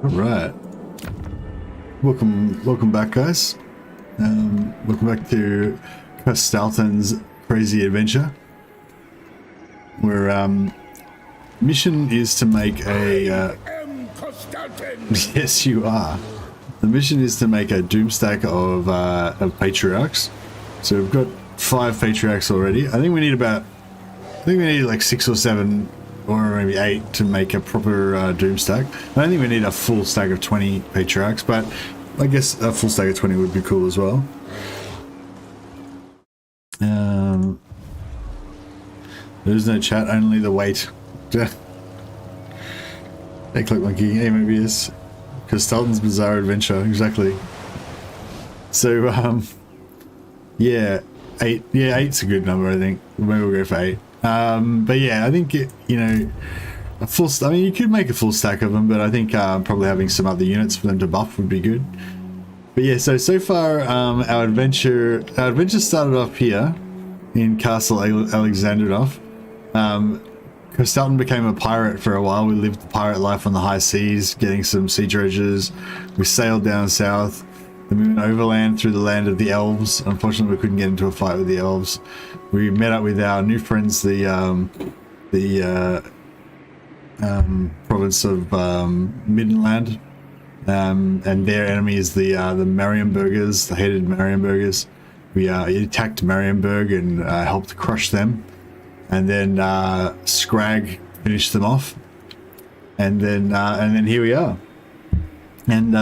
Alright. Welcome back, guys. Welcome back to Kostaltyn's crazy adventure. Where mission is to make a yes, you are. The mission is to make a Doomstack of Patriarchs. So we've got 5 Patriarchs already. I think we need like 6 or 7 or maybe 8 to make a proper Doomstack. I don't think we need a full stack of 20 Patriarchs, but I guess a full stack of 20 would be cool as well. There's no chat, only the wait. Hey, Click Monkey. Hey, maybe it's Kostaltyn's Bizarre Adventure. Exactly. So, yeah, 8. Yeah, 8's a good number, I think. Maybe we'll go for 8. But yeah, I think, you know, a full... I mean, you could make a full stack of them, but I think probably having some other units for them to buff would be good. But yeah, so far, our adventure started off here in Castle Alexandrinov. Kostaltyn became a pirate for a while. We lived the pirate life on the high seas, getting some sea treasures. We sailed down south. Then we went overland through the land of the elves. Unfortunately, we couldn't get into a fight with the elves. We met up with our new friends, the province of Middenland, and their enemy is the Marienburgers, the hated Marienburgers. We attacked Marienburg and helped crush them, and then Skrag finished them off, and then here we are. And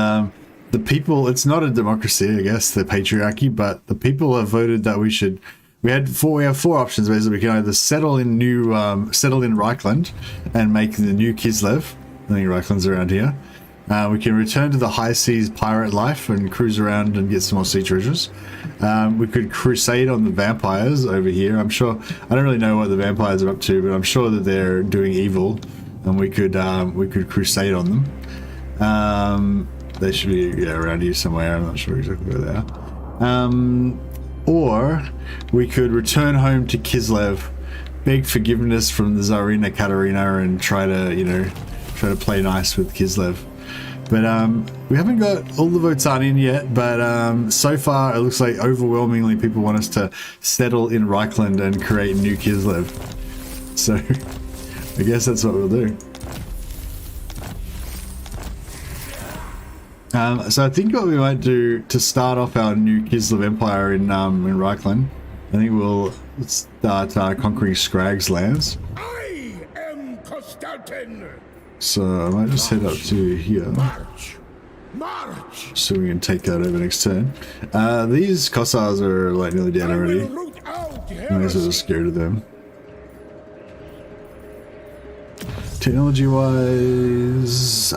the people, it's not a democracy, I guess, the patriarchy, but the people have voted that we should. We have 4 options basically. We can either settle in Reichland and make the new Kislev. I think Reichland's around here. We can return to the high seas pirate life and cruise around and get some more sea treasures. We could crusade on the vampires over here. I'm sure, I don't really know what the vampires are up to, but I'm sure that they're doing evil, and we could crusade on them. They should be around here somewhere. I'm not sure exactly where they are. Or we could return home to Kislev, beg forgiveness from the Tsarina Katerina, and try to play nice with Kislev. But we haven't got all the votes aren't in yet, but so far it looks like overwhelmingly people want us to settle in Reichland and create new Kislev. So I guess that's what we'll do. So I think what we might do to start off our new Kislev Empire in Reichland, I think we'll start conquering Skrag's lands. I am Kostaltyn. So I might just head up to here. March. So we can take that over next turn. These Kossars are like nearly dead already. I guess I'm scared of them. Technology wise,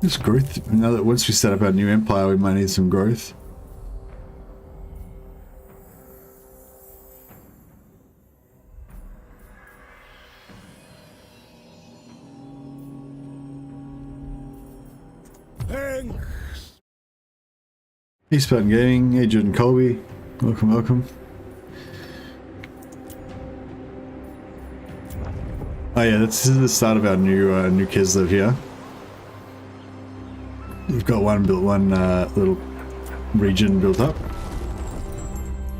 there's growth. Now that once we set up our new empire, we might need some growth. Thanks. Hey Spartan Gaming, hey Jordan Colby, welcome. Oh yeah, this is the start of our new Kislev here. We've got one little region built up.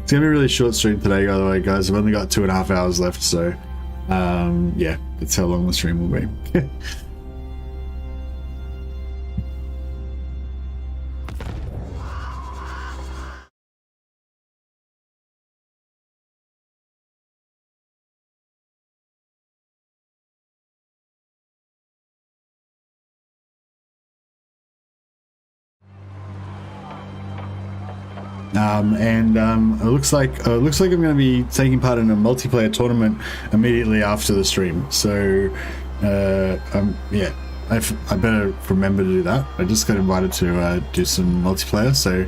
It's gonna be a really short stream today, by the way, guys. I've only got 2.5 hours left, so yeah, that's how long the stream will be. It looks like I'm going to be taking part in a multiplayer tournament immediately after the stream. So, yeah, I better remember to do that. I just got invited to do some multiplayer, so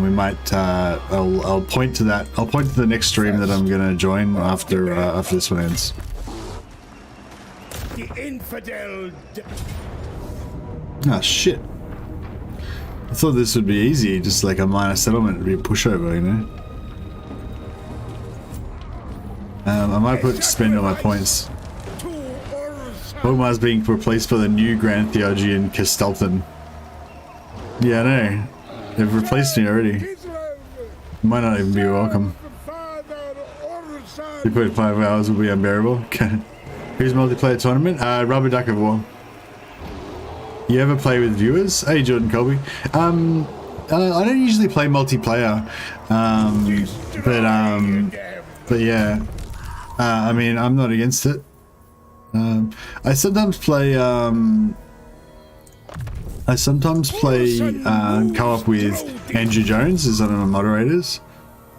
we might. I'll point to that. I'll point to the next stream that I'm going to join after this one ends. The infidel. Ah, shit. I thought this would be easy, just like a minor settlement would be a pushover, you know? I might spend all my points. To Homar's being replaced by the new Grand Theology in Kostaltyn. Yeah, I know. They've replaced me already. Kislev, Might not even be welcome. Father or son. 2.5 hours will be unbearable. Okay. Who's multiplayer tournament? Rubber Duck of War. You ever play with viewers? Hey, Jordan Colby. I don't usually play multiplayer. But yeah. I mean, I'm not against it. I sometimes play co-op with Andrew Jones, is one of my moderators,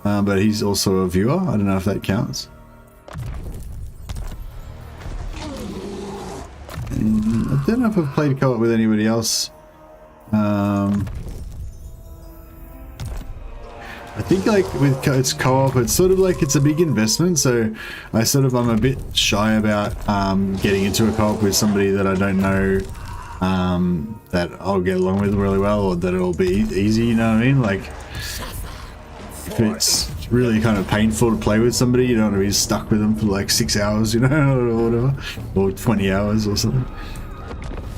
but he's also a viewer. I don't know if that counts. And I don't know if I've played co-op with anybody else. I think like with it's co-op, it's sort of like it's a big investment, so I'm a bit shy about getting into a co-op with somebody that I don't know that I'll get along with really well, or that it'll be easy, you know what I mean? Like, if it's really kind of painful to play with somebody, you don't want to be stuck with them for like 6 hours, you know, or whatever, or 20 hours or something.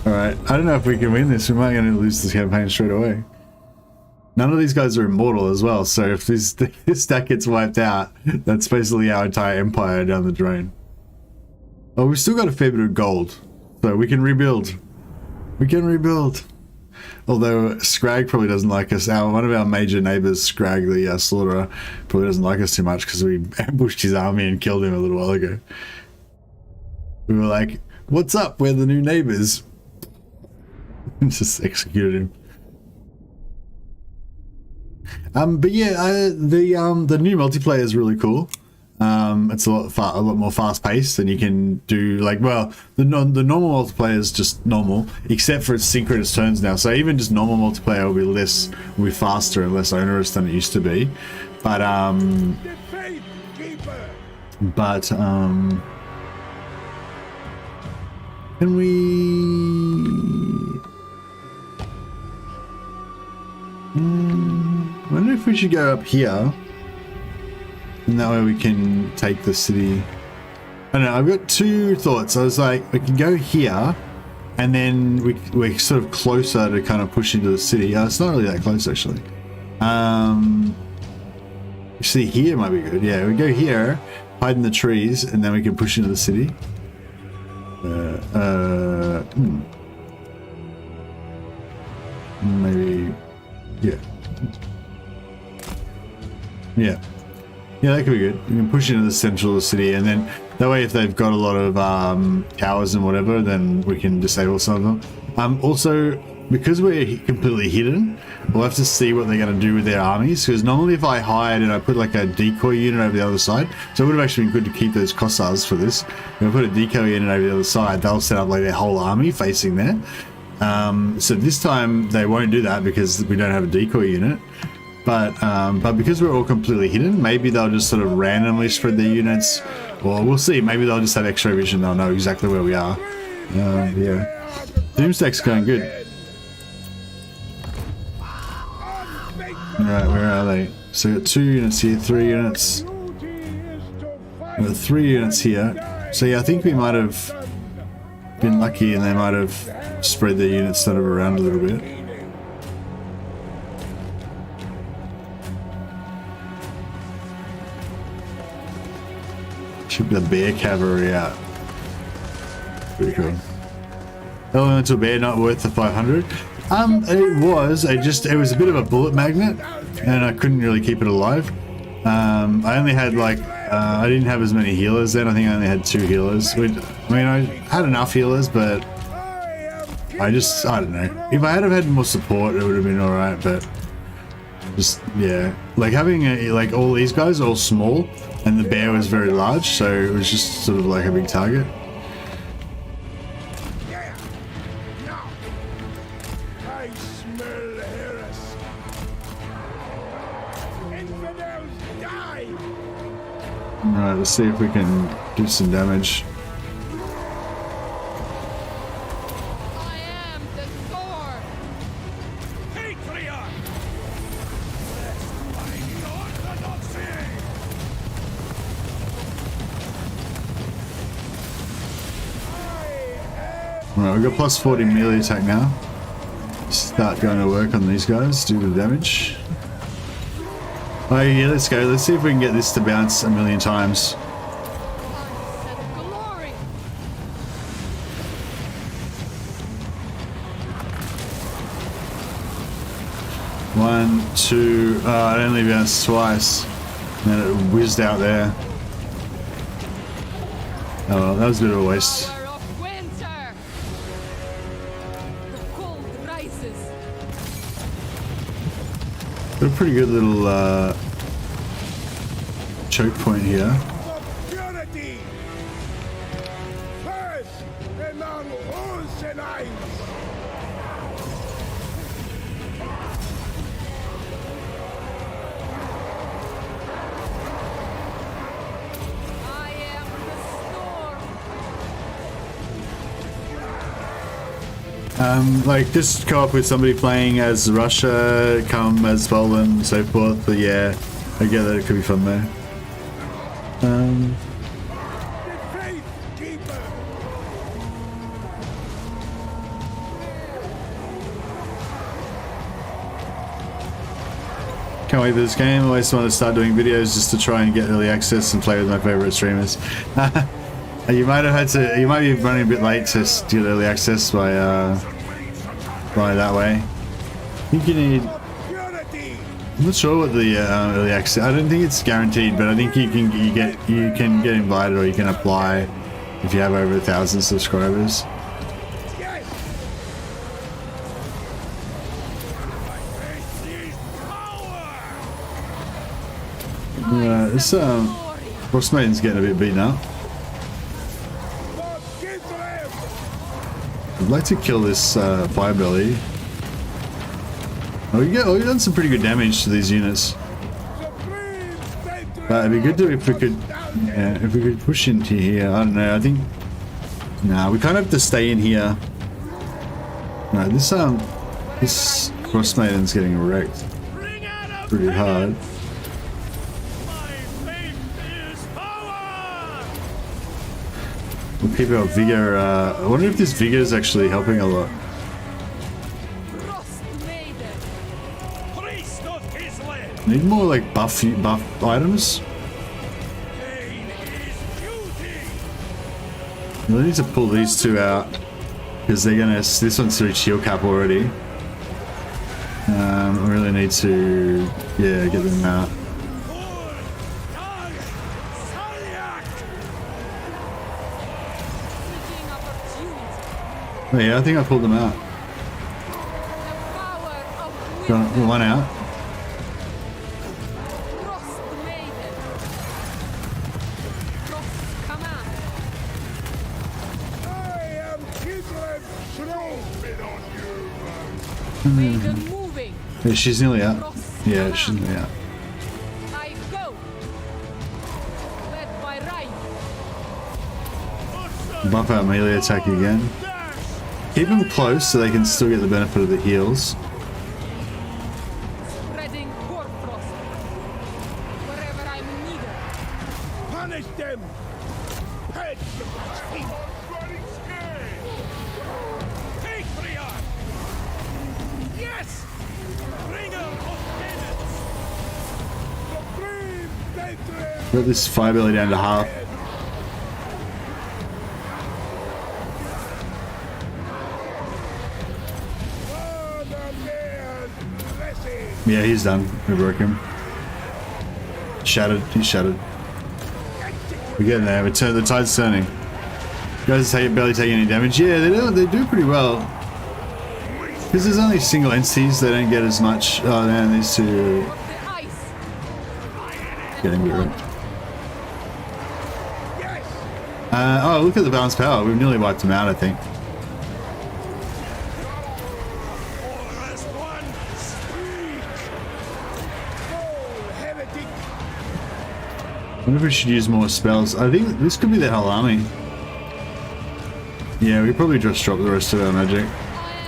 Alright, I don't know if we can win this. We might going to lose this campaign straight away. None of these guys are immortal as well, so if this stack gets wiped out, that's basically our entire empire down the drain. Oh, we've still got a fair bit of gold, so we can rebuild. We can rebuild. Although Skrag probably doesn't like us. One of our major neighbors, Skrag the Slaughterer, probably doesn't like us too much because we ambushed his army and killed him a little while ago. We were like, "What's up? We're the new neighbors." Just executed him. But yeah, the new multiplayer is really cool. It's a lot more fast paced, and you can do like, well, the normal multiplayer is just normal, except for its synchronous turns now. So even just normal multiplayer will be faster and less onerous than it used to be. But can we? I wonder if we should go up here, and that way we can take the city. I don't know, I've got two thoughts. I was like, we can go here, and then we're sort of closer to kind of push into the city. It's not really that close, actually. See, here might be good. Yeah, we go here, hide in the trees, and then we can push into the city. Maybe, yeah. Yeah, that could be good. You can push into the central of the city, and then that way if they've got a lot of towers and whatever, then we can disable some of them. Also, because we're completely hidden, we'll have to see what they're going to do with their armies, because normally if I hide and I put like a decoy unit over the other side, so it would have actually been good to keep those Kossars for this. If I put a decoy unit over the other side, they'll set up like their whole army facing there. So this time they won't do that because we don't have a decoy unit. But because we're all completely hidden, maybe they'll just sort of randomly spread their units, or we'll see. Maybe they'll just have X-ray vision. They'll know exactly where we are. Yeah, Doomstack's going good. Right, where are they? So we got 2 units here, 3 units. We got 3 units here. So yeah, I think we might have been lucky, and they might have spread their units sort of around a little bit. Shoot the bear cavalry out. Pretty cool. Elemental bear not worth the 500. It was. It was a bit of a bullet magnet, and I couldn't really keep it alive. I only had like I didn't have as many healers then. I think I only had 2 healers. I mean, I had enough healers, but I don't know. If I had had more support, it would have been all right. But just yeah, like having like all these guys all small. And the bear was very large, so it was just sort of like a big target. I smell heresy. Infidels die. Alright, let's see if we can do some damage. I am the sword. Patriarch. Orthodoxy. I Alright, we've got plus 40 melee attack now. Start going to work on these guys, do the damage. Oh yeah, let's go. Let's see if we can get this to bounce a million times. Glory. 1, 2, it only bounced twice. And then it whizzed out there. Oh well, that was a bit of a waste. Hour of winter. The cold rises. Got a pretty good little choke point here. For purity! First among oaths and eyes! I am the storm. Like just co-op with somebody playing as Russia, come as Poland, and so forth. But yeah, I get that it could be fun there. The faith keeper! Can't wait for this game. I always want to start doing videos just to try and get early access and play with my favorite streamers. You might have had to. You might be running a bit late to get early access by that way. I think you need. Purity! I'm not sure what the early access. I don't think it's guaranteed, but I think you can get invited or you can apply if you have over 1,000 subscribers. Yes! Faith is power! This Frostmaiden's getting a bit beaten up. For Kislev! I'd like to kill this Firebelly. Oh, we've done some pretty good damage to these units. Supreme Patriarch It'd be good if we could, Doomstack. yeah, if we could push into here. I don't know. I think, nah, we kind of have to stay in here. No, this Frostmaiden's getting wrecked Bring out of pretty hard. my faith is power! We'll keep our vigor. I wonder if this vigor is actually helping a lot. Frost maiden. Priest of Kislev! Need more like buff items. Pain is beauty! Really need to pull these two out because they're gonna. This one's through shield cap already. I really need to, yeah, get them out. Seeking opportunity. Oh, yeah, I think I pulled them out. The power of Got winter. one out. Frost maiden. Frost command. I am Kislev Snow! Maiden moving. Yeah, she's nearly out. Yeah, she's nearly out. I go. Led by right. Buff out melee attack again. Keep them close so they can still get the benefit of the heals. Spreading hoarfrost. Wherever I'm needed. Punish them! Head to the teeth! Patriarch! Yes! Bringer of penance! Supreme Patriarch! Got this Firebelly down to half. Father Mayor's blessing! Yeah, he's done. We broke him. Shattered. He's shattered. We're getting there. The tide's turning. You guys barely taking any damage. Yeah, they do pretty well. Because there's only single entities, they don't get as much. Oh man, these two Of the ice. getting a bit wrecked. Yes! Oh, look at the balanced power. We've nearly wiped them out, I think. All as one! Speak! Oh, heretic! I wonder if we should use more spells. I think this could be the whole army. Yeah, we probably just drop the rest of our magic. I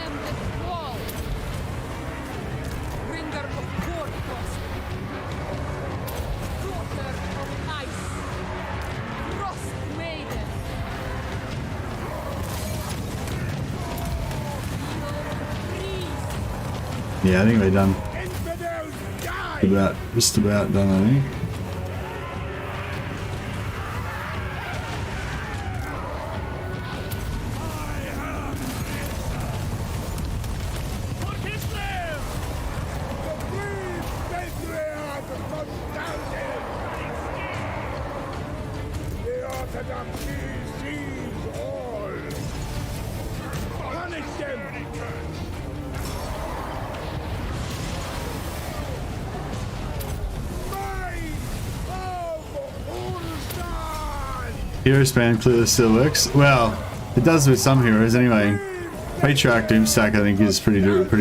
am the wall. Bringer of hoarfrost. Daughter of ice. Frost maiden. Yeah, I think we're done. Infidels die! Just about done, I think. For Kislev! The brave Patriarch Doomstack! The Orthodoxy sees all! Punish them! Hero spam clearly still works. Well, it does with some heroes anyway. Patriarch Doomstack I think is pretty good.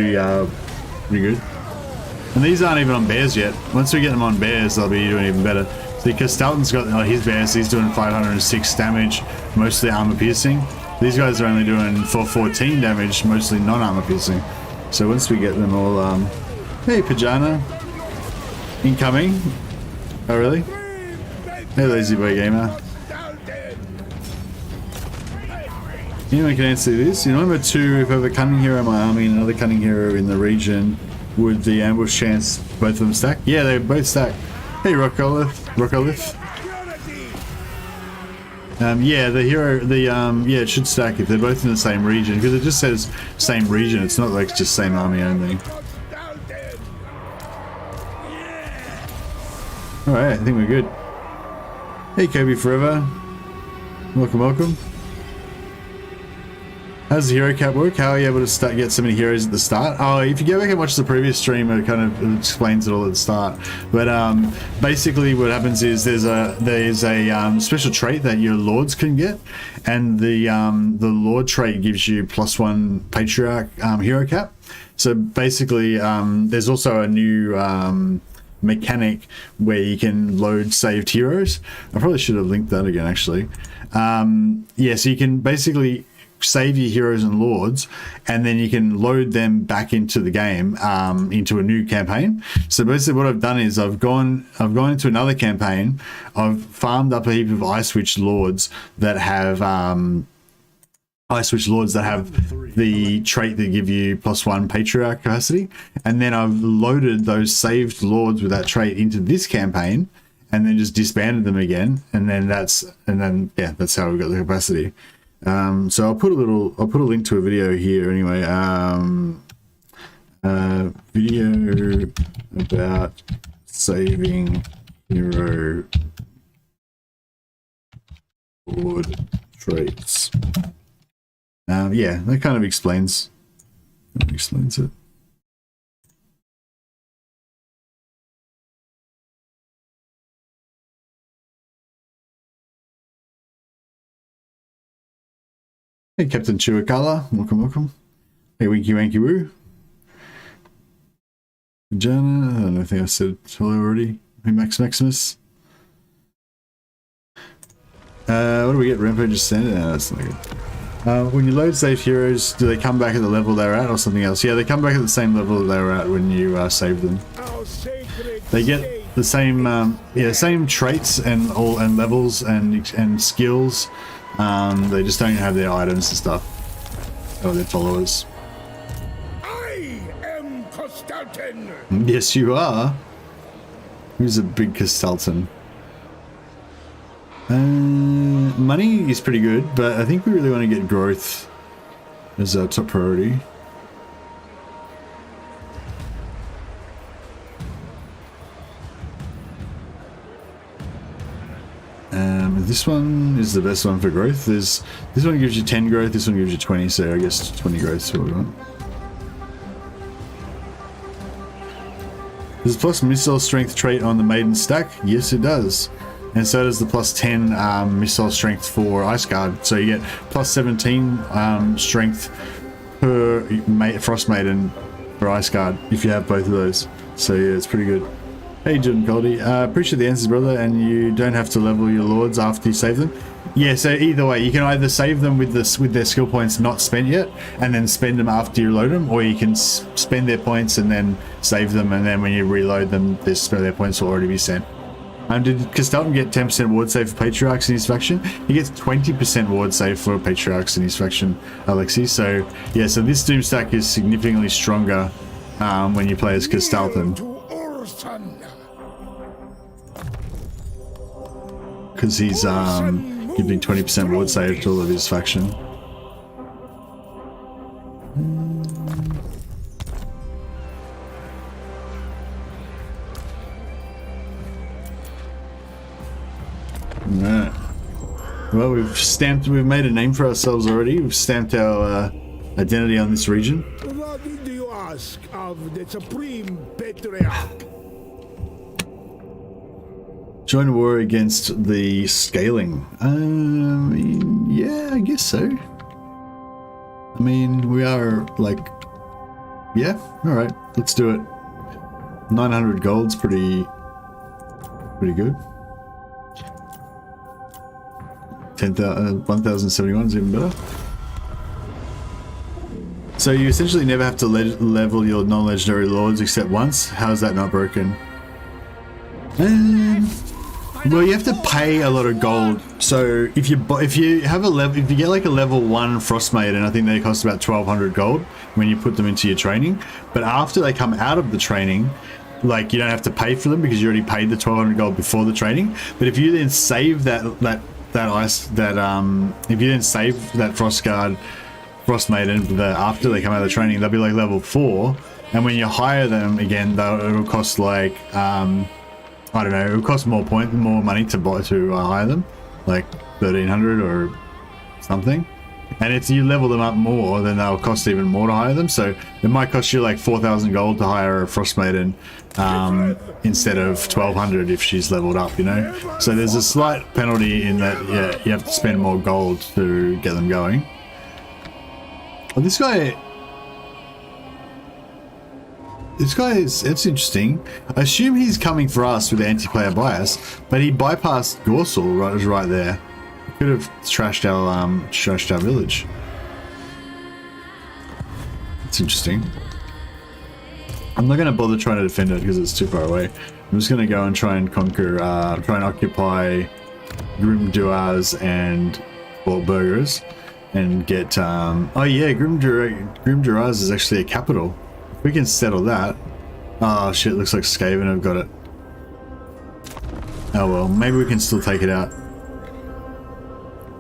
And these aren't even on bears yet. Once we get them on bears, they'll be doing even better. See, Kostaltyn's got his bears. He's doing 506 damage, mostly armor piercing. These guys are only doing 414 damage, mostly non-armor piercing. So once we get them all, hey Pajana, incoming. Oh really? Hey Lazy Boy Gamer. Anyone can answer this. You know, number 2, if I have a cunning hero in my army and another cunning hero in the region, would the ambush chance both of them stack? Yeah, they both stack. Hey Rockolith. Yeah, the hero, yeah, it should stack if they're both in the same region, because it just says same region. It's not like just same army only. Alright, I think we're good. Hey Kobe Forever. Welcome. How does the hero cap work? How are you able to get so many heroes at the start? Oh, if you go back and watch the previous stream, it kind of explains it all at the start. But basically, what happens is there's a special trait that your lords can get, and the lord trait gives you +1 Patriarch hero cap. So basically, there's also a new mechanic where you can load saved heroes. I probably should have linked that again, actually. Yeah, so you can basically save your heroes and lords, and then you can load them back into the game, into a new campaign. So basically what I've done is I've gone into another campaign. I've farmed up a heap of Ice-Witch lords that have the trait that give you +1 Patriarch capacity, and then I've loaded those saved lords with that trait into this campaign, and then just disbanded them again, and then yeah, that's how we got the capacity. So I'll put a link to a video here anyway. Video about saving hero lord traits. Yeah, that kind of explains it. Hey Captain Chuakala, welcome. Hey Winky Wanky Woo. Jana, I don't know if I said hello already. Hey Maximus. What do we get? Rampage Ascendant? No, that's not good. When you load saved heroes, do they come back at the level they're at or something else? Yeah, they come back at the same level that they were at when you save them. They get the same same traits and levels and skills. They just don't have their items and stuff, or their followers. I am Kostaltyn. Yes, you are. Who's a big Kostaltyn? Money is pretty good, but I think we really want to get growth as our top priority. This one is the best one for growth. This one gives you 10 growth, this one gives you 20, so I guess 20 growth is what we want. Does plus missile strength trait on the maiden stack? Yes, it does. And so does the +10 missile strength for Ice Guard. So you get +17 strength per Frost Maiden for Ice Guard if you have both of those. So yeah, it's pretty good. Hey Jordan Goldie, appreciate the answers, brother, and you don't have to level your lords after you save them. Yeah, so either way, you can either save them with their skill points not spent yet, and then spend them after you load them, or you can spend their points and then save them, and then when you reload them, their points will already be sent. Did Kostaltyn get 10% ward save for Patriarchs in his faction? He gets 20% ward save for Patriarchs in his faction, Alexi. So yeah, so this Doomstack is significantly stronger when you play as Kostaltyn, To Urson. because he's giving 20% ward save to all of his faction. Alright. Well, we've made a name for ourselves already. We've stamped our identity on this region. What do you ask of the Supreme Patriarch? Join war against the scaling. Yeah, I guess so. I mean, we are like, yeah, alright, let's do it. 900 gold's pretty good. 10,071 is even better. So you essentially never have to level your non-legendary lords except once. How is that not broken? Well, you have to pay a lot of gold. So if you have a level, if you get like a level 1 Frost Maiden, I think they cost about 1,200 gold when you put them into your training. But after they come out of the training, like, you don't have to pay for them because you already paid the 1,200 gold before the training. But if you then save if you then save that Frost Maiden after they come out of the training, they'll be like level 4. And when you hire them again, it'll cost like I don't know, it would cost more money to hire them, like 1,300 or something. And if you level them up more, then they'll cost even more to hire them. So it might cost you like 4,000 gold to hire a Frost Maiden instead of 1,200 if she's leveled up, you know. So there's a slight penalty in that, yeah, you have to spend more gold to get them going. Well, this guy is, it's interesting. I assume he's coming for us with anti-player bias, but he bypassed Gorsel right there. Could have trashed our village. It's interesting. I'm not going to bother trying to defend it because it's too far away. I'm just going to go and try and conquer, try and occupy Grim Duars and Burgers and get. Oh yeah, Grim Duars is actually a capital. We can settle that. Oh shit, looks like Skaven have got it. Oh well, maybe we can still take it out.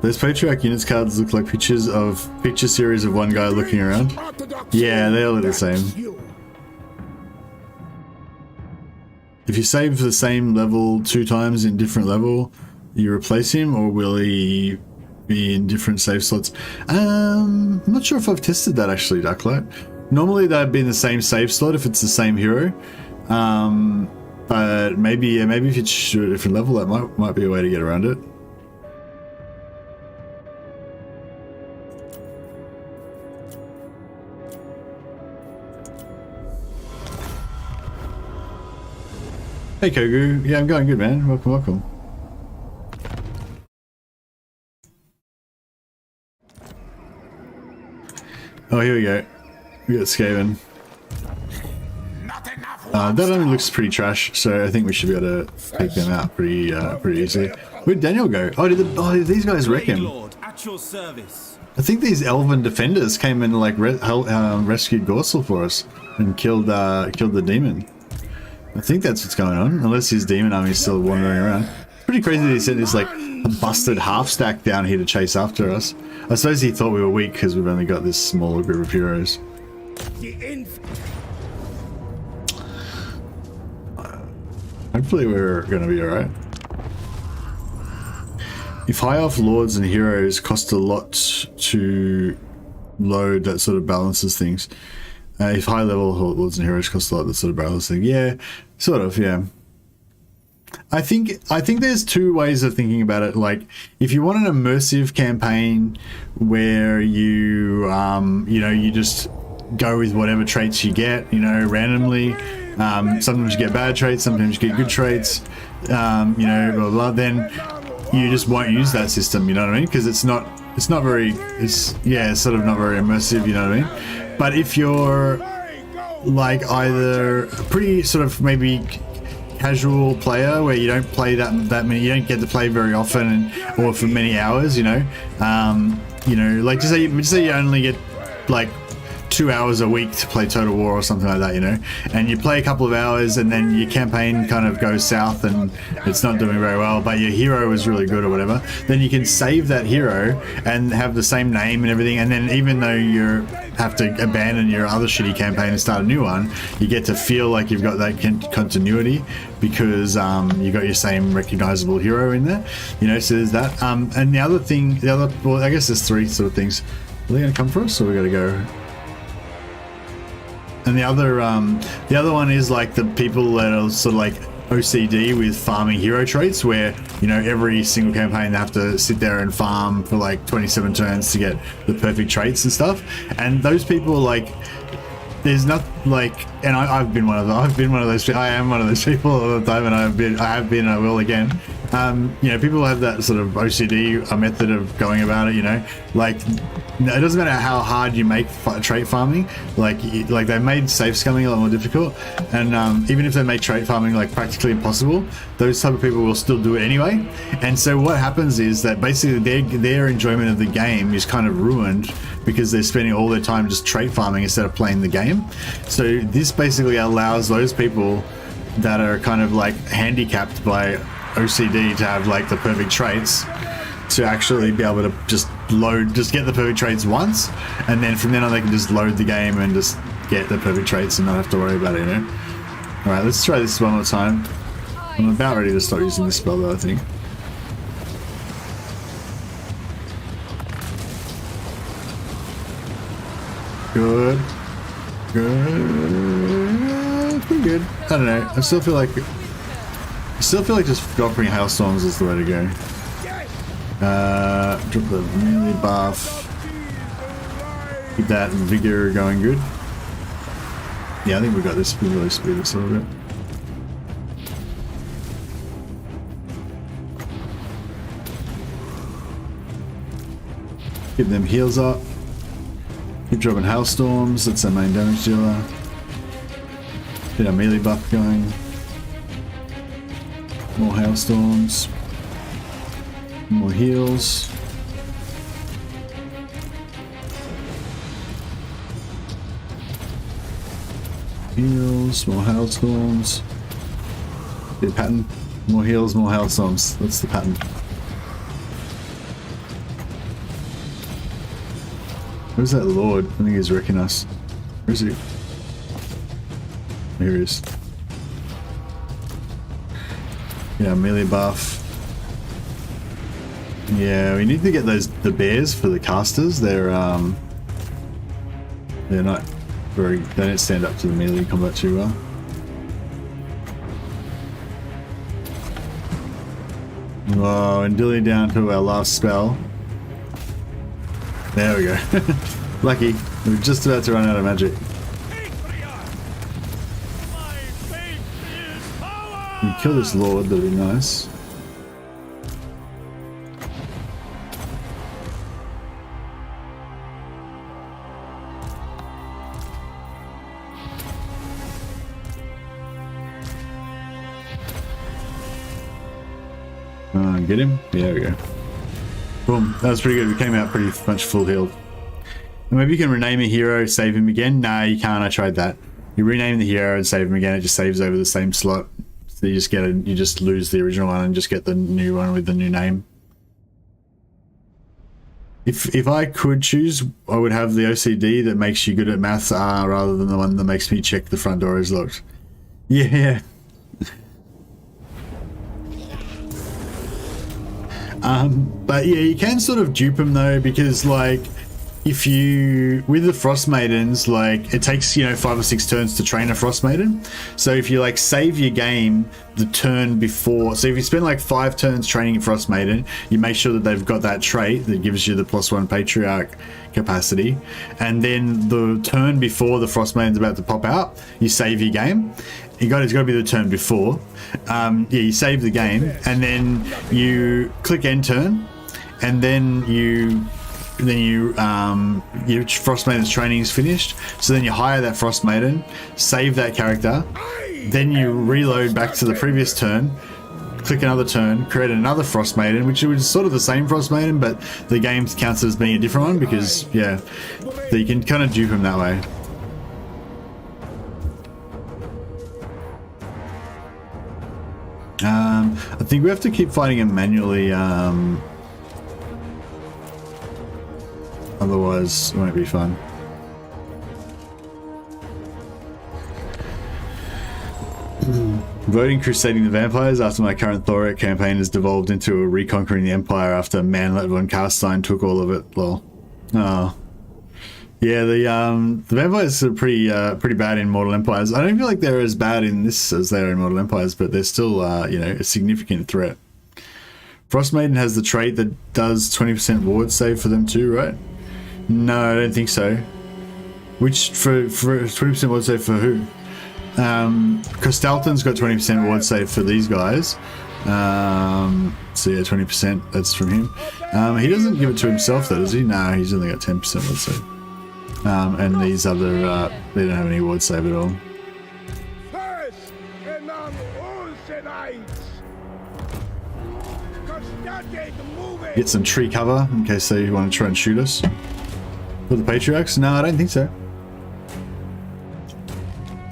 Those Patriarch units cards look like picture series of one guy looking around. Yeah, they all look the same. If you save the same level 2 times in different level, you replace him, or will he be in different save slots? I'm not sure if I've tested that actually, Ducklight. Normally that'd be in the same save slot if it's the same hero, but maybe, yeah, maybe if it's a different level, that might be a way to get around it. Hey Kogu, yeah, I'm going good, man. Welcome, welcome. Oh, here we go. We got Skaven. That only looks pretty trash, so I think we should be able to take them out pretty easily. Where'd Daniel go? Oh, did these guys wreck him? I think these elven defenders came in and like rescued Gorsel for us and killed the demon. I think that's what's going on, unless his demon army is still wandering around. Pretty crazy that he sent this like a busted half stack down here to chase after us. I suppose he thought we were weak because we've only got this smaller group of heroes. Hopefully we're going to be alright. If high elf lords and heroes cost a lot to load, that sort of balances things. If high level lords and heroes cost a lot, that sort of balances things. Yeah, sort of, yeah. I think there's 2 ways of thinking about it. Like, if you want an immersive campaign where you you just go with whatever traits you get, randomly. Sometimes you get bad traits, sometimes you get good traits, blah, blah, blah. Then you just won't use that system, you know what I mean? Because it's sort of not very immersive, you know what I mean? But if you're like either a pretty sort of maybe casual player where you don't play that many, you don't get to play very often or for many hours, like just say you only get like 2 hours a week to play Total War or something like that, you know, and you play a couple of hours and then your campaign kind of goes south and it's not doing very well, but your hero is really good or whatever, then you can save that hero and have the same name and everything, and then even though you have to abandon your other shitty campaign and start a new one, you get to feel like you've got that continuity because you got your same recognizable hero in there, you know. So there's that. And the other thing, well, I guess there's three sort of things. Are they going to come for us, or we got to go? And the other one is like the people that are sort of like OCD with farming hero traits, where, you know, every single campaign they have to sit there and farm for like 27 turns to get the perfect traits and stuff. And those people, like, there's not like, and I've been one of them. I've been one of those. I am one of those people all the time, and I have been, I will again. You know, people have that sort of OCD method of going about it. You know, like, it doesn't matter how hard you make trait farming. Like they made safe scumming a lot more difficult, and even if they make trait farming like practically impossible, those type of people will still do it anyway. And so what happens is that basically their enjoyment of the game is kind of ruined because they're spending all their time just trait farming instead of playing the game. So this basically allows those people that are kind of like handicapped by OCD to have like the perfect traits to actually be able to just get the perfect traits once, and then from then on they can just load the game and just get the perfect traits and not have to worry about it, you know. All right, let's try this one more time. I'm about ready to start using this spell though, I think. Good. Pretty good. I don't know. I still feel like just dropping hailstorms is the way to go. Drop the melee buff. Keep that vigor going good. Yeah, I think we got this. We really speed this a little bit. Keep them heals up. Keep dropping hailstorms. That's our main damage dealer. Get our melee buff going. More hailstorms. More heals. Heals, more hailstorms. The pattern. More heals, more hailstorms. That's the pattern. Where's that lord? I think he's wrecking us. Where is he? Here he is. Yeah, melee buff. Yeah, we need to get the bears for the casters. They're not very, they don't stand up to the melee combat too well. Whoa, and dilly down to our last spell. There we go. Lucky. We're just about to run out of magic. We kill this lord, that'd be nice. Get him? Yeah, there we go. Boom. That was pretty good. We came out pretty much full healed. And maybe you can rename a hero, save him again. Nah, you can't. I tried that. You rename the hero and save him again. It just saves over the same slot. So you just get you just lose the original one and just get the new one with the new name. If I could choose, I would have the OCD that makes you good at maths rather than the one that makes me check the front door is locked. Yeah. But yeah, you can sort of dupe them though, because like if you, with the Frost Maidens, like it takes, you know, 5 or 6 turns to train a Frost Maiden. So if you like save your game the turn before, so if you spend like 5 turns training a Frost Maiden, you make sure that they've got that trait that gives you the +1 Patriarch capacity, and then the turn before the Frost Maiden's about to pop out, you save your game. It's got to be the turn before. Yeah, you save the game, and then you click end turn, and then your Frost Maiden's training is finished. So then you hire that Frost Maiden, save that character, then you reload back to the previous turn, click another turn, create another Frost Maiden, which was sort of the same Frost Maiden, but the game counts as being a different one because, yeah, so you can kind of dupe him that way. I think we have to keep fighting him manually, otherwise it won't be fun. Voting Crusading the Vampires after my current Thorak campaign has devolved into a reconquering the Empire after Manlet von Karstein took all of it. Lol. Oh. Yeah, the vampires are pretty bad in Mortal Empires. I don't feel like they're as bad in this as they are in Mortal Empires, but they're still, you know, a significant threat. Frost Maiden has the trait that does 20% ward save for them too, right? No, I don't think so. Which, for 20% ward save for who? Kostaltyn's got 20% ward save for these guys. So yeah, 20%, that's from him. He doesn't give it to himself though, does he? No, he's only got 10% ward save. And these other, they don't have any ward save at all. First among all Senites. Kostaltyn moving. Get some tree cover in case they want to try and shoot us. For the Patriarchs? No, I don't think so.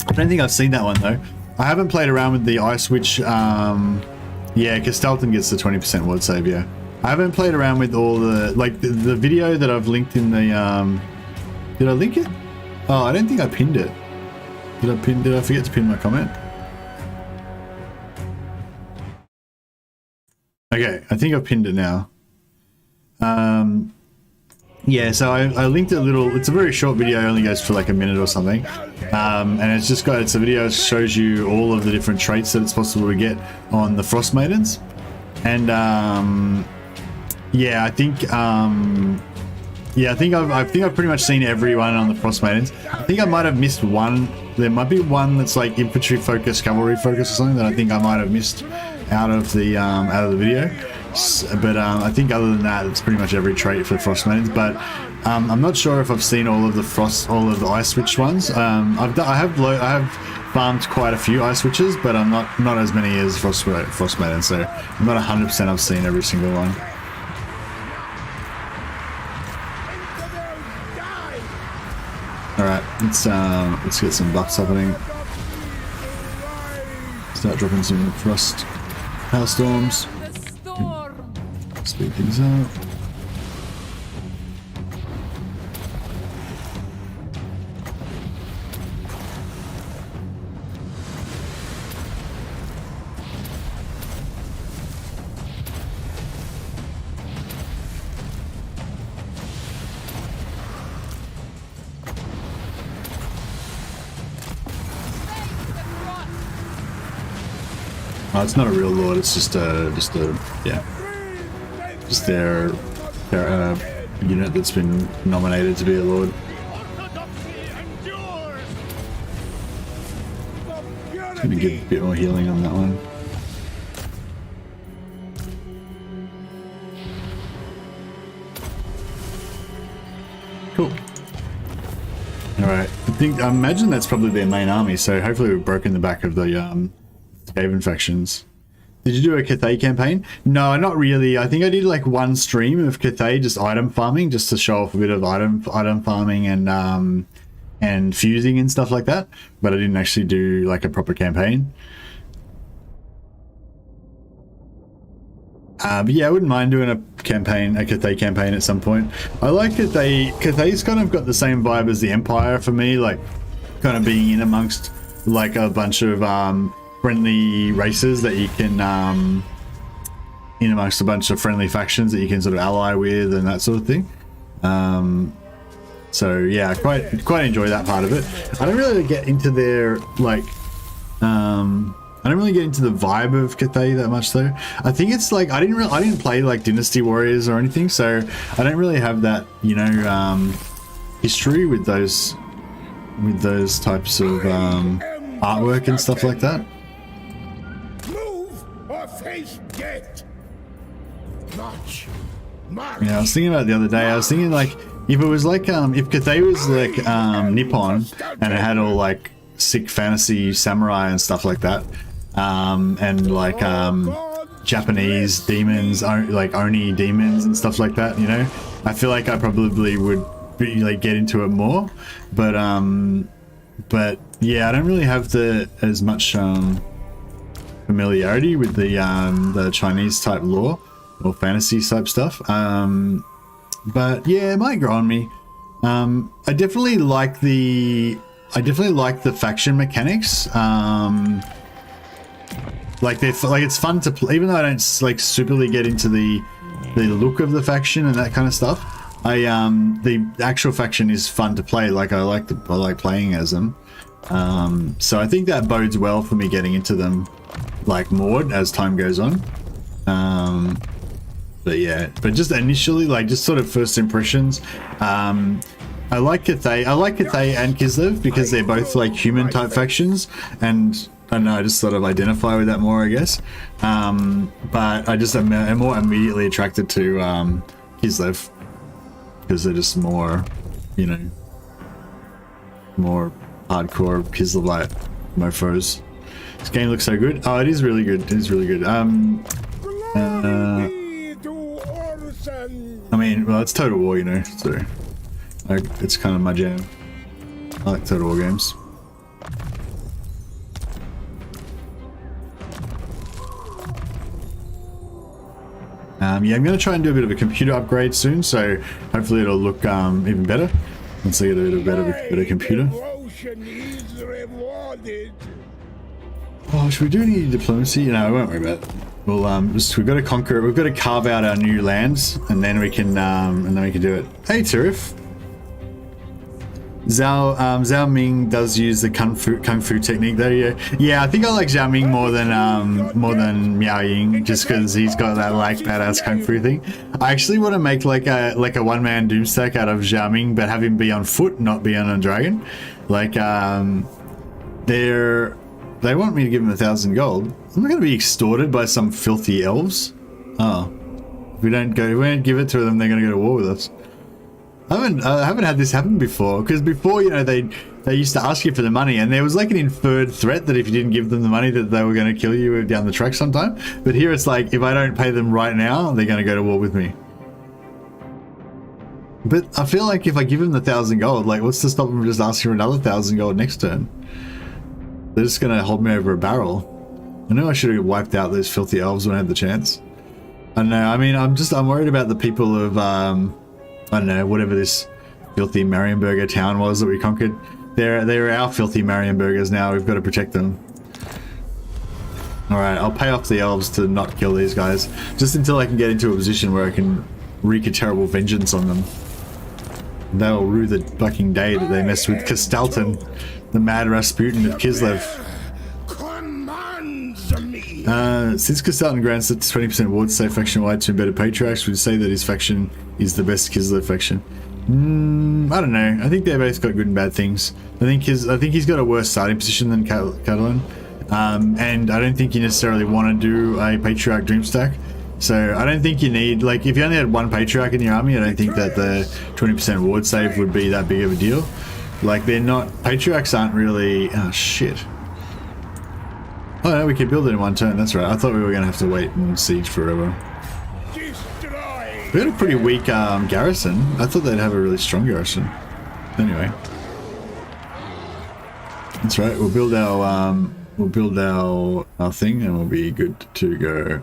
I don't think I've seen that one though. I haven't played around with the Ice Witch. Yeah, Kostaltyn gets the 20% ward save, yeah. I haven't played around with all the, like the video that I've linked in the, did I link it? Oh, I don't think I pinned it. Did I forget to pin my comment? Okay, I think I've pinned it now. Yeah, so I linked a little, it's a very short video, it only goes for like a minute or something. And it's just got, it's a video that shows you all of the different traits that it's possible to get on the Frost Maidens. And yeah, I think I've pretty much seen everyone on the Frost Maidens. I think I might have missed one. There might be one that's like infantry focus, cavalry focus or something that I think I might have missed out of the video. But I think other than that, it's pretty much every trait for Frost Maidens. But I'm not sure if I've seen all of the Ice Switch ones. I have farmed quite a few Ice Switches, but I'm not as many as Frost Maidens. So I'm not 100% I've seen every single one. All right, let's get some buffs happening. Start dropping some frost hailstorms. Speed things up. Oh, it's not a real lord. It's just a their unit that's been nominated to be a lord. Gonna give a bit more healing on that one. Cool. All right. I imagine that's probably their main army. So hopefully we've broken the back of the Skaven factions. Did you do a Cathay campaign? No, not really. I think I did like one stream of Cathay, just item farming, just to show off a bit of item farming and fusing and stuff like that. But I didn't actually do like a proper campaign. But yeah, I wouldn't mind doing a Cathay campaign at some point. I like Cathay. Cathay's kind of got the same vibe as the Empire for me, like kind of being in amongst like a bunch of friendly races that you can in amongst a bunch of friendly factions that you can sort of ally with and that sort of thing. So yeah, I quite enjoy that part of it. I don't really get into their like I don't really get into the vibe of Cathay that much though. I think it's like I didn't play like Dynasty Warriors or anything, so I don't really have that, you know, history with those types of artwork and stuff like that. Face death. March. Yeah, I was thinking about it the other day. I was thinking like if it was like if Cathay was like Nippon and it had all like sick fantasy samurai and stuff like that, and like Japanese demons, like Oni demons and stuff like that, you know. I feel like I probably would be like get into it more, but yeah, I don't really have as much familiarity with the Chinese type lore or fantasy type stuff. But yeah, it might grow on me. I definitely like the faction mechanics. Like it's fun to play, even though I don't like superly get into the look of the faction and that kind of stuff. The actual faction is fun to play. Like I like playing as them. So I think that bodes well for me getting into them like more as time goes on. But yeah, but just initially, like just sort of first impressions. I like Cathay. I like Cathay and Kislev because they're both like human type factions, and I don't know, I just sort of identify with that more, I guess. But I just am more immediately attracted to Kislev because they're just more, you know, more hardcore Kislevite mofos. This game looks so good. Oh, it is really good. It is really good. I mean, well, it's Total War, you know, so it's kind of my jam. I like Total War games. Yeah, I'm going to try and do a bit of a computer upgrade soon, so hopefully it'll look even better once I get a bit of better computer. Oh, should we do any diplomacy? No, I won't worry about it. Well, we've got to conquer. We've got to carve out our new lands, and then we can do it. Hey, Tirif. Zhao Ming does use the kung fu technique though. Yeah, I think I like Zhao Ming more than Miao Ying, just because he's got that like badass kung fu thing. I actually want to make like a one-man Doomstack out of Zhao Ming, but have him be on foot, not be on a dragon. Like they want me to give him 1,000 gold. Am I going to be extorted by some filthy elves? Oh, if we don't give it to them, they're going to go to war with us. I haven't had this happen before, because before, you know, they used to ask you for the money, and there was like an inferred threat that if you didn't give them the money that they were going to kill you down the track sometime. But here it's like, if I don't pay them right now, they're going to go to war with me. But I feel like if I give them the 1,000 gold, like what's to stop them from just asking for another 1,000 gold next turn? They're just going to hold me over a barrel. I know I should have wiped out those filthy elves when I had the chance. I don't know, I mean, I'm worried about the people of I don't know, whatever this filthy Marienburger town was that we conquered. They're our filthy Marienburgers now. We've got to protect them. Alright, I'll pay off the elves to not kill these guys, just until I can get into a position where I can wreak a terrible vengeance on them. They'll rue the fucking day that they messed with Kostaltyn, the mad Rasputin of Kislev. Since Kostaltyn grants it 20% ward save faction-wide to embedded patriarchs, would say that his faction is the best Kislev faction. I don't know. I think they've both got good and bad things. I think he's got a worse starting position than Kostaltyn, and I don't think you necessarily want to do a Patriarch Doomstack. So I don't think you need, like, if you only had one Patriarch in your army, I don't think that the 20% ward save would be that big of a deal. Like, they're not, Patriarchs aren't really, oh shit. Oh no, we can build it in one turn, that's right. I thought we were going to have to wait and siege forever. We had a pretty weak garrison. I thought they'd have a really strong garrison. Anyway. That's right, we'll build our thing and we'll be good to go.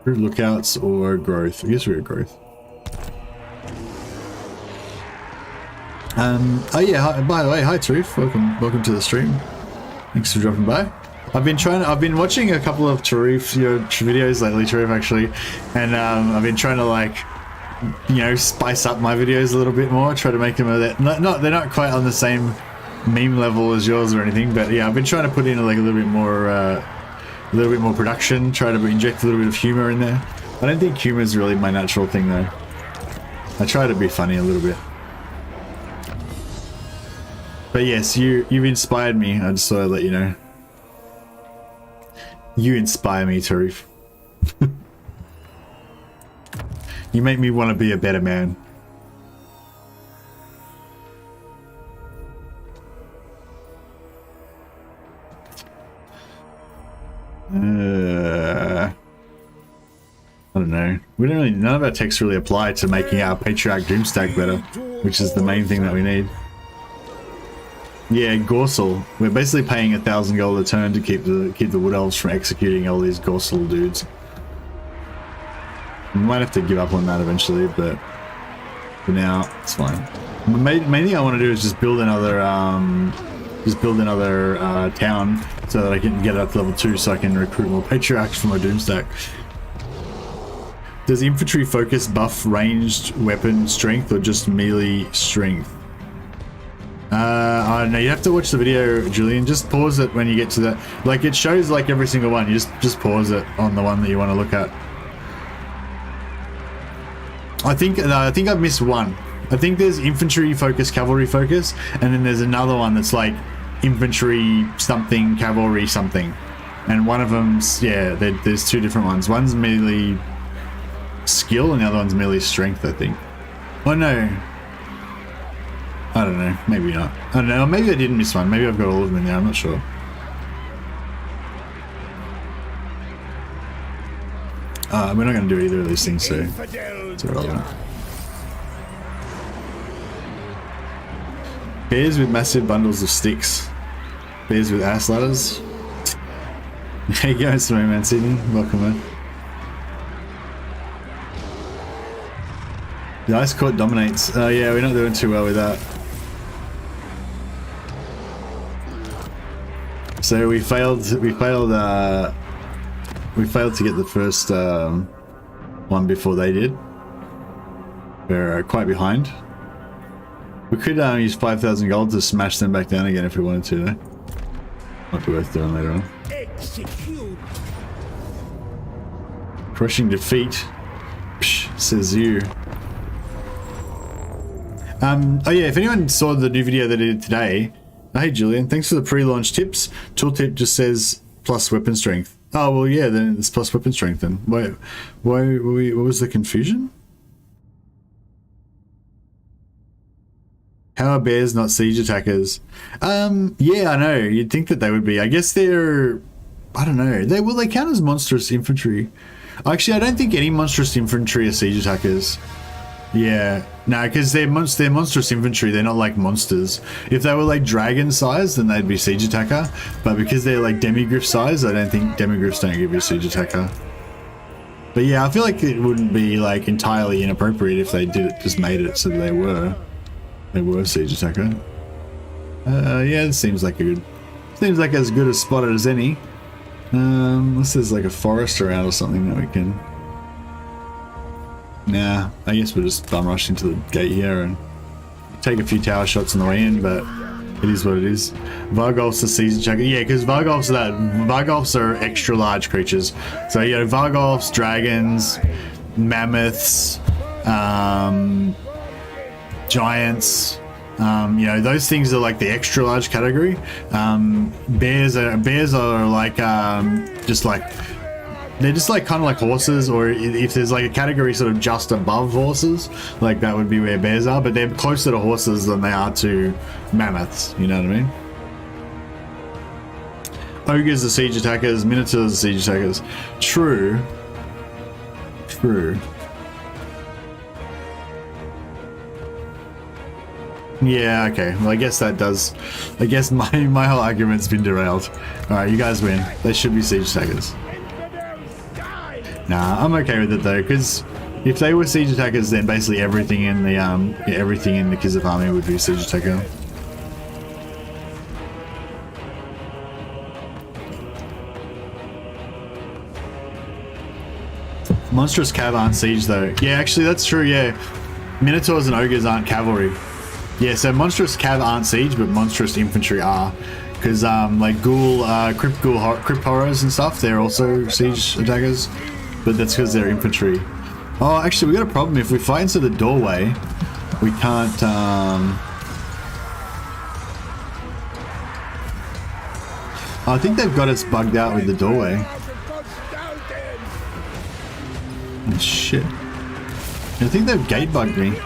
Lookouts or growth? I guess we're growth. Oh yeah, hi, by the way, hi Tarif, welcome to the stream. Thanks for dropping by. I've been watching a couple of Tarif videos lately, Tarif actually, and I've been trying to, like, you know, spice up my videos a little bit more, try to make them they're not quite on the same meme level as yours or anything, but yeah, I've been trying to put in like a little bit more production, try to inject a little bit of humor in there. I don't think humor is really my natural thing though. I try to be funny a little bit. But yes, you've inspired me. I just thought I'd let you know. You inspire me, Tarif. You make me want to be a better man. don't know. We don't really, none of our texts really apply to making our Patriarch Doomstack better, which is the main thing that we need. Yeah, Gorsel. We're basically paying 1,000 gold a turn to keep the Wood Elves from executing all these Gorsel dudes. We might have to give up on that eventually, but for now, it's fine. The main thing I want to do is just build another town so that I can get up to level 2 so I can recruit more Patriarchs for my Doomstack. Does infantry focus buff ranged weapon strength or just melee strength? I don't know, you have to watch the video, Julian. Just pause it when you get to that. Like, it shows like every single one. You just pause it on the one that you want to look at. I think I've missed one. I think there's infantry focus, cavalry focus, and then there's another one that's like infantry something, cavalry something. And one of them's, yeah, there's two different ones. One's melee skill and the other one's melee strength, I think. Oh no. I don't know, maybe not. I don't know, maybe I didn't miss one. Maybe I've got all of them in there, I'm not sure. We're not going to do either of these things, so it's irrelevant. Bears with massive bundles of sticks. Bears with ass ladders. There you go, Smooth Man Sydney. Welcome, man. The Ice Court dominates. Yeah, we're not doing too well with that. So we failed to get the first one before they did. We're quite behind. We could use 5,000 gold to smash them back down again if we wanted to, though. Might be worth doing later on. Execute. Crushing defeat. Psh, says you. Oh yeah, if anyone saw the new video that I did today, hey Julian, thanks for the pre-launch tips. Tooltip just says plus weapon strength. Oh well, yeah, then it's plus weapon strength. Then why what was the confusion? How are bears not siege attackers? Yeah, I know. You'd think that they would be. I guess they're, I don't know. They count as monstrous infantry. Actually, I don't think any monstrous infantry are siege attackers. Yeah, no, because they're monstrous infantry. They're not like monsters. If they were like dragon size, then they'd be siege attacker. But because they're like demigriff size, I don't think demigriffs don't give you a siege attacker. But yeah, I feel like it wouldn't be like entirely inappropriate if they just made it so that they were siege attacker. Yeah, it seems like as good a spot as any. Unless there's like a forest around or something that we can. Nah, I guess we'll just bum rush into the gate here and take a few tower shots on the way in, but it is what it is. Vargolf's a siege attacker. Yeah, because Vargolfs are extra large creatures. So, you know, Vargolfs, dragons, mammoths, giants, you know, those things are like the extra large category. Bears are like they're just like kind of like horses, or if there's like a category sort of just above horses, like that would be where bears are, but they're closer to horses than they are to mammoths, you know what I mean? Ogres are siege attackers, minotaurs are siege attackers. True. Yeah, okay. Well, I guess that does. I guess my whole argument's been derailed. Alright, you guys win. They should be siege attackers. Nah, I'm okay with it though, because if they were siege attackers, then basically everything in the Kislev army would be a siege attacker. Monstrous cav aren't siege though. Yeah, actually that's true. Yeah, minotaurs and ogres aren't cavalry. Yeah, so monstrous cav aren't siege, but monstrous infantry are. Because like crypt horrors and stuff, they're also siege attackers, but that's because they're infantry. Oh, actually, we got a problem. If we fight into the doorway, we can't. I think they've got us bugged out with the doorway. Oh, shit! I think they've gate bugged me.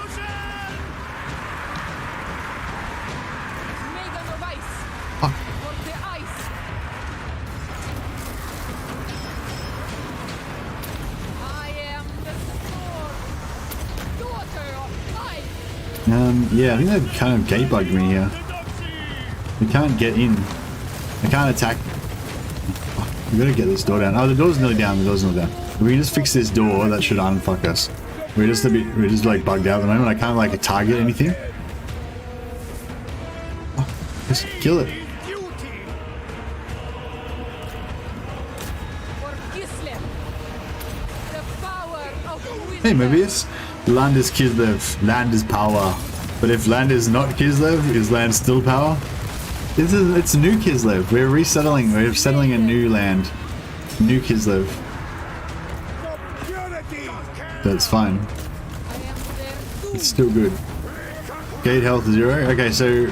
Yeah, I think they've kind of gate bugged me here. We can't get in. I can't attack. Oh, we gotta get this door down. Oh, the door's nearly down. The door's nearly down. If we just fix this door, that should unfuck us. We're just like bugged out at the moment. I can't like target anything. Oh, just kill it. For Kislev. The power of wisdom. Hey, Mobius. Land is Kislev. Land is power. But if land is not Kislev, is land still power? It's new Kislev. We're resettling. We're settling a new land. New Kislev. That's fine. I am their doom. It's still good. Gate health 0. Okay, so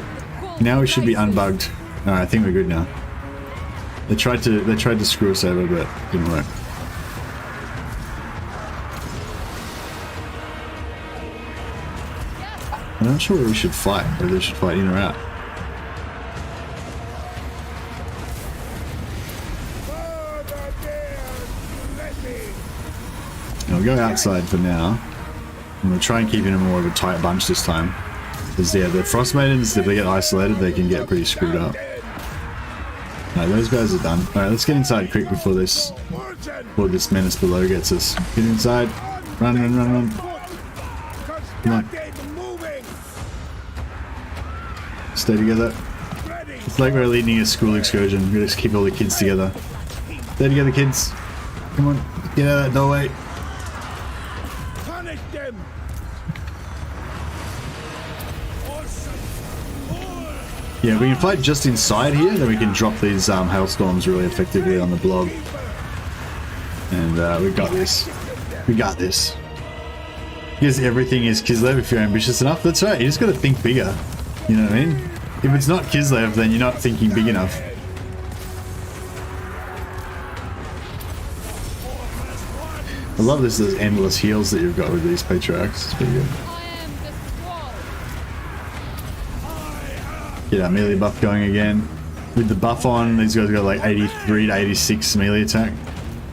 now we should be unbugged. Alright, I think we're good now. They tried to screw us over, but it didn't work. I'm not sure where we should fight, whether we should fight in or out. And we'll go outside for now. And we'll try and keep in a more of a tight bunch this time. Because yeah, the Frost Maidens, if they get isolated, they can get pretty screwed up. No, those guys are done. Alright, let's get inside quick before this menace below gets us. Get inside. Run, run, run, run. Come on. Stay together. It's like we're leading a school excursion. We just keep all the kids together. Stay together, kids. Come on, get out of that doorway. Punish them. Yeah, we can fight just inside here, then we can drop these hailstorms really effectively on the blob. And we got this. We got this. Because everything is Kislev if you're ambitious enough. That's right, you just gotta think bigger. You know what I mean? If it's not Kislev, then you're not thinking big enough. I love this, those endless heals that you've got with these Patriarchs. It's pretty good. I am the squall. Get our melee buff going again. With the buff on, these guys got like 83 to 86 melee attack.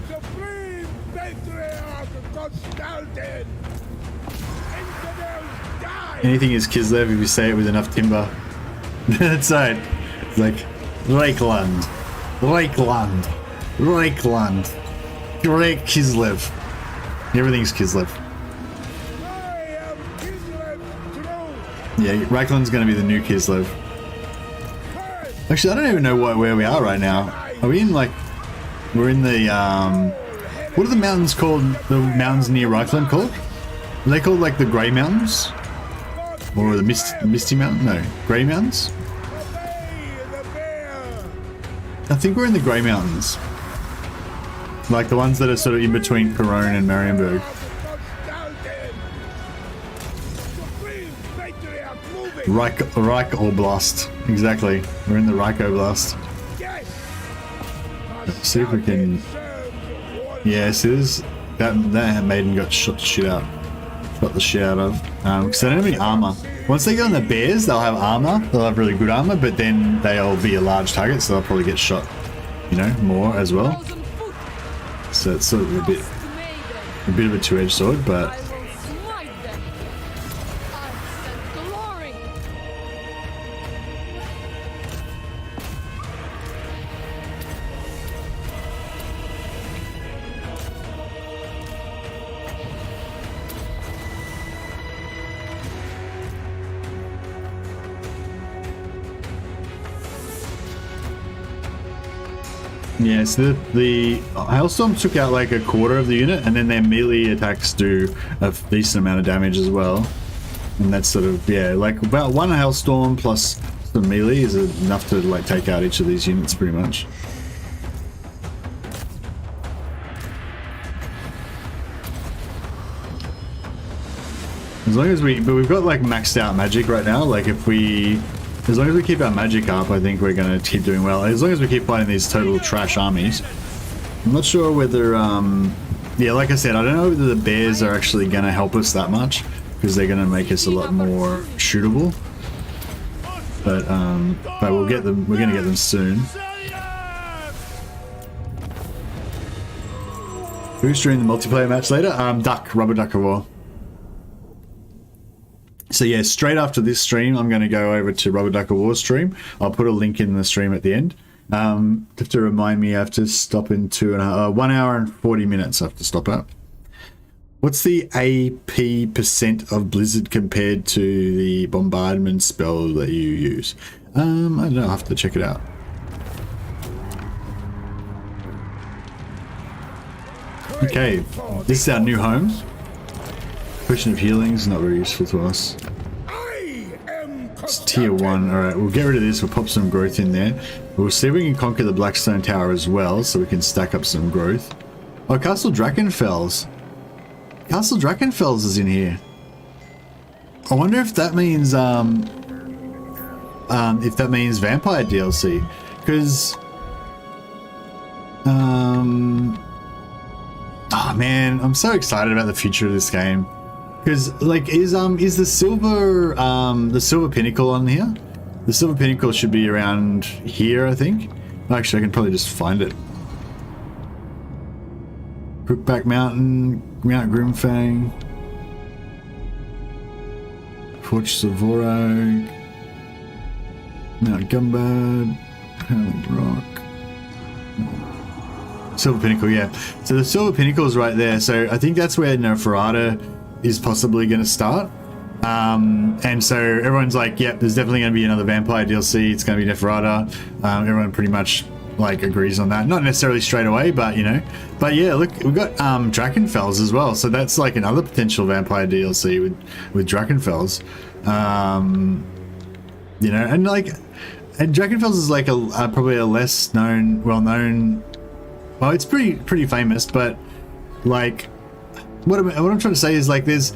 Supreme Patriarch Kostaltyn. Infidels die. Anything is Kislev if you say it with enough timber. That's right. It's like Reichland, Reichland, Reichland, Great Kislev. Everything's Kislev. I am Kislev true. Yeah, Reichland's gonna be the new Kislev. Actually, I don't even know where we are right now. Are we in like... We're in the, what are the mountains called? The mountains near Reichland called? Are they called like the Grey Mountains? Or the Misty Mountain? No, Grey Mountains? I think we're in the Grey Mountains. Like the ones that are sort of in between Cologne and Marienburg. Reich Oblast. Exactly. We're in the Reich Oblast. Let's see if we can... Yes, it is. That maiden got shot the shit out. Got the shit out of. Because they don't have any armor. Once they get on the bears, they'll have armor. They'll have really good armor, but then they'll be a large target, so they'll probably get shot, you know, more as well. So it's sort of a bit of a two-edged sword, but I will smite them. Arts and glory. yeah, so the hailstorm took out like a quarter of the unit, and then their melee attacks do a decent amount of damage as well. And that's sort of, yeah, like about one hailstorm plus some melee is enough to like take out each of these units pretty much. As long as but we've got like maxed out magic right now. Like if we, as long as we keep our magic up, I think we're gonna keep doing well. As long as we keep fighting these total trash armies. I'm not sure whether, yeah, like I said, I don't know whether the bears are actually gonna help us that much because they're gonna make us a lot more shootable. But we'll get them. We're gonna get them soon. Who's doing the multiplayer match later? Duck, Rubber Duck of War. So yeah, straight after this stream, I'm going to go over to Robert Ducker War stream. I'll put a link in the stream at the end. Have to remind me, I have to stop in 1 hour and 40 minutes. I have to stop out. What's the AP percent of Blizzard compared to the bombardment spell that you use? I don't know. I have to check it out. Okay, this is our new home. Potion of healing is not very useful to us. It's tier 1. Alright, we'll get rid of this. We'll pop some growth in there. We'll see if we can conquer the Blackstone Tower as well, so we can stack up some growth. Oh, Castle Drachenfels. Castle Drachenfels is in here. I wonder if that means vampire DLC. Because oh man, I'm so excited about the future of this game. Because like, is the silver pinnacle on here? The silver pinnacle should be around here, I think. Actually, I can probably just find it. Crookback Mountain, Mount Grimfang, Fortress of Vorog, Mount Gumbad, Howling Rock. Silver Pinnacle, yeah. So the Silver Pinnacle is right there. So I think that's where Neferata is possibly going to start. And so everyone's like, yep, there's definitely going to be another vampire DLC. It's going to be Neferata. Everyone pretty much like agrees on that. Not necessarily straight away, but you know. But yeah, look, we've got Drachenfels as well. So that's like another potential vampire DLC with Drachenfels. You know, and like, and Drachenfels is like probably a less known, well-known. Well, it's pretty famous, but like, what I'm trying to say is like, there's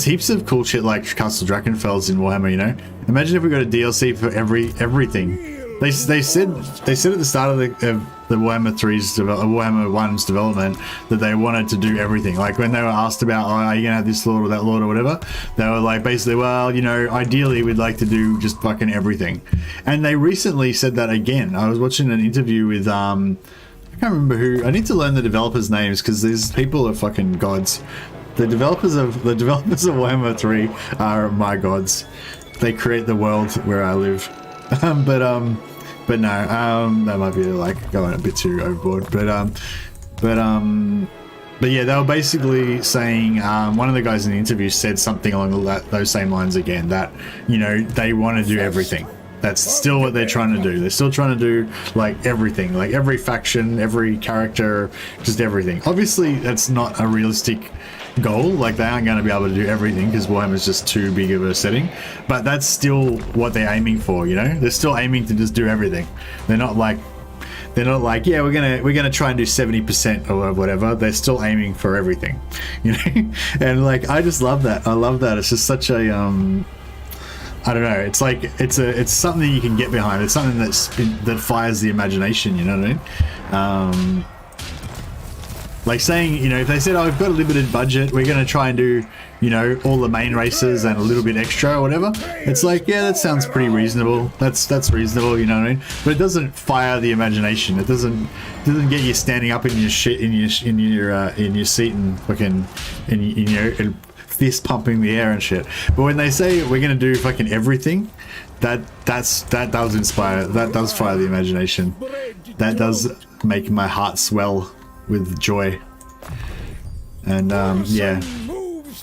heaps of cool shit like Castle Drachenfels in Warhammer. You know, imagine if we got a DLC for everything. They said at the start of the Warhammer 3's Warhammer 1's development that they wanted to do everything. Like when they were asked about, oh, are you gonna have this lord or that lord or whatever, they were like, basically, well, you know, ideally we'd like to do just fucking everything. And they recently said that again. I was watching an interview with I can't remember who. I need to learn the developers' names because these people are fucking gods. The developers of Warhammer 3 are my gods. They create the world where I live. But no, that might be like going a bit too overboard. But yeah, they were basically saying, one of the guys in the interview said something along those same lines again, that, you know, they want to do everything. That's still what they're trying to do. They're still trying to do like everything, like every faction, every character, just everything. Obviously, that's not a realistic goal. Like they aren't going to be able to do everything because Warhammer is just too big of a setting. But that's still what they're aiming for. You know, they're still aiming to just do everything. They're not like, yeah, we're gonna try and do 70% or whatever. They're still aiming for everything. You know, and like I just love that. I love that. It's just such a I don't know. It's like it's something you can get behind. It's something that fires the imagination. You know what I mean? Like saying, you know, if they said, "Oh, we've got a limited budget, we're going to try and do, you know, all the main races and a little bit extra or whatever," it's like, yeah, that sounds pretty reasonable. That's reasonable. You know what I mean? But it doesn't fire the imagination. It doesn't get you standing up in your shit in your seat and fucking in your fist pumping the air and shit. But when they say we're gonna do fucking everything, that does inspire, that does fire the imagination. That does make my heart swell with joy. And yeah,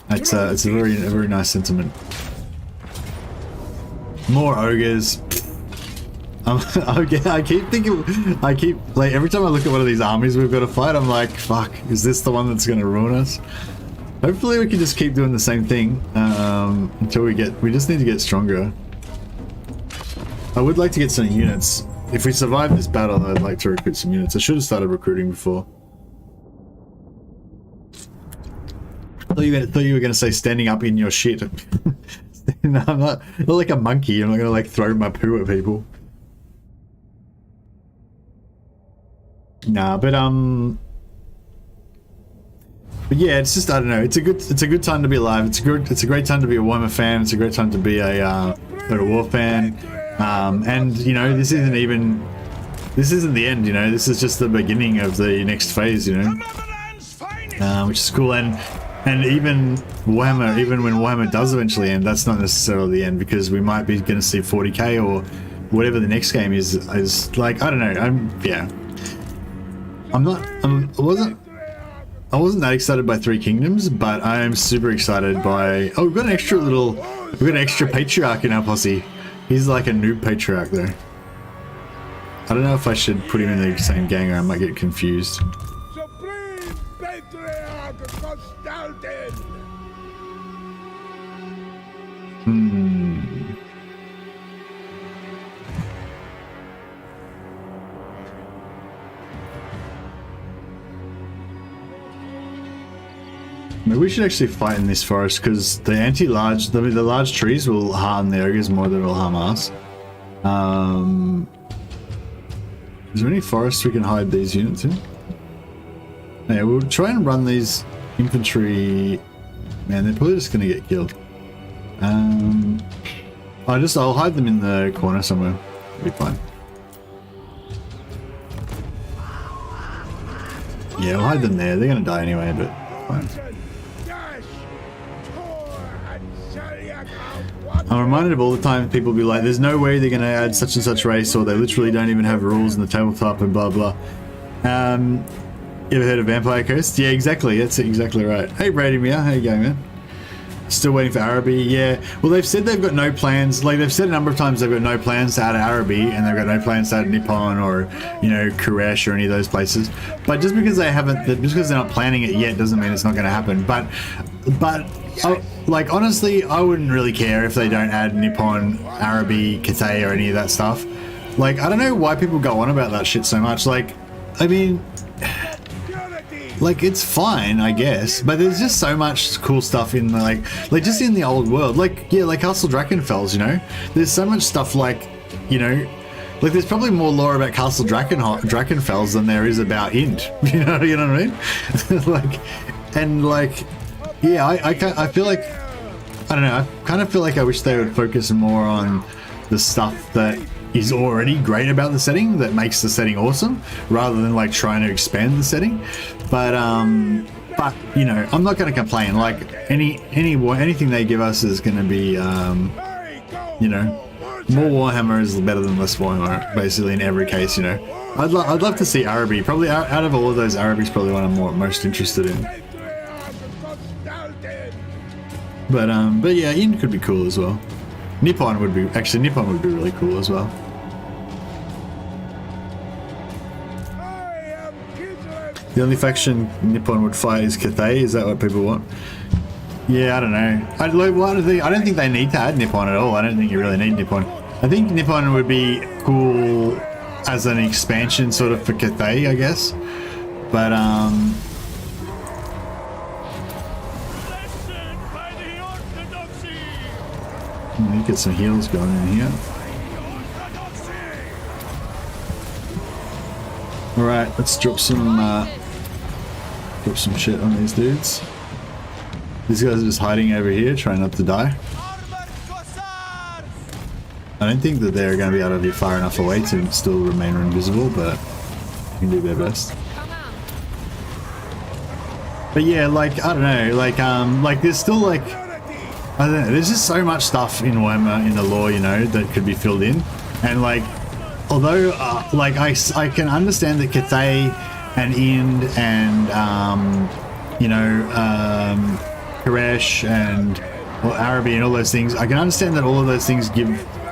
it's a very nice sentiment. More ogres. I keep thinking, like every time I look at one of these armies we've got to fight, I'm like, fuck, is this the one that's gonna ruin us? Hopefully we can just keep doing the same thing until we just need to get stronger. I would like to get some units. If we survive this battle, I'd like to recruit some units. I should have started recruiting before. I thought you were going to say standing up in your shit. No, I'm not like a monkey. I'm not going to like throw my poo at people. Nah, but yeah, it's just, I don't know. It's a good time to be alive. It's a great time to be a Warhammer fan. It's a great time to be a Total War fan. And you know, this isn't the end. You know, this is just the beginning of the next phase. You know, which is cool. And And even Warhammer, even when Warhammer does eventually end, that's not necessarily the end, because we might be going to see 40k or whatever the next game is like, I don't know. I wasn't that excited by Three Kingdoms, but I am super excited by, we've got an extra Patriarch in our posse. He's like a noob Patriarch though. I don't know if I should put him in the same gang or I might get confused. Supreme Patriarch Kostaltyn! Maybe we should actually fight in this forest, because the the large trees will harm the ogres more than it will harm us. Is there any forests we can hide these units in? Yeah, we'll try and run these infantry. Man, they're probably just gonna get killed. I'll hide them in the corner somewhere. It'll be fine. Yeah, I'll hide them there. They're gonna die anyway, but fine. I'm reminded of all the time people be like, there's no way they're going to add such and such race, or they literally don't even have rules in the tabletop and blah blah. You ever heard of Vampire Coast? Yeah, exactly. That's exactly right. Hey Brady Mia, how you going, man? Still waiting for Araby. Yeah, well, they've said they've got no plans. Like, they've said a number of times they've got no plans to add Araby, and they've got no plans to add Nippon or, you know, Kuresh or any of those places. But just because they haven't, just because they're not planning it yet, doesn't mean it's not going to happen. But like, honestly, I wouldn't really care if they don't add Nippon, Araby, Cathay, or any of that stuff. Like, I don't know why people go on about that shit so much. Like, I mean, like, it's fine, I guess, but there's just so much cool stuff in the, like just in the old world. Like, yeah, like Castle Drakenfels, you know? There's so much stuff, like, you know, like, there's probably more lore about Castle Drakenfels than there is about Ind. You know what I mean? Like, and like, yeah, I feel like, I don't know, I kind of feel like I wish they would focus more on the stuff that is already great about the setting, that makes the setting awesome, rather than like trying to expand the setting. But you know, I'm not going to complain. Like, anything they give us is going to be, you know, more Warhammer is better than less Warhammer, basically, in every case. You know, I'd love to see Araby. Probably out of all of those, Araby's probably one I'm most interested in. But yeah, Ind could be cool as well. Nippon would be really cool as well. The only faction Nippon would fight is Cathay. Is that what people want? Yeah, I don't know. I don't think they need to add Nippon at all. I don't think you really need Nippon. I think Nippon would be cool as an expansion sort of for Cathay, I guess. But let me get some heals going in here. Alright, let's drop some shit on these dudes. These guys are just hiding over here, trying not to die. I don't think that they're going to be able to be far enough away to still remain invisible, but they can do their best. But yeah, like, I don't know, like there's still like, I don't know, there's just so much stuff in Warhammer, in the lore, you know, that could be filled in. And like, although, like, I can understand that Cathay and Ind and, you know, Koresh and Araby and all those things, I can understand that all of those things give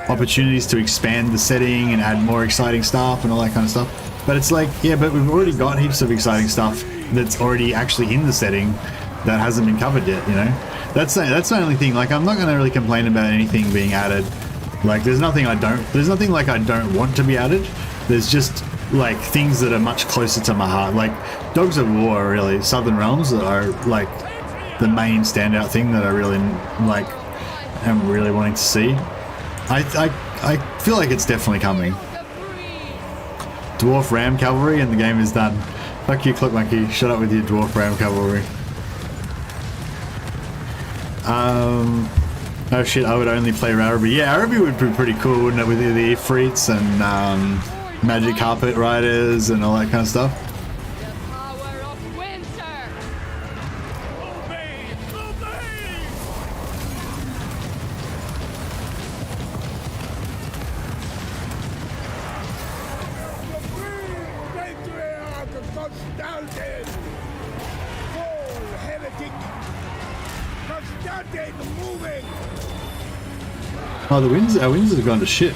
opportunities to expand the setting and add more exciting stuff and all that kind of stuff. But it's like, yeah, but we've already got heaps of exciting stuff that's already actually in the setting that hasn't been covered yet, you know? That's the only thing. Like, I'm not going to really complain about anything being added. Like, there's nothing like I don't want to be added. There's just like things that are much closer to my heart. Like Dogs of War, really, Southern Realms are like the main standout thing that I really like. Am really wanting to see. I feel like it's definitely coming. Dwarf Ram Cavalry, and the game is done. Fuck you, Clock Monkey. Shut up with your Dwarf Ram Cavalry. Oh shit, I would only play Araby. Yeah, Araby would be pretty cool, wouldn't it? With the Ifrits and Magic Carpet Riders and all that kind of stuff. The power of winter. Get moving! Oh, the winds, our winds have gone to shit.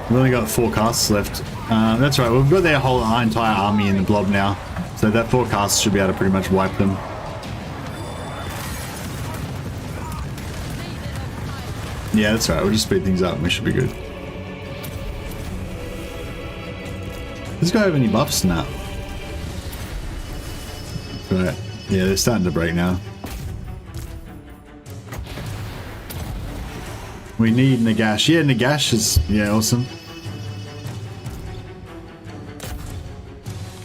We've only got 4 casts left. That's right, we've got their whole entire army in the blob now. So that 4 casts should be able to pretty much wipe them. Yeah, that's right, we'll just speed things up and we should be good. Does this guy have any buffs? Nah. Right, yeah, they're starting to break now. We need Nagash. Yeah, Nagash is, yeah, awesome.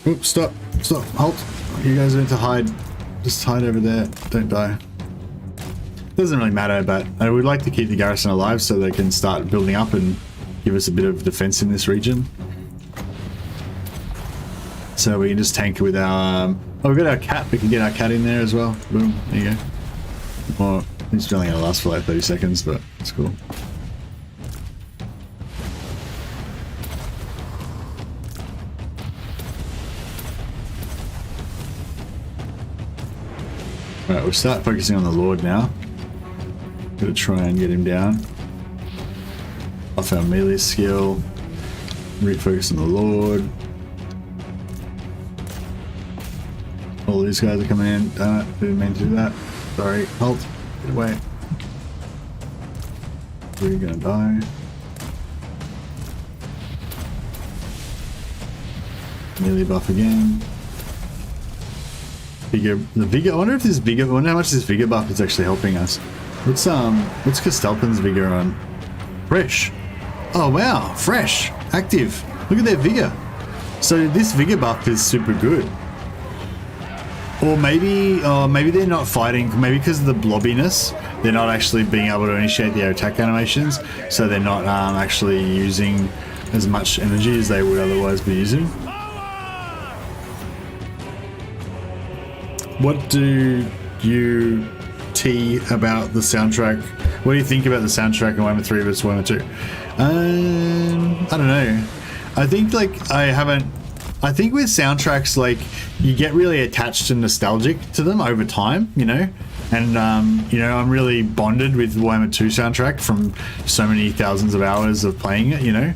Oops, stop, halt. You guys need to hide. Just hide over there, don't die. Doesn't really matter, but I would like to keep the garrison alive so they can start building up and give us a bit of defense in this region. So we can just tank with our, oh, we've got our cat, we can get our cat in there as well. Boom, there you go. Well, it's only gonna last for like 30 seconds, but it's cool. Alright, we'll start focusing on the Lord now. Gotta try and get him down. Off our melee skill. Refocus on the Lord. All these guys are coming in. Didn't mean to do that. Sorry, halt. Get away. We're gonna die. Melee buff again. Vigor, the vigor. I wonder if this vigor. I wonder how much this vigor buff is actually helping us. What's Kostaltyn's vigor on? Fresh. Oh wow, fresh, active. Look at their vigor. So this vigor buff is super good. Or maybe they're not fighting. Maybe because of the blobbiness, they're not actually being able to initiate their attack animations. So they're not actually using as much energy as they would otherwise be using. What do you about the soundtrack? What do you think about the soundtrack in Warhammer 3 versus Warhammer 2? I don't know. I think I think with soundtracks, like, you get really attached and nostalgic to them over time, you know? And, you know, I'm really bonded with Warhammer 2 soundtrack from so many thousands of hours of playing it, you know?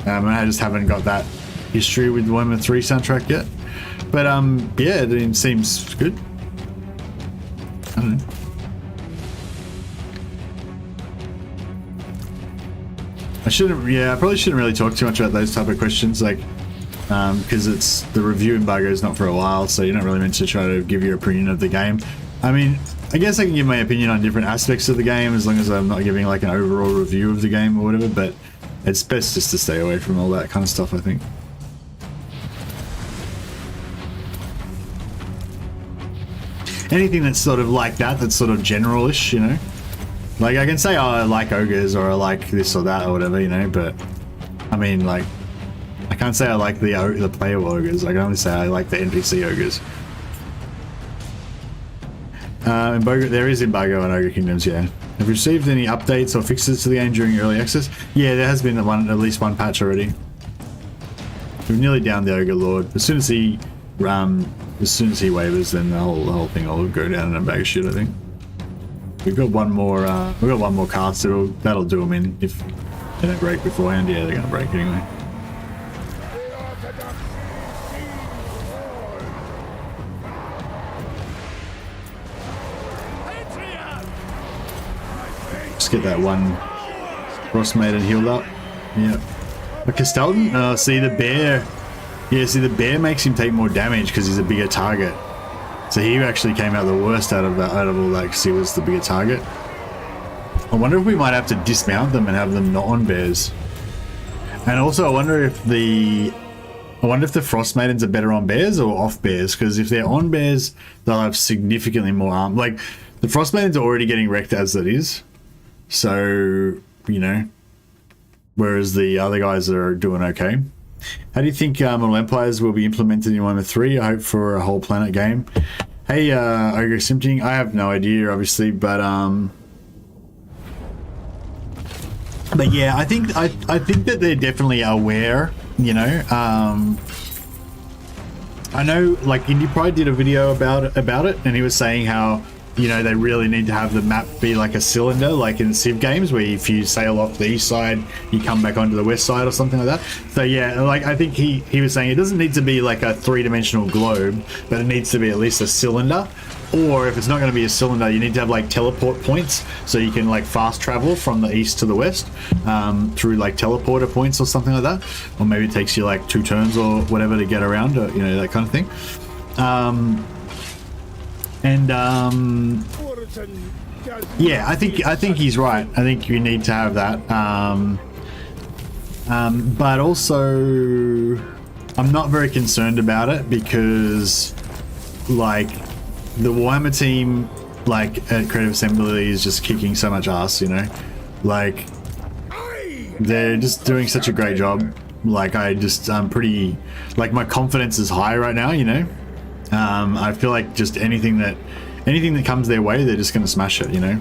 And I just haven't got that history with Warhammer 3 soundtrack yet. But, yeah, it seems good. I don't know. I probably shouldn't really talk too much about those type of questions, like, because it's the review embargo is not for a while, so you're not really meant to try to give your opinion of the game. I mean, I guess I can give my opinion on different aspects of the game as long as I'm not giving like an overall review of the game or whatever, but it's best just to stay away from all that kind of stuff, I think. Anything that's sort of like that, that's sort of general-ish, you know? Like, I can say, oh, I like ogres, or I like this or that, or whatever, you know, but, I mean, like, I can't say I like the playable ogres. I can only say I like the NPC ogres. There is embargo on Ogre Kingdoms, yeah. Have you received any updates or fixes to the game during early access? Yeah, there has been at least one patch already. We've nearly downed the Ogre Lord. As soon as he wavers, then the whole thing will go down in a bag of shit, I think. We've got one more cast. That'll do them in if they don't break beforehand. Yeah, they're gonna break anyway. Just get that one Frost Maiden healed up. Yeah. But Kostaltyn? Oh, see the bear. Yeah, see the bear makes him take more damage because he's a bigger target. So he actually came out the worst out of all that because he was the bigger target. I wonder if we might have to dismount them and have them not on bears. And also I wonder if the Frost Maidens are better on bears or off bears, because if they're on bears, they'll have significantly more arm. Like, the Frost Maidens are already getting wrecked as it is. So, you know, whereas the other guys are doing okay. How do you think Model Empires will be implemented in Warhammer 3? I hope for a whole planet game. Hey, Ogre Simpting, I have no idea, obviously, but yeah, I think that they're definitely aware, you know. I know, like, Indie Pride did a video about it, and he was saying how, you know, they really need to have the map be like a cylinder, like in Civ games, where if you sail off the east side, you come back onto the west side or something like that. So yeah, like, I think he was saying it doesn't need to be like a three-dimensional globe, but it needs to be at least a cylinder. Or if it's not going to be a cylinder, you need to have like teleport points, so you can like fast travel from the east to the west through like teleporter points or something like that. Or maybe it takes you like 2 turns or whatever to get around, or, you know, that kind of thing. Yeah, I think he's right. I think you need to have that. But also, I'm not very concerned about it because, like, the Warhammer team, like, at Creative Assembly is just kicking so much ass, you know? Like, they're just doing such a great job. Like, I'm pretty, like, my confidence is high right now, you know? I feel like just anything that comes their way, they're just going to smash it, you know?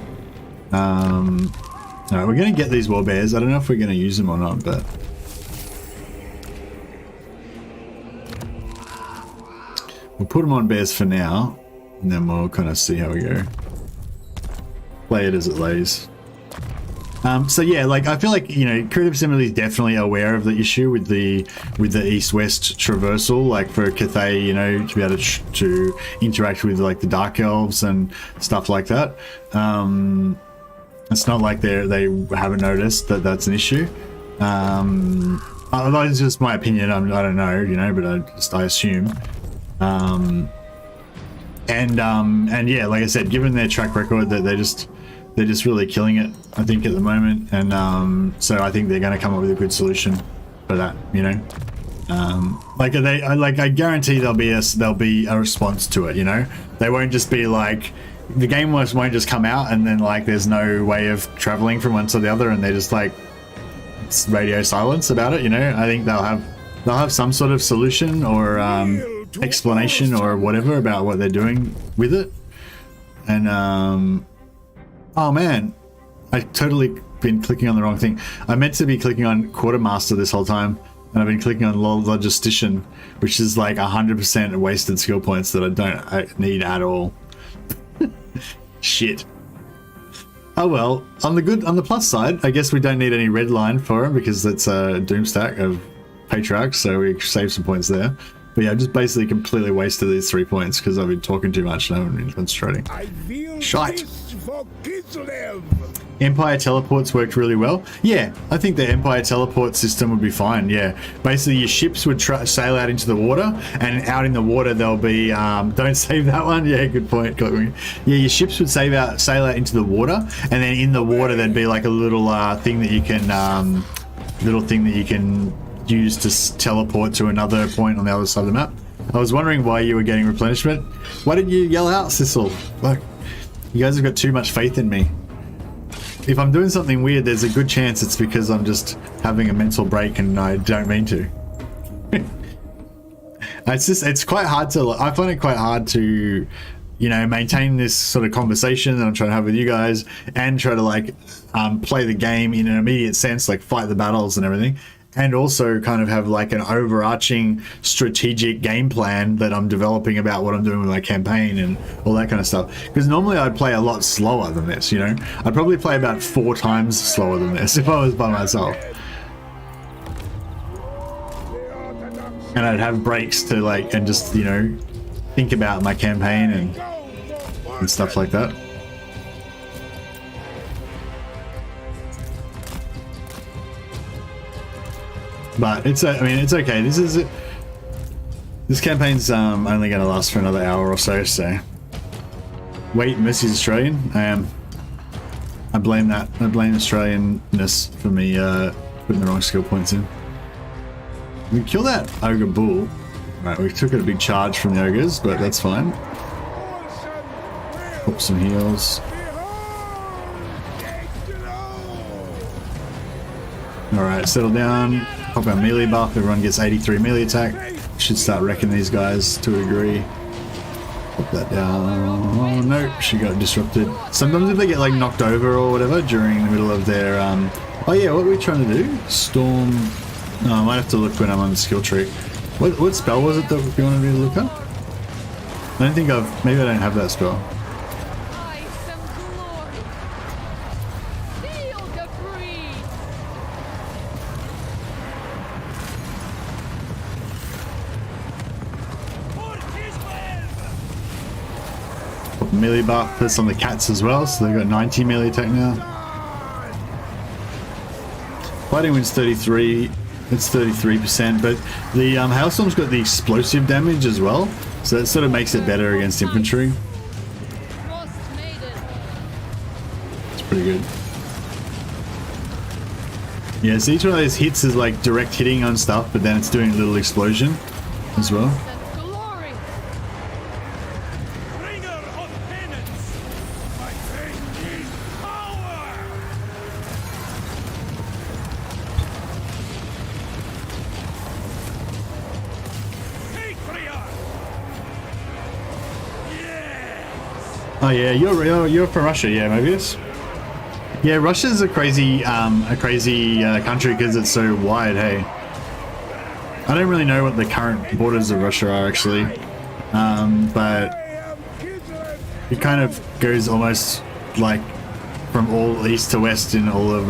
Alright, we're going to get these war bears. I don't know if we're going to use them or not, but... we'll put them on bears for now, and then we'll kind of see how we go. Play it as it lays. So yeah, like, I feel like, you know, Creative Assembly is definitely aware of the issue with the east-west traversal, like for Cathay, you know, to be able to interact with like the Dark Elves and stuff like that. It's not like they haven't noticed that that's an issue. Although it's just my opinion, I don't know, you know, but I assume. And yeah, like I said, given their track record, that they're just really killing it, I think, at the moment, and so I think they're going to come up with a good solution for that, you know. I guarantee there'll be a response to it, you know. They won't just be like, the game won't just come out and then like there's no way of traveling from one to the other, and they're just like, it's radio silence about it, you know. I think they'll have some sort of solution or explanation or whatever about what they're doing with it. And oh man, I totally been clicking on the wrong thing. I meant to be clicking on Quartermaster this whole time, and I've been clicking on Logistician, which is like 100% wasted skill points that I don't need at all. Shit. Oh well, on the plus side, I guess we don't need any red line for him because that's a Doomstack of Patriarch, so we save some points there. But yeah, I just basically completely wasted these 3 points because I've been talking too much and I haven't been concentrating. Shite. For Kislev. Empire teleports worked really well. Yeah, I think the Empire teleport system would be fine. Yeah, basically your ships would sail out into the water, and out in the water there'll be don't save that one. Yeah, good point. Yeah, your ships would sail out into the water, and then in the water there'd be like a little thing that you can use to teleport to another point on the other side of the map. I was wondering why you were getting replenishment. Why didn't you yell out, Sissel? Fuck. You guys have got too much faith in me. If I'm doing something weird, there's a good chance it's because I'm just having a mental break and I don't mean to. It's quite hard to, I find it quite hard to, you know, maintain this sort of conversation that I'm trying to have with you guys and try to like play the game in an immediate sense, like fight the battles and everything. And also kind of have like an overarching strategic game plan that I'm developing about what I'm doing with my campaign and all that kind of stuff. Because normally I'd play a lot slower than this, you know? I'd probably play about 4 times slower than this if I was by myself. And I'd have breaks to like, and just, you know, think about my campaign and stuff like that. But it's, I mean, it's okay. This campaign's only going to last for another hour or so. So, wait, Messy's Australian. I blame that. I blame Australianness for me putting the wrong skill points in. We kill that ogre bull. Right, we took a big charge from the ogres, but that's fine. Pop some heals. Alright, settle down. Pop our melee buff. Everyone gets 83 melee attack. Should start wrecking these guys to a degree. Pop that down. Oh no, she got disrupted. Sometimes if they get like knocked over or whatever during the middle of their oh yeah, what are we trying to do? Storm. No, I might have to look when I'm on the skill tree. What spell was it that you wanted me to look up? I don't think maybe I don't have that spell. I some glory. Feel the breeze. Melee buff that's on the cats as well, so they've got 90 melee attack now. Fighting wind's 33, it's 33%, but the Hailstorm's got the explosive damage as well, so that sort of makes it better against infantry. Frost maiden. It's pretty good. Yeah, so each one of those hits is like direct hitting on stuff, but then it's doing a little explosion as well. And glory. Bringer of penance. My thing is power. Patriarch. Yes. Oh yeah, you're from Russia, yeah, Mobius. Yeah, Russia's a crazy country because it's so wide. Hey, I don't really know what the current borders of Russia are actually, but it kind of goes almost like from all east to west in all of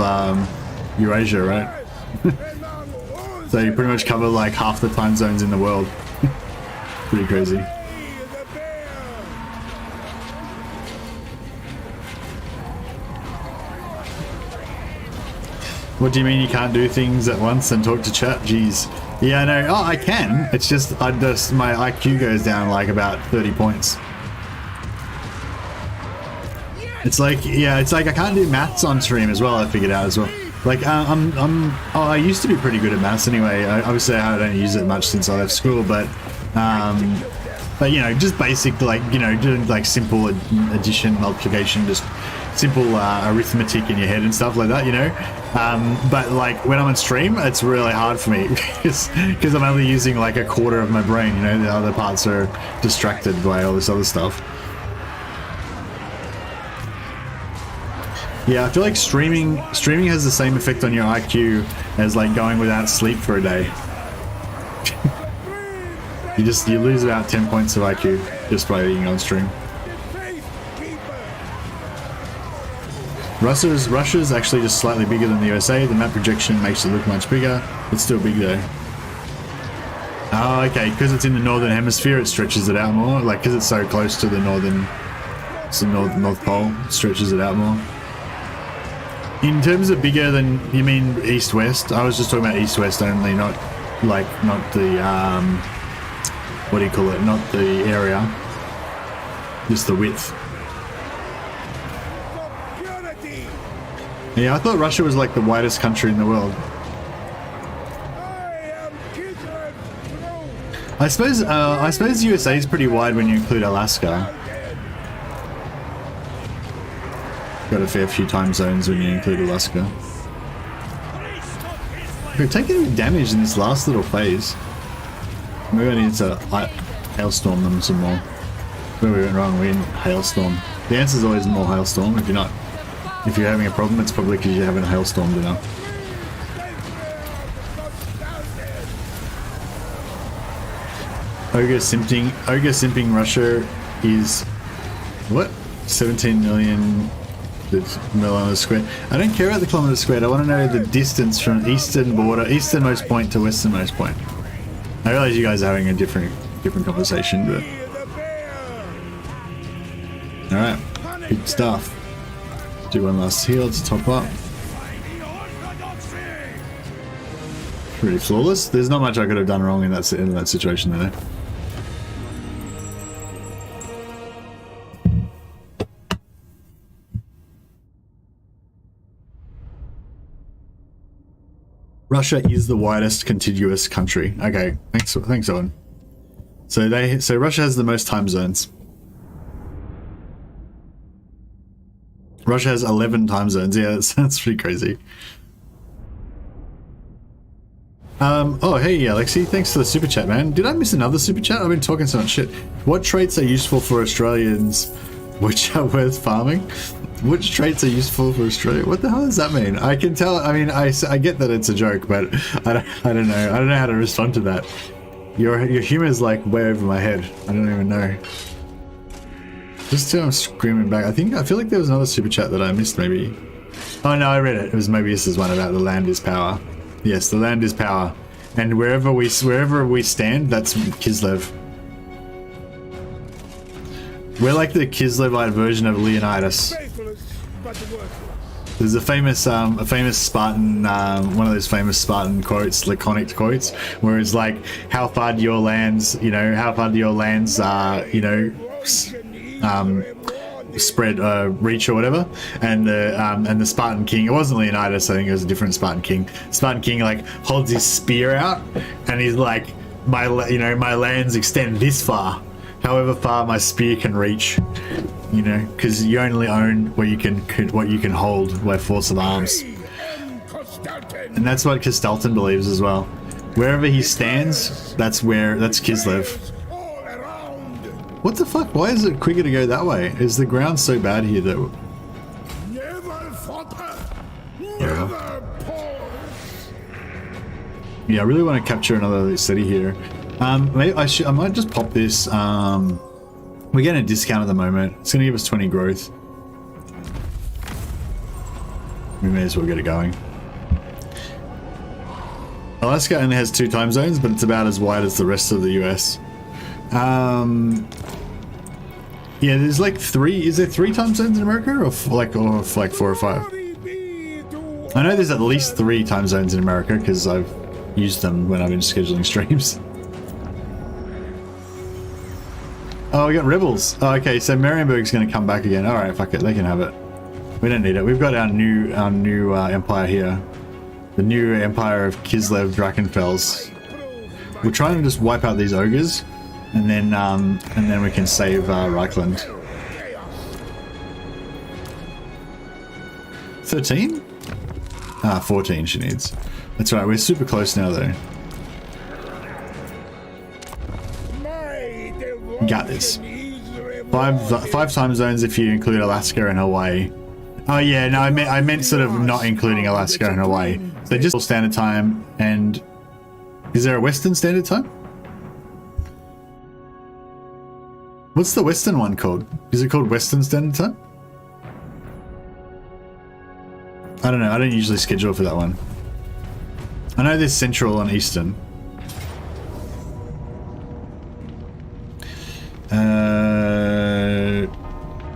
Eurasia, right? So you pretty much cover like half the time zones in the world. Pretty crazy. What do you mean you can't do things at once and talk to chat? Jeez. Yeah, I know. Oh, I can. It's just my IQ goes down like about 30 points. It's like, yeah, it's like I can't do maths on stream as well. I figured out as well. Like I used to be pretty good at maths anyway. Obviously I don't use it much since I left school, but you know, just basic, like, you know, doing like simple addition, multiplication, just simple arithmetic in your head and stuff like that, you know. But like when I'm on stream, it's really hard for me because I'm only using like a quarter of my brain, you know. The other parts are distracted by all this other stuff. Yeah, I feel like streaming has the same effect on your IQ as like going without sleep for a day. you lose about 10 points of IQ just by being on stream. Russia's actually just slightly bigger than the USA. The map projection makes it look much bigger. It's still big though. Oh, okay, because it's in the northern hemisphere, it stretches it out more. Like, because it's so close to the North Pole, it stretches it out more. In terms of bigger than, you mean east-west? I was just talking about east-west only, not the, what do you call it? Not the area. Just the width. Yeah, I thought Russia was like the widest country in the world. I suppose USA is pretty wide when you include Alaska. Got a fair few time zones when you include Alaska. We're taking damage in this last little phase. Maybe I need to hailstorm them some more. Where we went wrong, we didn't hailstorm. The answer is always more hailstorm. If you're having a problem, it's probably because you haven't hailstormed enough. Ogre simping Russia is what? 17 million kilometers squared. I don't care about the kilometers squared. I want to know the distance from easternmost point to westernmost point. I realize you guys are having a different conversation, but all right, good stuff. Do one last heal to top up. Pretty flawless. There's not much I could have done wrong in that situation there. Russia is the widest contiguous country. Okay, thanks, Owen. So Russia has the most time zones. Russia has 11 time zones. Yeah, that's pretty crazy. Oh, hey, Alexi. Thanks for the super chat, man. Did I miss another super chat? I've been talking so much shit. What traits are useful for Australians which are worth farming? Which traits are useful for Australia? What the hell does that mean? I can tell. I mean, I get that it's a joke, but I don't know. I don't know how to respond to that. Your humor is like way over my head. I don't even know. Just till I'm screaming back. I feel like there was another super chat that I missed maybe. Oh no, I read it. It was Mobius's one about the land is power. Yes, the land is power. And wherever we stand, that's Kislev. We're like the Kislevite version of Leonidas. There's a famous Spartan, one of those famous Spartan quotes, laconic quotes, where it's like, "How far do your lands, how far do your lands, spread, reach or whatever?" And the Spartan king, it wasn't Leonidas, I think it was a different Spartan king. Spartan king like holds his spear out, and he's like, my lands extend this far, however far my spear can reach. Because you only own what you can hold by force of arms. And that's what Kostaltyn believes as well. Wherever he stands, that's Kislev. What the fuck? Why is it quicker to go that way? Is the ground so bad here that... Yeah, I really want to capture another city here. Maybe I might just pop this. We're getting a discount at the moment. It's going to give us 20 growth. We may as well get it going. Alaska only has 2 time zones, but it's about as wide as the rest of the US. Yeah, there's like 3. Is there 3 time zones in America, or like 4 or 5? I know there's at least 3 time zones in America because I've used them when I've been scheduling streams. Oh, we got rebels. Oh, okay, so Marienburg's going to come back again. All right, fuck it, they can have it. We don't need it. We've got our new empire here, the new empire of Kislev Drakenfels. We're trying to just wipe out these ogres, and then we can save Reichland. 13? 14 she needs. That's right. We're super close now, though. Got this. 5 time zones if you include Alaska and Hawaii. Oh yeah, no, I meant sort of not including Alaska and Hawaii. So just standard time. And is there a Western Standard Time? What's the Western one called? Is it called Western Standard Time? I don't know. I don't usually schedule for that one. I know there's Central and Eastern.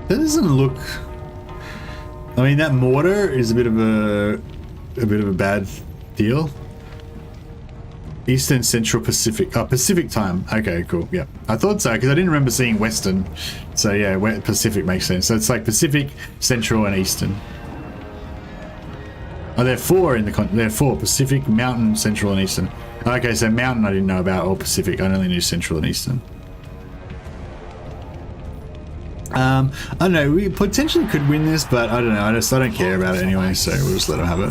That doesn't look... I mean, that mortar is a bit of a bad deal. Eastern, Central, Pacific. Oh, Pacific time. Okay, cool. Yeah, I thought so because I didn't remember seeing Western. So yeah, Pacific makes sense. So it's like Pacific, Central, and Eastern. Oh, there are 4 in the there are 4: Pacific, Mountain, Central, and Eastern. Okay, so Mountain I didn't know about, or Pacific. I only knew Central and Eastern. I don't know, we potentially could win this, but I don't know, I don't care about it anyway, so we'll just let them have it.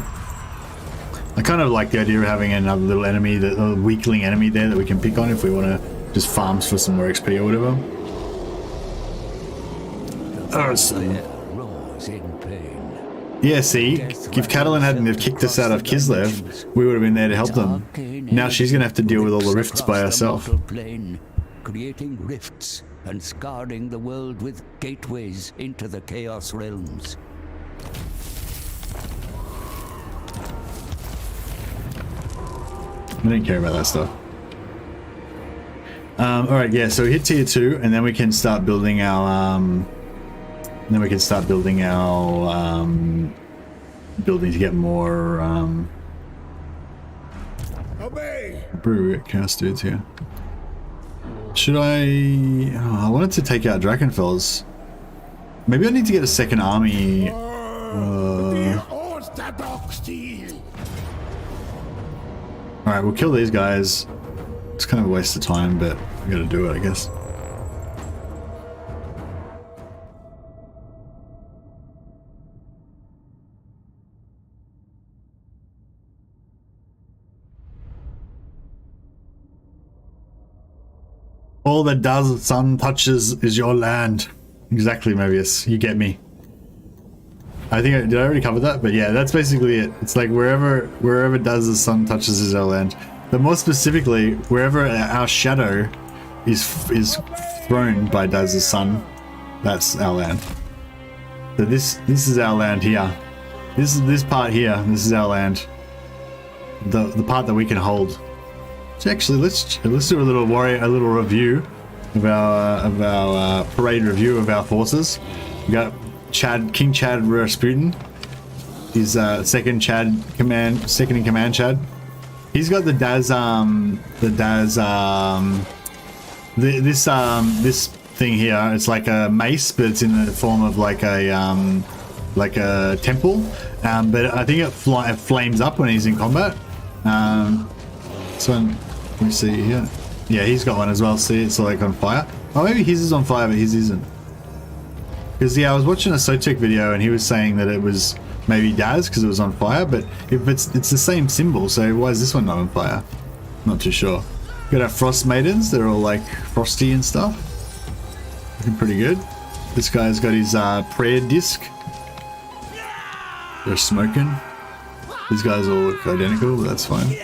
I kind of like the idea of having another little enemy, a weakling enemy there that we can pick on if we want to just farm for some more XP or whatever. Oh, yeah, see, if Kostaltyn hadn't kicked us out of Kislev, we would have been there to help them. Now she's going to have to deal with all the rifts by herself. Creating rifts and scarring the world with gateways into the Chaos Realms. I don't care about that stuff. Alright, yeah, so we hit tier 2, and then we can start building our, building to get more, brew chaos dudes here. Should I... Oh, I wanted to take out Drakenfels. Maybe I need to get a second army. Alright, we'll kill these guys. It's kind of a waste of time, but we gotta do it, I guess. All that does sun touches is your land. Exactly, Mobius. You get me. I think did I already cover that? But yeah, that's basically it. It's like wherever does the sun touches is our land. But more specifically, wherever our shadow is thrown by Daz's son, that's our land. So this is our land here. This part here. This is our land. The part that we can hold. So actually, let's do a little review of our parade review of our forces. We got King Chad Rasputin. He's second in command Chad. He's got this thing here. It's like a mace, but it's in the form of like a temple. But I think it flames up when he's in combat. So let me see here. Yeah, he's got one as well. See, it's like on fire. Oh, maybe his is on fire, but his isn't. Because yeah, I was watching a Sotek video and he was saying that it was maybe Daz because it was on fire, but if it's the same symbol, so why is this one not on fire? Not too sure. Got our Frost Maidens, they're all like frosty and stuff. Looking pretty good. This guy's got his prayer disc. They're smoking. These guys all look identical, but that's fine.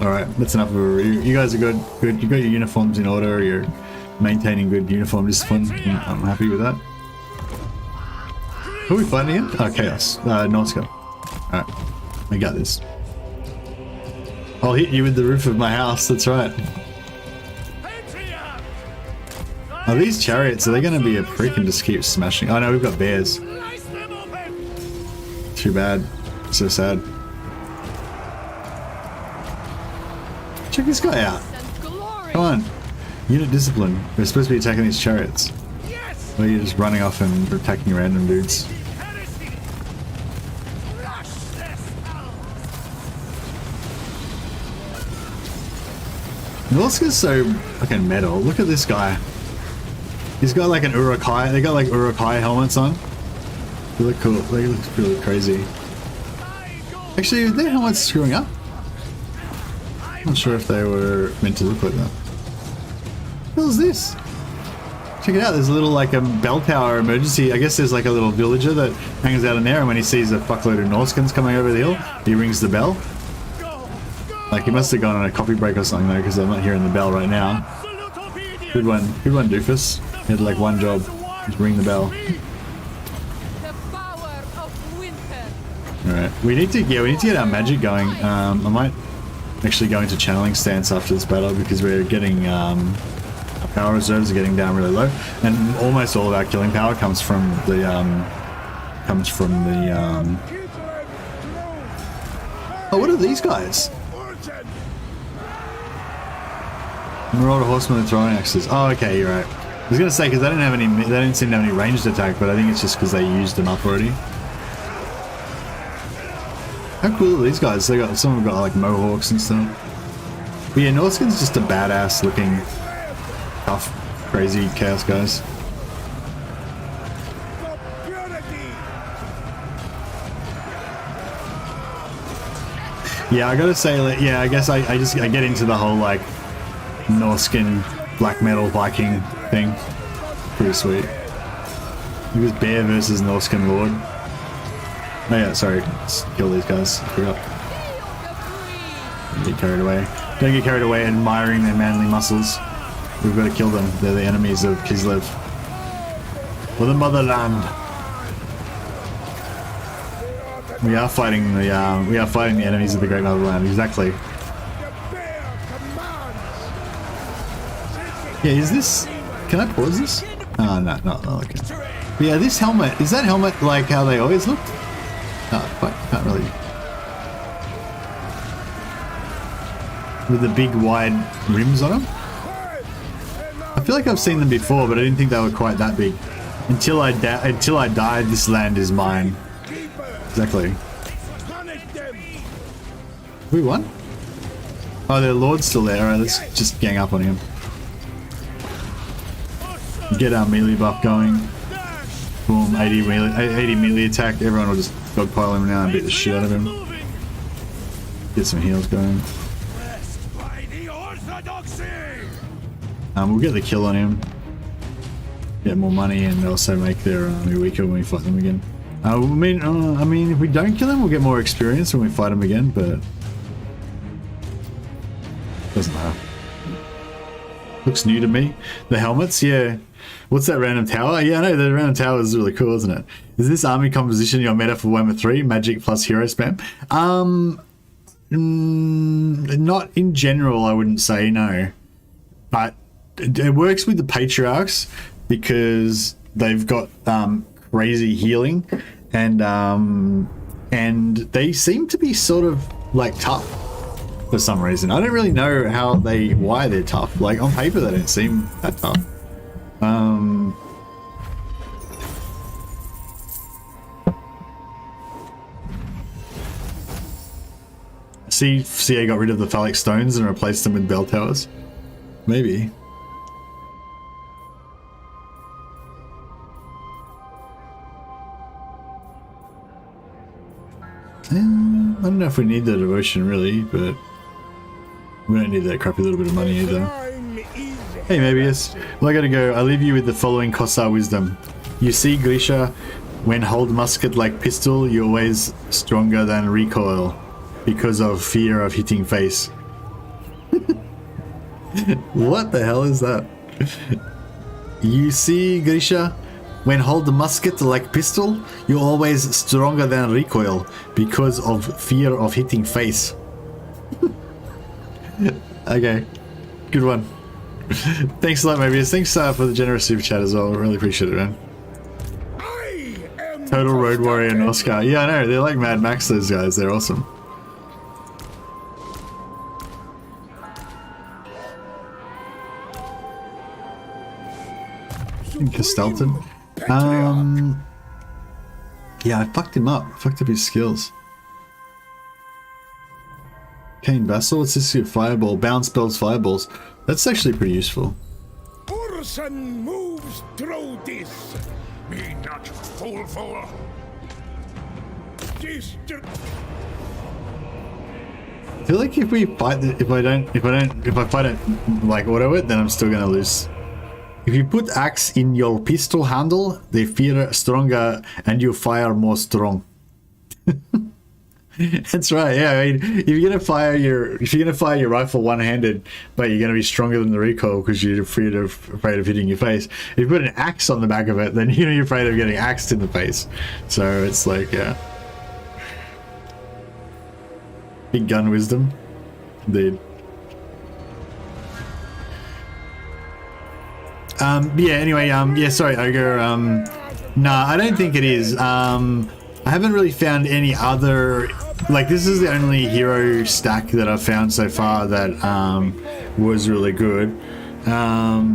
Alright, that's enough of a review. You guys are good. You got your uniforms in order, you're maintaining good uniform discipline. I'm happy with that. Who are we fighting again? Oh, Chaos. Norska. Alright, we got this. I'll hit you with the roof of my house, that's right. Are these chariots, are they going to be a prick and just keep smashing? Oh no, we've got bears. Too bad. So sad. Check this guy out. Come on. Unit discipline. We're supposed to be attacking these chariots. Or you're just running off and attacking random dudes. Norska's so fucking metal. Look at this guy. He's got like an Urukai. They got like Urukai helmets on. They look cool. They look really crazy. Actually, are their helmets screwing up? I'm not sure if they were meant to look like that. What the hell is this? Check it out, there's a little like a bell tower emergency. I guess there's like a little villager that hangs out in there, and when he sees a fuckload of Norskins coming over the hill, he rings the bell. Like he must have gone on a coffee break or something though, because I'm not hearing the bell right now. Good one, doofus. He had like one job, just ring the bell. Alright, we need to get our magic going. I might actually go into channeling stance after this battle because we're getting our power reserves are getting down really low, and almost all of our killing power comes from the oh, what are these guys? Marauder horsemen with throwing axes. Oh, okay, you're right. I was gonna say because they didn't seem to have any ranged attack, but I think it's just because they used them up already. How cool are these guys? They got some of them got like mohawks and stuff. But yeah, Norskin's just a badass looking, tough, crazy chaos guys. Yeah, I gotta say, like, yeah, I guess I get into the whole like Norskin black metal Viking thing. Pretty sweet. It was Bear versus Norskin Lord. Oh yeah, sorry. Let's kill these guys. I forgot. Don't get carried away. Don't get carried away admiring their manly muscles. We've got to kill them. They're the enemies of Kislev. For the motherland. We are fighting the enemies of the great motherland. Exactly. Yeah, is this? Can I pause this? Oh no, not okay. But yeah, this helmet, is that helmet like how they always looked? No, can't really. With the big wide rims on them? I feel like I've seen them before, but I didn't think they were quite that big. Until I died, this land is mine. Exactly. We won? Oh, their lord's still there. Alright, let's just gang up on him. Get our melee buff going. Boom, 80 melee attack. Everyone will just dogpile him now and beat the shit out of him. Get some heals going. We'll get the kill on him. Get more money and also make their army weaker when we fight them again. I mean, if we don't kill him, we'll get more experience when we fight him again, but Looks new to me. The helmets, yeah. What's that random tower? Yeah, I know, the random tower is really cool, isn't it? Is this army composition your meta for Warhammer 3? Magic plus hero spam? Not in general, I wouldn't say, no. But it works with the Patriarchs because they've got crazy healing and they seem to be sort of like tough for some reason. I don't really know why they're tough. Like on paper they don't seem that tough. CA got rid of the phallic stones and replaced them with bell towers. Maybe. I don't know if we need the devotion really, but we don't need that crappy little bit of money either. Hey Mabius, well I gotta go. I leave you with the following Kossar wisdom. You see Grisha, when hold musket like pistol, you're always stronger than recoil because of fear of hitting face. What the hell is that? You see Grisha, when hold the musket like pistol, you're always stronger than recoil because of fear of hitting face. Okay, good one. Thanks a lot, Mobius. Thanks for the generous super chat as well. I really appreciate it, man. Total Road Warrior and Oscar. Yeah, I know. They're like Mad Max, those guys. They're awesome. Kostaltyn. Yeah, I fucked him up. I fucked up his skills. Kane Vassal, what's this here? Fireball. Bounce spells fireballs. That's actually pretty useful. Orson moves through this. Be not foolful. I feel like if we fight, if I fight it like auto it, then I'm still gonna lose. If you put axe in your pistol handle, they feel stronger and you fire more strong. That's right. Yeah, I mean, if you're gonna fire your rifle one-handed, but you're gonna be stronger than the recoil because you're afraid of hitting your face. If you put an axe on the back of it, then you're afraid of getting axed in the face. So it's like, yeah, big gun wisdom, indeed. Yeah. Anyway, yeah. Sorry, Ogre. Nah, I don't think it is. I haven't really found any other. Like, this is the only hero stack that I've found so far that was really good. Well,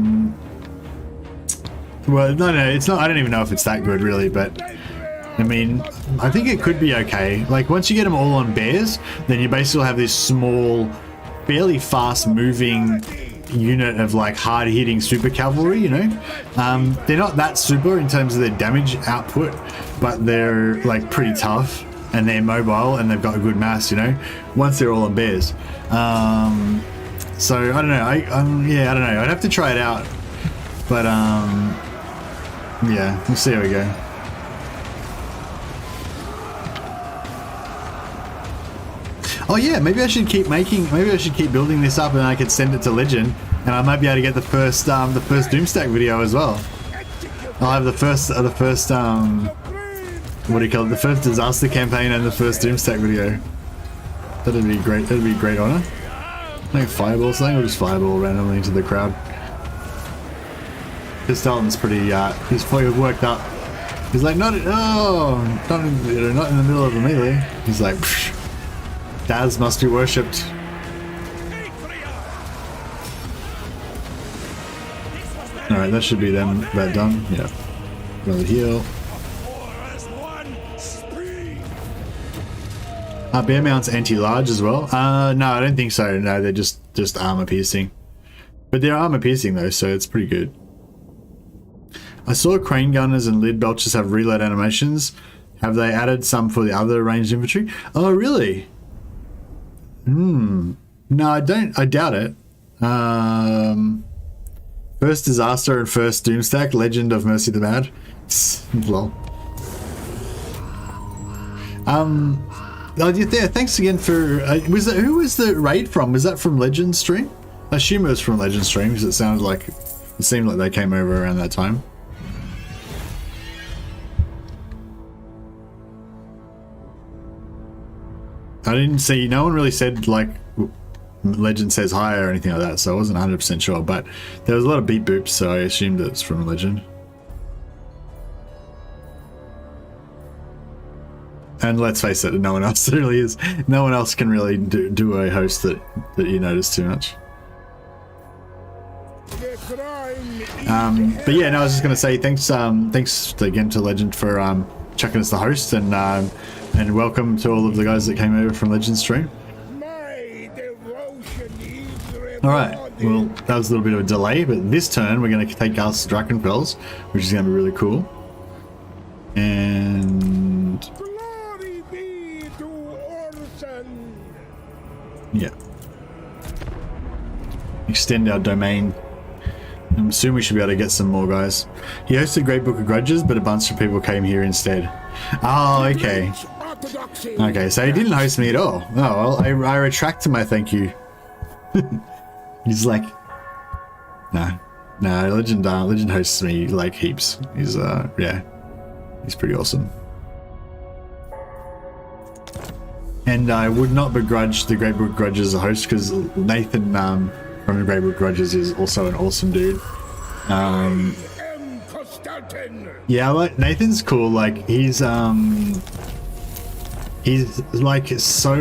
no, it's not. I don't even know if it's that good, really. But I mean, I think it could be okay. Like, once you get them all on bears, then you basically have this small, fairly fast-moving unit of like hard-hitting super cavalry. You know, they're not that super in terms of their damage output, but they're like pretty tough. And they're mobile and they've got a good mass, you know, once they're all on bears. So I don't know. Yeah, I don't know. I'd have to try it out. But yeah, we'll see how we go. Oh yeah, maybe I should keep building this up and I could send it to Legend and I might be able to get the first Doomstack video as well. I'll have the first what do you call it? The first disaster campaign and the first Doomstack video. That'd be great. That'd be a great honor. No fireball something, or just fireball randomly into the crowd. Kostaltyn's pretty. He's fully worked up. He's like, not in the middle of a melee. He's like, psh, Daz must be worshipped. All right, that should be them. That done. Yeah. Another heal. Bear mounts anti-large as well. No, I don't think so. No, they're just armor piercing. But they're armor piercing though, so it's pretty good. I saw crane gunners and lid belchers have reload animations. Have they added some for the other ranged infantry? Oh, really? No, I don't. I doubt it. First disaster and first Doomstack. Legend of Mercy the Mad. Lol. Oh, yeah, thanks again for. Who was the raid from? Was that from Legend stream? assume it was from Legend Stream because it seemed like they came over around that time. I didn't see, no one really said like Legend says hi or anything like that, so I wasn't 100% sure, but there was a lot of beep boops, so I assumed it's from Legend. And let's face it, no one else really is. No one else can really do a host that you notice too much. But yeah, no, I was just gonna say thanks again to Legend for chucking us the host, and welcome to all of the guys that came over from Legend Stream. All right, well that was a little bit of a delay, but this turn we're gonna take us Drachenfels, which is gonna be really cool. And Glory be to Orson. yeah, extend our domain. I assume we should be able to get some more guys. He hosted Great Book of Grudges, but a bunch of people came here instead. Oh, okay. Okay, so he didn't host me at all. Oh, well, I retract my thank you. He's like, no, Legend hosts me like heaps. He's yeah, he's pretty awesome. And I would not begrudge the Great Book of Grudges as a host, because Nathan from the Great Book of Grudges is also an awesome dude. Yeah, like Nathan's cool. Like he's like so,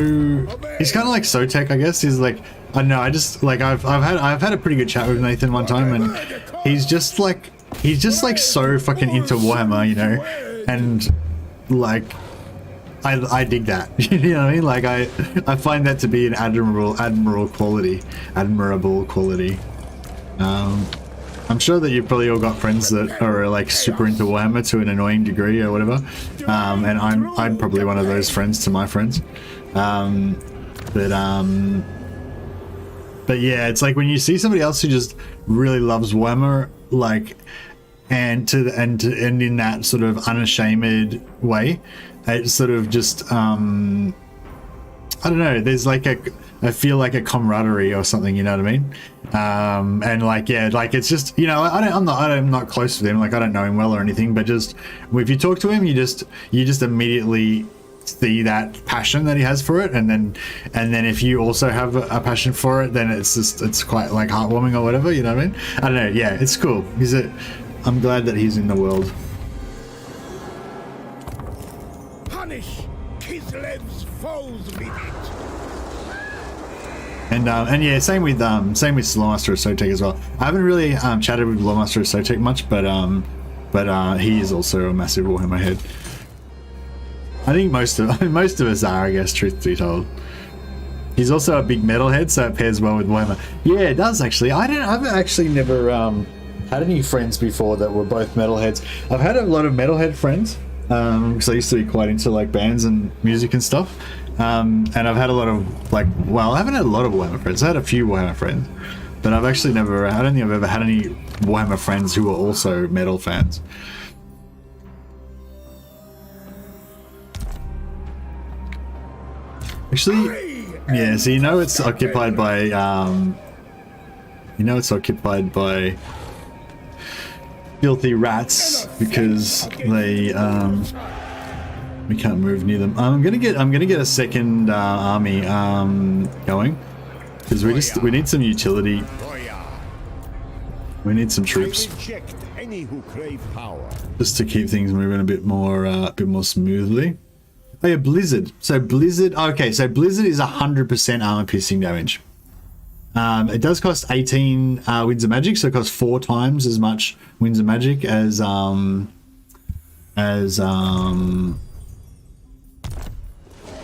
he's kind of like Sotek, I guess. He's like, I don't know, I just like I've had a pretty good chat with Nathan one time, and he's just like so fucking into Warhammer, you know, and like I dig that. You know what I mean? Like I find that to be an admirable quality. I'm sure that you've probably all got friends that are like super into Warhammer to an annoying degree or whatever, and I'm probably one of those friends to my friends. But yeah, it's like when you see somebody else who just really loves Warhammer, like, and in that sort of unashamed way, it's sort of just I don't know, there's like I feel like a camaraderie or something, you know what I mean? And like, yeah, like it's just, you know, I'm not close with him, like I don't know him well or anything, but just if you talk to him, you just immediately see that passion that he has for it, and then if you also have a passion for it, then it's quite like heartwarming or whatever, you know what I mean? I don't know, yeah, it's cool. I'm glad that he's in the world. Punish Kislev's foes with it. And yeah, same with Lawmaster of Sotek as well. I haven't really chatted with Lawmaster of Sotek much, but he is also a massive Warhammer head. I think most of us are, I guess, truth to be told. He's also a big metalhead, so it pairs well with Warhammer. Yeah, it does actually. I've actually never had any friends before that were both metalheads. I've had a lot of metalhead friends because I used to be quite into like bands and music and stuff. And I've had a lot of like, well, I haven't had a lot of Warhammer friends. I had a few Warhammer friends, but I've actually never. I don't think I've ever had any Warhammer friends who are also metal fans. Actually, yeah, so you know it's occupied by filthy rats because they we can't move near them. I'm gonna get a second army going because we need some utility. We need some troops just to keep things moving a bit more smoothly. Oh yeah, Blizzard. So Blizzard. Okay, so Blizzard is 100% armor piercing damage. It does cost 18 Winds of Magic, so it costs 4 times as much Winds of Magic as oh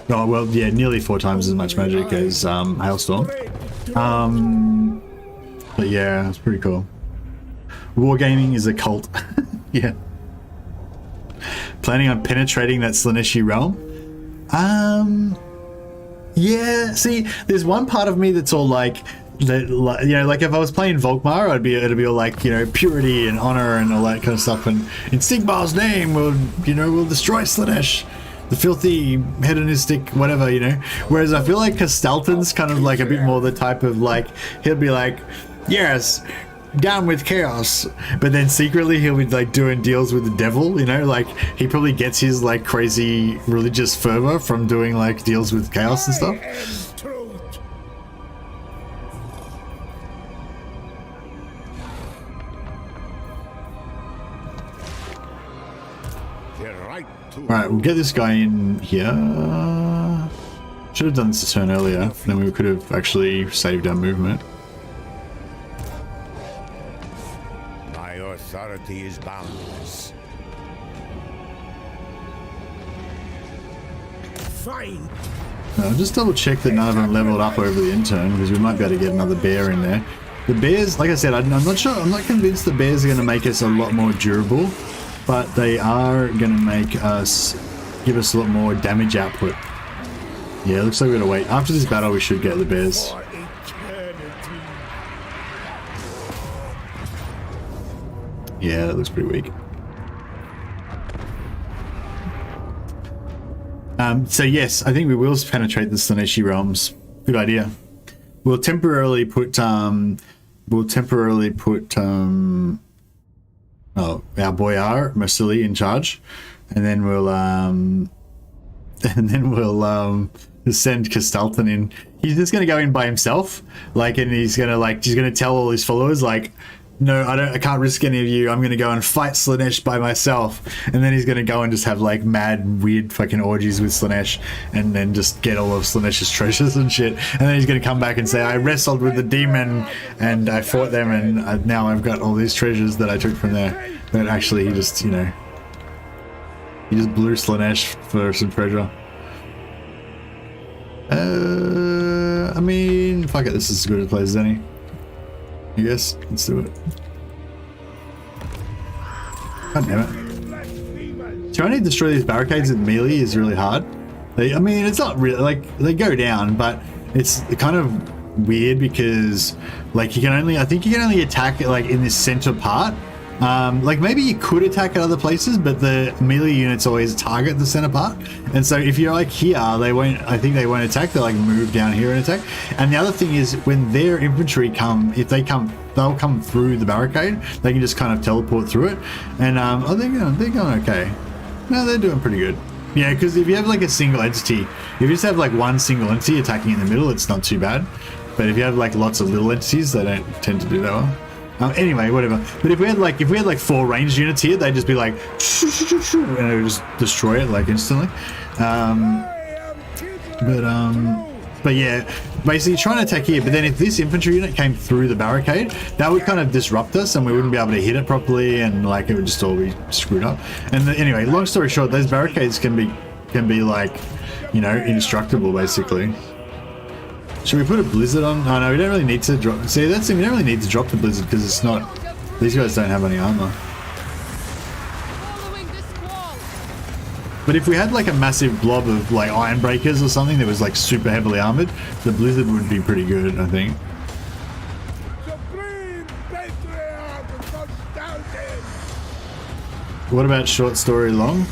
well, yeah, nearly 4 times as much magic as Hailstorm. But yeah, it's pretty cool. Wargaming is a cult. Yeah. Planning on penetrating that Slaaneshi realm? Yeah, see, there's one part of me that's all like, that, you know, like if I was playing Volkmar, it'd be all like, you know, purity and honor and all that kind of stuff, and in Sigmar's name we'll destroy Slaanesh. the filthy, hedonistic, whatever, you know. Whereas I feel like Kostaltyn's kind of like a bit more the type of like, he'll be like, yes, down with chaos, but then secretly he'll be like doing deals with the devil, you know, like he probably gets his like crazy religious fervor from doing like deals with chaos and stuff. Alright, we'll get this guy in here. Should have done this a turn earlier, then we could have actually saved our movement. My authority is boundless. Fine. I'll just double check that none of them leveled up over the intern, because we might be able to get another bear in there. The bears, like I said, I'm not sure, I'm not convinced the bears are going to make us a lot more durable, but they are going to make us, give us a lot more damage output. Yeah, looks like we're going to wait. After this battle, we should get the bears. Yeah, that looks pretty weak. So yes, I think we will penetrate the Slaaneshi realms. Good idea. We'll temporarily put our boyar Marsili in charge, and then we'll just send Kostaltyn in. He's just gonna go in by himself, like, and he's gonna tell all his followers, like, no, I can't risk any of you. I'm gonna go and fight Slaanesh by myself, and then he's gonna go and just have like mad, weird fucking orgies with Slaanesh, and then just get all of Slaanesh's treasures and shit. And then he's gonna come back and say, I wrestled with the demon, and I fought them, and now I've got all these treasures that I took from there. But actually, he just, you know, he just blew Slaanesh for some treasure. I mean, fuck it. This is as good a place as any. I guess. Let's do it. God damn it. Trying to destroy these barricades with melee is really hard. I mean, it's not really, like, they go down, but it's kind of weird because, like, you can only, I think you can only attack it, like, in this center part. Like, maybe you could attack at other places, but the melee units always target the center part. And so if you're like here, they won't, I think they won't attack, they'll like move down here and attack. And the other thing is, when their infantry come, if they come, they'll come through the barricade. They can just kind of teleport through it. And oh, they're going okay. No, they're doing pretty good. Yeah, because if you have like a single entity, if you just have like one single entity attacking in the middle, it's not too bad. But if you have like lots of little entities, they don't tend to do that well. Anyway, whatever. But if we had like 4 ranged units here, they'd just be like, and it would just destroy it like instantly. But yeah, basically trying to attack here. But then if this infantry unit came through the barricade, that would kind of disrupt us, and we wouldn't be able to hit it properly, and like it would just all be screwed up. And anyway, long story short, those barricades can be like, you know, indestructible basically. Should we put a blizzard on? Oh no, we don't really need to drop. See, that's the thing, we don't really need to drop the blizzard because it's not. These guys don't have any armor. But if we had like a massive blob of like iron breakers or something that was like super heavily armored, the blizzard would be pretty good, I think. What about short story long?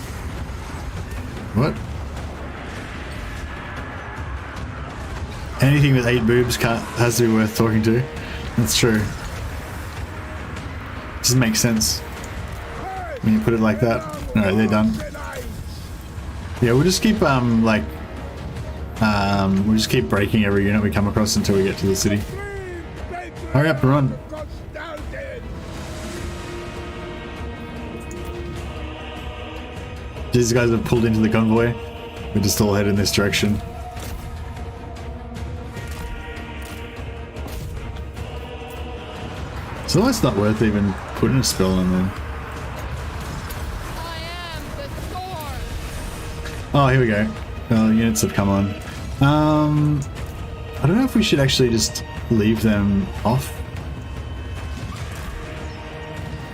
What? Anything with 8 boobs has to be worth talking to. That's true. Just makes sense when you put it like that. Alright, they're done. Yeah, we'll just keep we'll just keep breaking every unit we come across until we get to the city. Hurry up and run. These guys have pulled into the convoy. We're just all heading in this direction. It's almost not worth even putting a spell on there. Oh, here we go. Oh, units have come on. I don't know if we should actually just leave them off.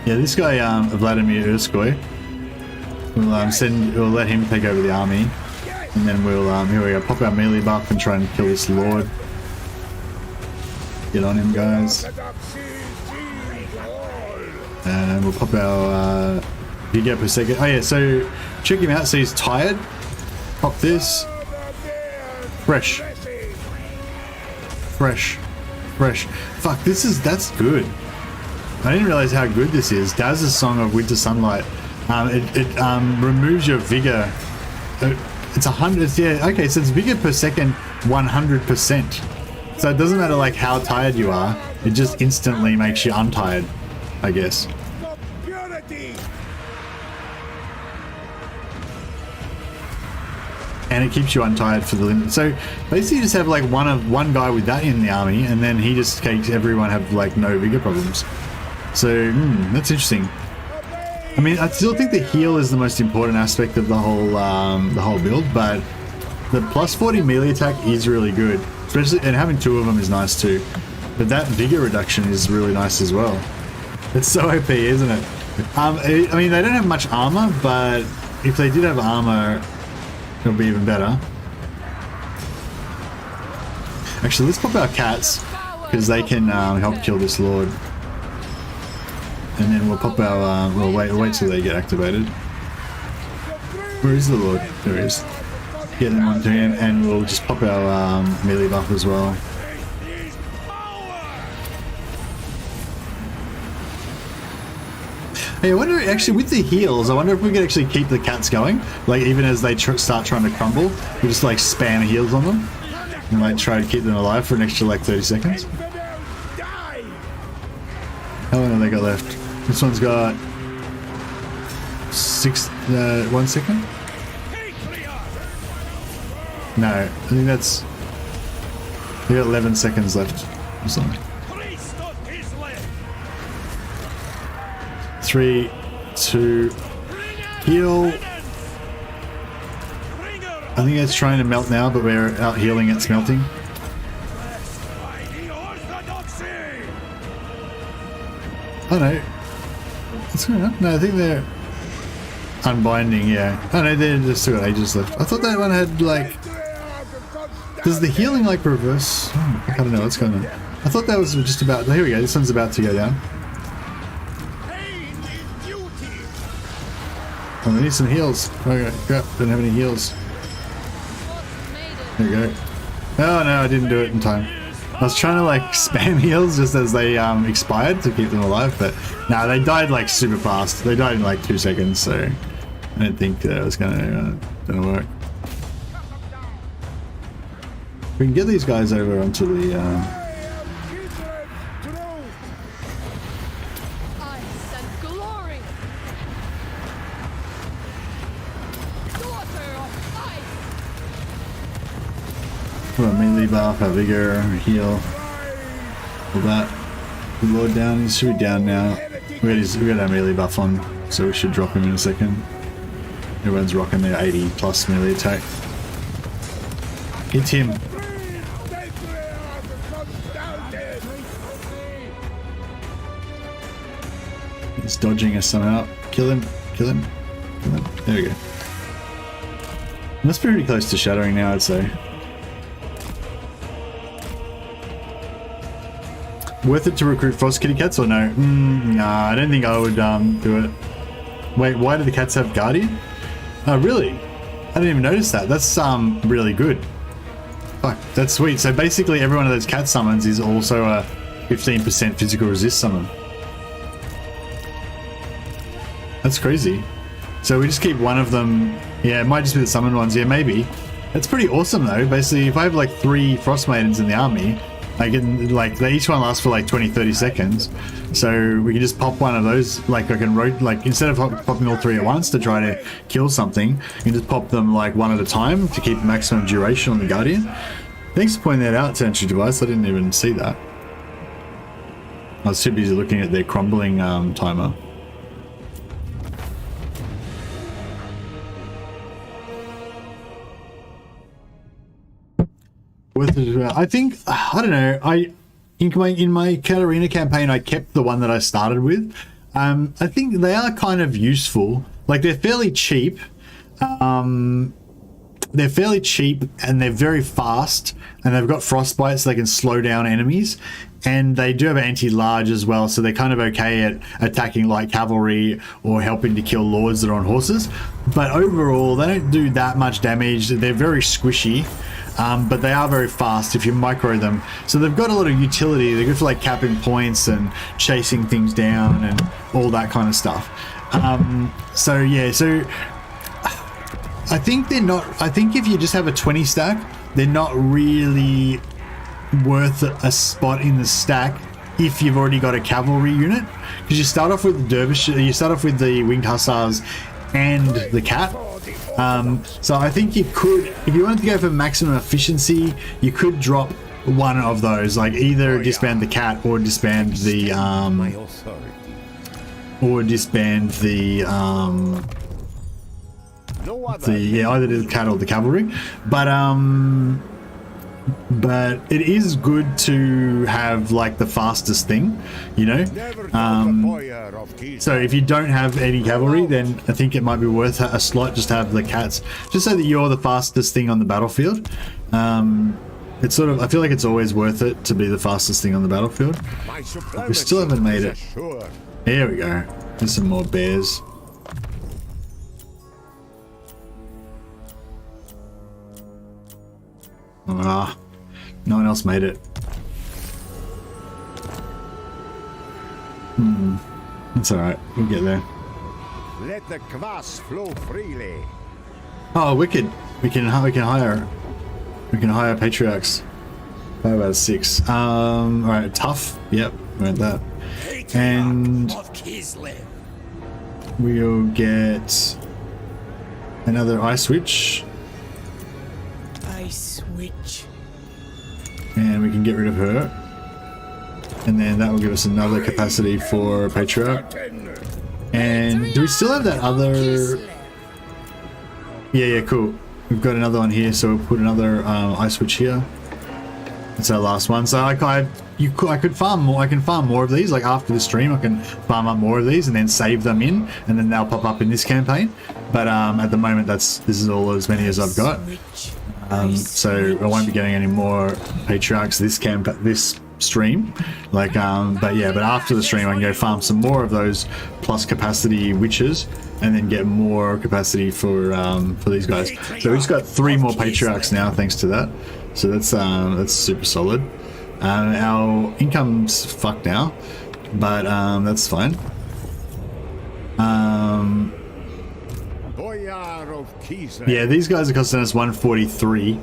Yeah, this guy, Vladimir Urskoy, we'll let him take over the army, and then we'll here we go, pop our melee buff and try and kill this lord. Get on him, guys. And we'll pop our Giga per second. Oh yeah, so check him out. So he's tired. Pop this. Fresh. Fresh. Fresh. Fuck, that's good. I didn't realize how good this is. Daz's Song of Winter Sunlight. It removes your vigor. It's 100. Yeah, okay, so it's vigor per second 100%. So it doesn't matter like how tired you are. It just instantly makes you untired, I guess. And it keeps you untired for the limit. So basically you just have like one guy with that in the army, and then he just makes everyone have like no vigor problems. So that's interesting. I mean, I still think the heal is the most important aspect of the whole build, but the plus 40 melee attack is really good, especially, and having two of them is nice too. But that vigor reduction is really nice as well. It's so OP, isn't it? I mean, they don't have much armor, but if they did have armor, it'll be even better. Actually, let's pop our cats, because they can help kill this lord. And then we'll pop our, we'll wait till they get activated. Where is the lord? There he is. Get them onto him, and we'll just pop our melee buff as well. Hey, I wonder, actually, with the heals, I wonder if we could actually keep the cats going. Like, even as they start trying to crumble, we just, like, spam heals on them. And, like, try to keep them alive for an extra, like, 30 seconds. How long have they got left? This one's got 1 second? No, I think that's... They got 11 seconds left or something. 3, 2, heal. I think it's trying to melt now, but we're out healing, it's melting. Oh no. What's going on? No, I think they're unbinding, yeah. Oh no, they're still got ages left. I thought that one had like... Does the healing like reverse? Oh, I don't know what's going on. I thought that was just about... Here we go, this one's about to go down. Oh, they need some heals. Okay, crap, don't have any heals. There we go. Oh no, I didn't do it in time. I was trying to like spam heals just as they expired to keep them alive, but no, they died like super fast. They died in like 2 seconds, so I didn't think that it was gonna work. We can get these guys over onto the put a melee buff, a vigor, a heal. All that. The lord down, he should be down now. We got our melee buff on, so we should drop him in a second. Everyone's rocking their 80 plus melee attack. Hit him. He's dodging us somehow. Kill him, kill him, kill him. There we go. Must be pretty close to shattering now, I'd say. Worth it to recruit Frost Kitty Cats or no? Nah, I don't think I would do it. Wait, why do the cats have Guardian? Oh, really? I didn't even notice that. That's really good. Fuck, that's sweet. So basically every one of those cat summons is also a 15% physical resist summon. That's crazy. So we just keep one of them. Yeah, it might just be the summon ones. Yeah, maybe. That's pretty awesome though. Basically, if I have like 3 Frost Maidens in the army, I can, like, they each one lasts for like 20-30 seconds, so we can just pop one of those. Like, I can like, instead of popping all 3 at once to try to kill something, you can just pop them like one at a time to keep maximum duration on the Guardian. Thanks for pointing that out, Sentry Device. I didn't even see that. I was too busy looking at their crumbling timer. I think, I don't know, in my Katarina campaign I kept the one that I started with. I think they are kind of useful. Like, they're fairly cheap. they're fairly cheap and they're very fast, and they've got frostbite so they can slow down enemies, and they do have anti-large as well, so they're kind of okay at attacking light cavalry or helping to kill lords that are on horses. But overall, they don't do that much damage. They're very squishy, but they are very fast if you micro them. So they've got a lot of utility. They're good for like capping points and chasing things down and all that kind of stuff. So yeah, so I think they're not, I think if you just have a 20 stack, they're not really worth a spot in the stack if you've already got a cavalry unit, because you start off with the dervish, you start off with the winged hussars and the cat. So I think you could, if you wanted to go for maximum efficiency, you could drop one of those, like either disband the cat or disband the either the cat or the cavalry. But it is good to have like the fastest thing, you know. So if you don't have any cavalry, then I think it might be worth a slot just to have the cats, just so that you're the fastest thing on the battlefield. It's sort of, I feel like it's always worth it to be the fastest thing on the battlefield. But we still haven't made it. There we go. There's some more bears. Ah, no one else made it. That's alright, we'll get there. Let the kvass flow freely. Oh, wicked! We can hire patriarchs. 5 out of 6. Alright, tough. Yep, we want that. And Of Kislev. we'll get another ice switch. Switch. And we can get rid of her, and then that will give us another capacity for Patriarch. And do we still have that other? Yeah, cool. We've got another one here, so we'll put another ice switch here. That's our last one. So I could farm more. I can farm more of these. Like after the stream, I can farm up more of these and then save them in, and then they'll pop up in this campaign. But at the moment, this is all as many as I've got. So I won't be getting any more patriarchs this stream. Like, but after the stream, I can go farm some more of those plus capacity witches, and then get more capacity for these guys. So we just got 3 more patriarchs now, thanks to that. So that's super solid. Our income's fucked now, but that's fine. Yeah, these guys are costing us 143,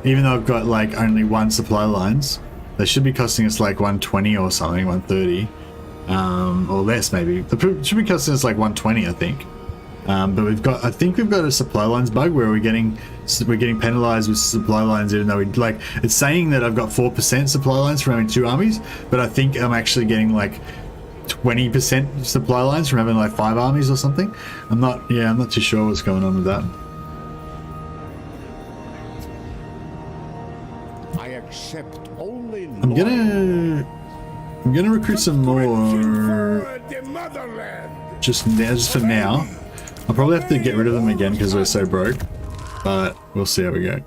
even though I've got like only 1 supply lines. They should be costing us like 120 or something, 130, or less maybe. They should be costing us like 120, I think. But I think we've got a supply lines bug where we're getting penalized with supply lines, even though it's saying that I've got 4% supply lines from having 2 armies, but I think I'm actually getting like 20% supply lines from having like 5 armies or something. I'm not too sure what's going on with that. I accept only I'm gonna recruit some more just for now. I'll probably have to get rid of them again because we're so broke, but we'll see how we go.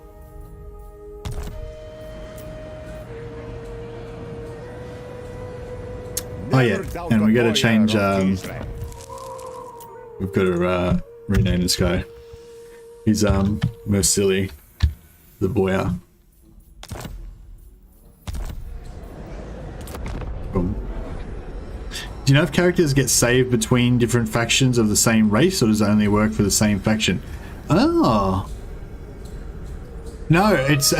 Oh yeah, and we gotta change, we've got to rename this guy. He's Mercilli, the Boyar. Boom. Do you know if characters get saved between different factions of the same race, or does it only work for the same faction? Oh. No, it's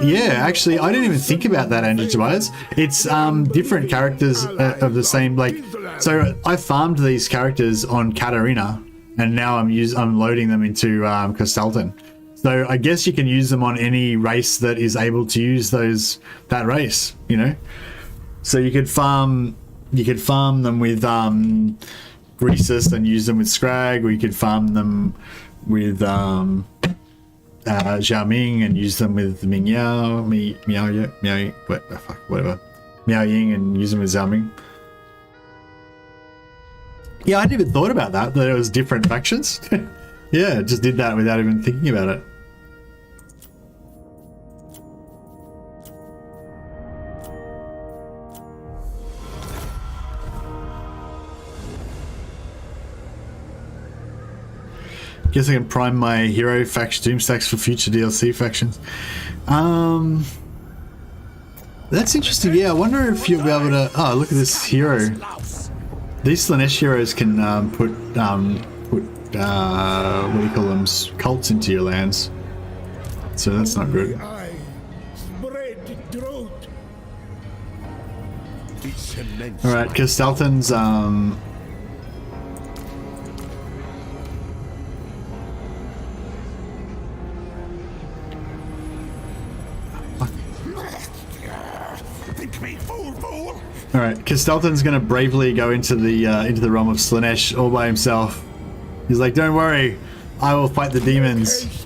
yeah, actually, I didn't even think about that, Andrew Tobias. It's different characters of the same, like, so I farmed these characters on Katarina, and now I'm loading them into Kostaltyn. So I guess you can use them on any race that is able to use that race, you know. So you could farm them with Greasus and use them with Skrag, or you could farm them with Zhao Ming and use them with Ming Yao, whatever, Miao Ying, and use them with Zhao Ming. Yeah, I hadn't even thought about that it was different factions. Yeah, just did that without even thinking about it. Guess I can prime my hero faction Doomstacks for future DLC factions. That's interesting. Yeah, I wonder if you'll be able to. Oh, look at this hero. These Slanesh heroes can put what do you call them? Cults into your lands. So that's not good. All right, Kostaltyn's Alright, Kostaltyn's gonna bravely go into the realm of Slanesh all by himself. He's like, don't worry, I will fight the demons.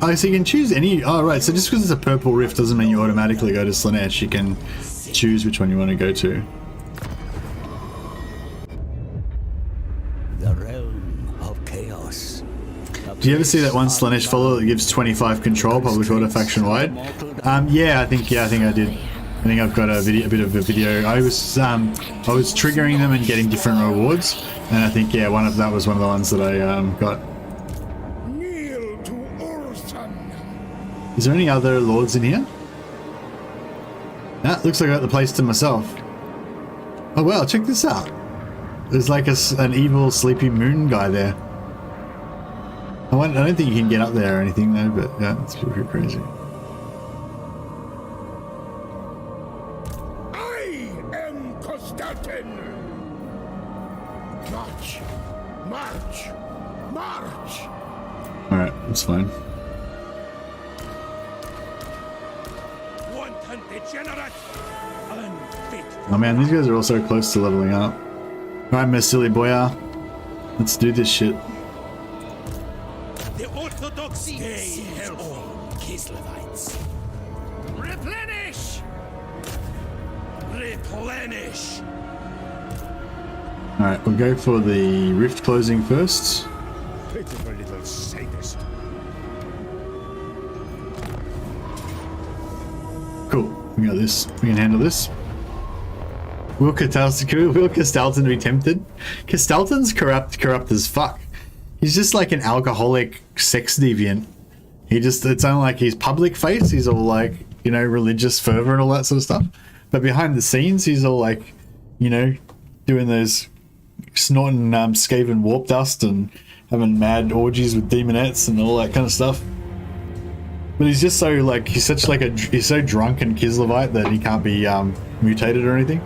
Oh, so you can choose any. Oh, right, so just because it's a purple rift doesn't mean you automatically go to Slanesh. You can choose which one you want to go to. The realm of chaos. Do you ever see that one Slanesh follower that gives 25 control, public order faction wide? Yeah, I think I did. I think I've got a bit of a video. I was triggering them and getting different rewards, and I think that was one of the ones that I got. Kneel to Urson. Is there any other lords in here? Nah, looks like I got the place to myself. Oh wow, check this out. There's like an evil sleepy moon guy there. I don't think you can get up there or anything though, but yeah, it's pretty crazy. I am Kostaltyn. March, march, march. All right, that's fine. Wanton degenerate, unfit. Oh man, these guys are all so close to leveling up. All right, Miss Silly Boya, let's do this shit. The Orthodoxy stay all Kislevites. Replenish! Replenish! All right, we'll go for the rift closing first. Pitiful little sadist. Cool, we got this. We can handle this. Will Kostaltyn be tempted? Kostaltyn's corrupt as fuck. He's just like an alcoholic sex deviant. It's only like his public face, he's all like, you know, religious fervor and all that sort of stuff. But behind the scenes, he's all like, you know, doing those snorting Skaven warp dust and having mad orgies with demonettes and all that kind of stuff. But he's just so like, he's so drunk and Kislevite that he can't be mutated or anything.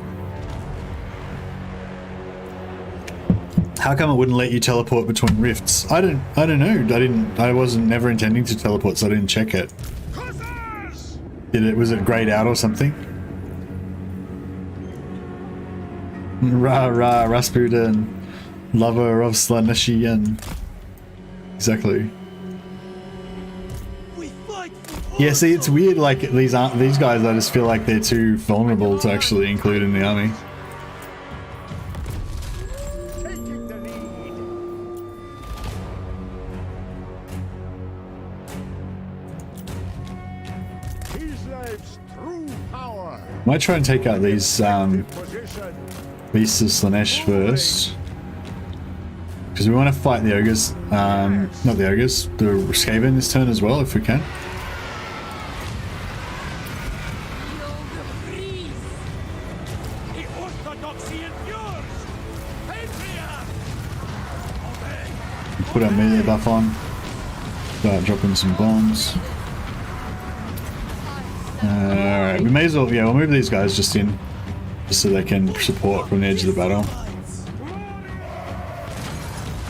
How come it wouldn't let you teleport between rifts? I don't know. I wasn't never intending to teleport, so I didn't check it. Was it grayed out or something? Rasputin, lover of Slaneshi, and exactly. Yeah, see, it's weird. Like these guys. I just feel like they're too vulnerable to actually include in the army. Might try and take out these beasts of Slanesh first, because we want to fight the ogres. Not the ogres, the Skaven this turn as well, if we can. Put our melee buff on. Start dropping some bombs. Alright, we may as well, yeah, we'll move these guys just in, just so they can support from the edge of the battle.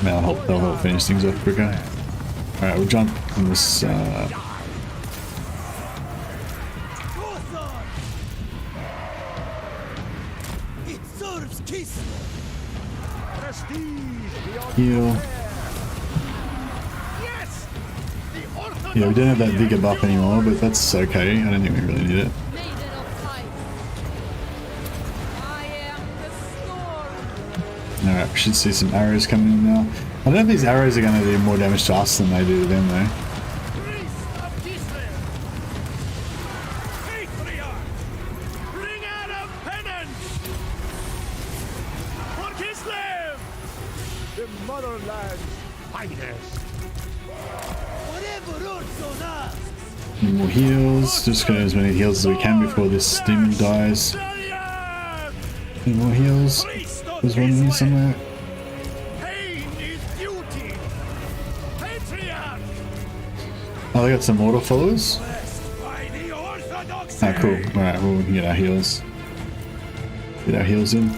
They'll help finish things off quicker. Alright, we'll jump on this, heal. Yeah, we don't have that vigor buff anymore, but that's okay. I don't think we really need it. Alright, we should see some arrows coming in now. I don't know if these arrows are going to do more damage to us than they do to them, though. Neverland's finest. Whatever Urson asks. Any more heals. Just get as many heals as we can before this demon dies. Any more heals? There's one in somewhere. Pain is beauty. Patriarch. Oh, they got some mortal followers. Blessed by the Orthodoxy. Ah, cool. Alright, well, we can get our heals. Get our heals in.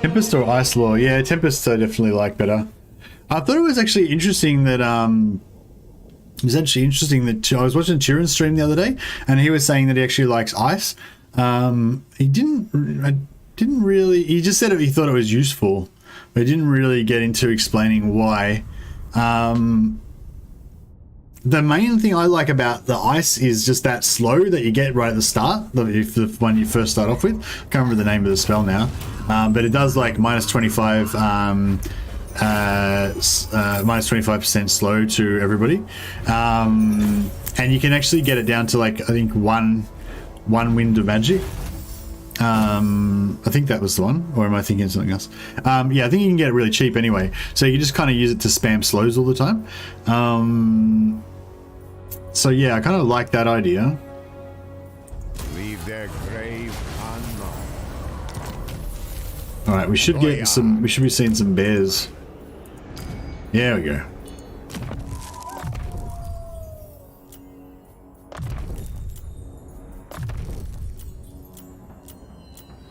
Tempest or Ice Law? Yeah, Tempest I definitely like better. I thought it was actually interesting that I was watching Tyrion's stream the other day, and he was saying that he actually likes ice. He didn't really. He just said he thought it was useful, but he didn't really get into explaining why. The main thing I like about the ice is just that slow that you get right at the start, the one you first start off with. I can't remember the name of the spell now, but it does like minus 25, minus 25% slow to everybody, and you can actually get it down to like I think one wind of magic. I think that was the one, or am I thinking of something else? Yeah, I think you can get it really cheap anyway, so you just kind of use it to spam slows all the time. So yeah, I kind of like that idea. Leave their grave unknown. All right, we should get some. We should be seeing some bears. There we go.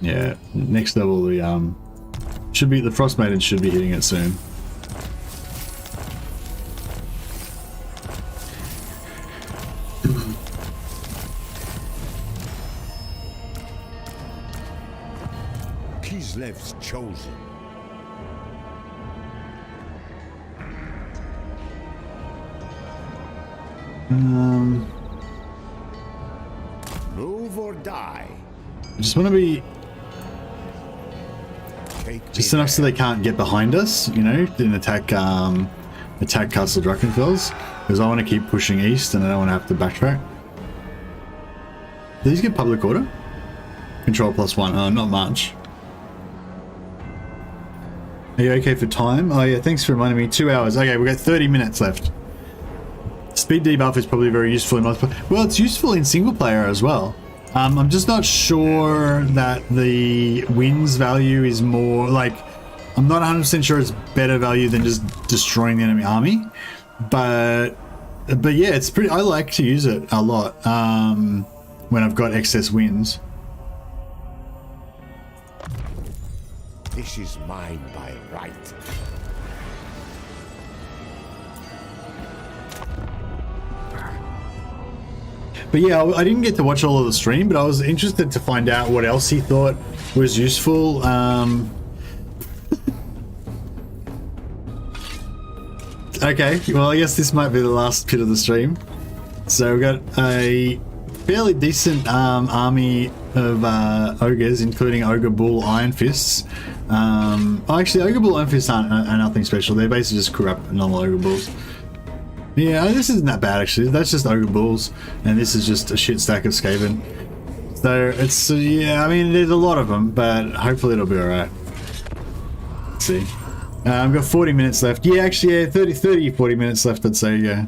Yeah, next level the should be the Frost Maiden should be hitting it soon. Kislev's chosen. Move or die. I just want to be Take just me enough so they can't get behind us, you know, and attack Castle Drachenfels, because I want to keep pushing east and I don't want to have to backtrack. Do these get public order? Control +1. Oh, not much. Are you okay for time? Oh yeah, thanks for reminding me. 2 hours. Okay, we've got 30 minutes left. Speed debuff is probably very useful in multiplayer. Well, it's useful in single player as well. I'm just not sure that the wins value is more like. I'm not 100% sure it's better value than just destroying the enemy army, but yeah, it's pretty. I like to use it a lot when I've got excess wins. This is mine by right. But yeah, I didn't get to watch all of the stream, but I was interested to find out what else he thought was useful. Okay, well, I guess this might be the last bit of the stream. So we've got a fairly decent army of ogres, including Ogre Bull Iron Fists. Actually, Ogre Bull Iron Fists are nothing special. They're basically just corrupt normal Ogre Bulls. Yeah, this isn't that bad actually. That's just Ogre Bulls, and this is just a shit stack of Skaven. So it's yeah, I mean there's a lot of them, but hopefully it'll be alright. Let's see. I've got 40 minutes left. Yeah, actually, yeah, 40 minutes left, I'd say, yeah.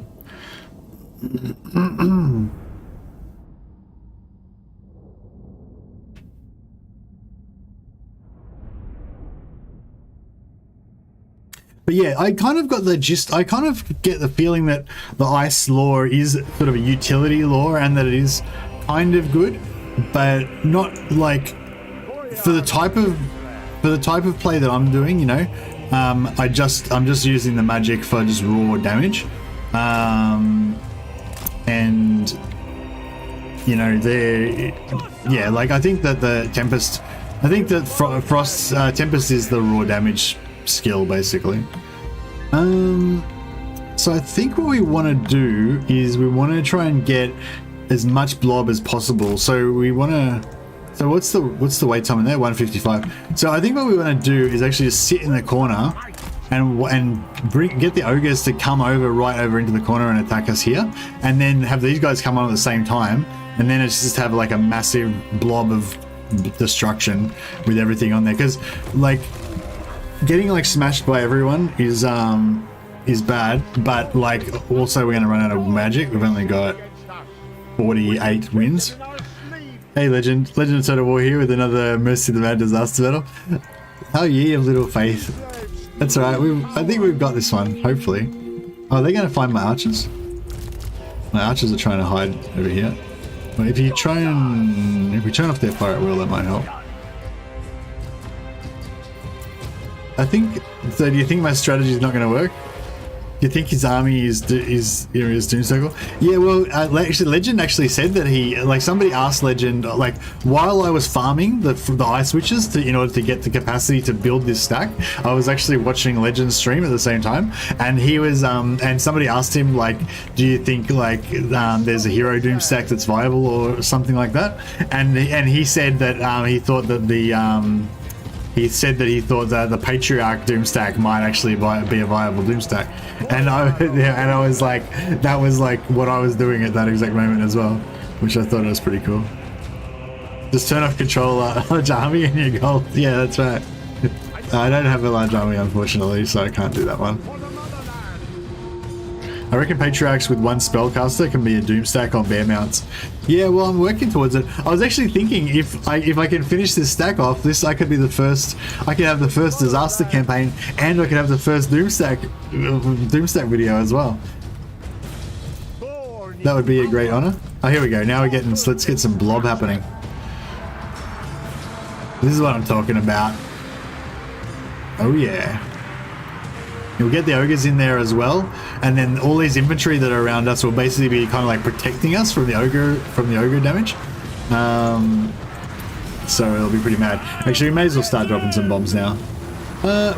But yeah, I kind of got the gist. I kind of get the feeling that the ice lore is sort of a utility lore, and that it is kind of good, but not like for the type of play that I'm doing. You know, I'm just using the magic for just raw damage, and you know, yeah, like I think that the Tempest, I think that Frost's Tempest is the raw damage skill basically. So I think what we want to do is we want to try and get as much blob as possible. So we want to. So what's the wait time in there? 1:55. So I think what we want to do is actually just sit in the corner get the ogres to come over right over into the corner and attack us here, and then have these guys come on at the same time, and then it's just have like a massive blob of destruction with everything on there. Because like getting like smashed by everyone is bad, but like also we're gonna run out of magic. We've only got 48 wins. Hey Legend of Total War here with another Mercy the Mad Disaster Battle. How ye of little faith. That's alright, I think we've got this one, hopefully. Oh, are they gonna find my archers? My archers are trying to hide over here. Well, if we turn off their fire at will, that might help. I think, so do you think my strategy is not gonna work? Do you think his army is Doomstack? Yeah, well, actually, Legend actually said that he, like, somebody asked Legend, like, while I was farming the ice witches in order to get the capacity to build this stack, I was actually watching Legend stream at the same time, and he was, and somebody asked him, like, do you think, like, there's a hero Doomstack that's viable or something like that? And he said that he thought that the Patriarch Doomstack might actually be a viable Doomstack, and I was like, that was like what I was doing at that exact moment as well, which I thought was pretty cool. Just turn off control large army and you're gold. Yeah, that's right. I don't have a large army unfortunately, so I can't do that one. I reckon Patriarchs with one spellcaster can be a Doomstack on bear mounts. Yeah, well, I'm working towards it. I was actually thinking if I can finish this stack off, I could be the first. I could have the first disaster campaign, and I could have the first Doomstack video as well. That would be a great honor. Oh, here we go. Now we're getting. Let's get some blob happening. This is what I'm talking about. Oh yeah. You'll get the ogres in there as well, and then all these infantry that are around us will basically be kind of like protecting us from the ogre damage. So it'll be pretty mad. Actually, we may as well start dropping some bombs now.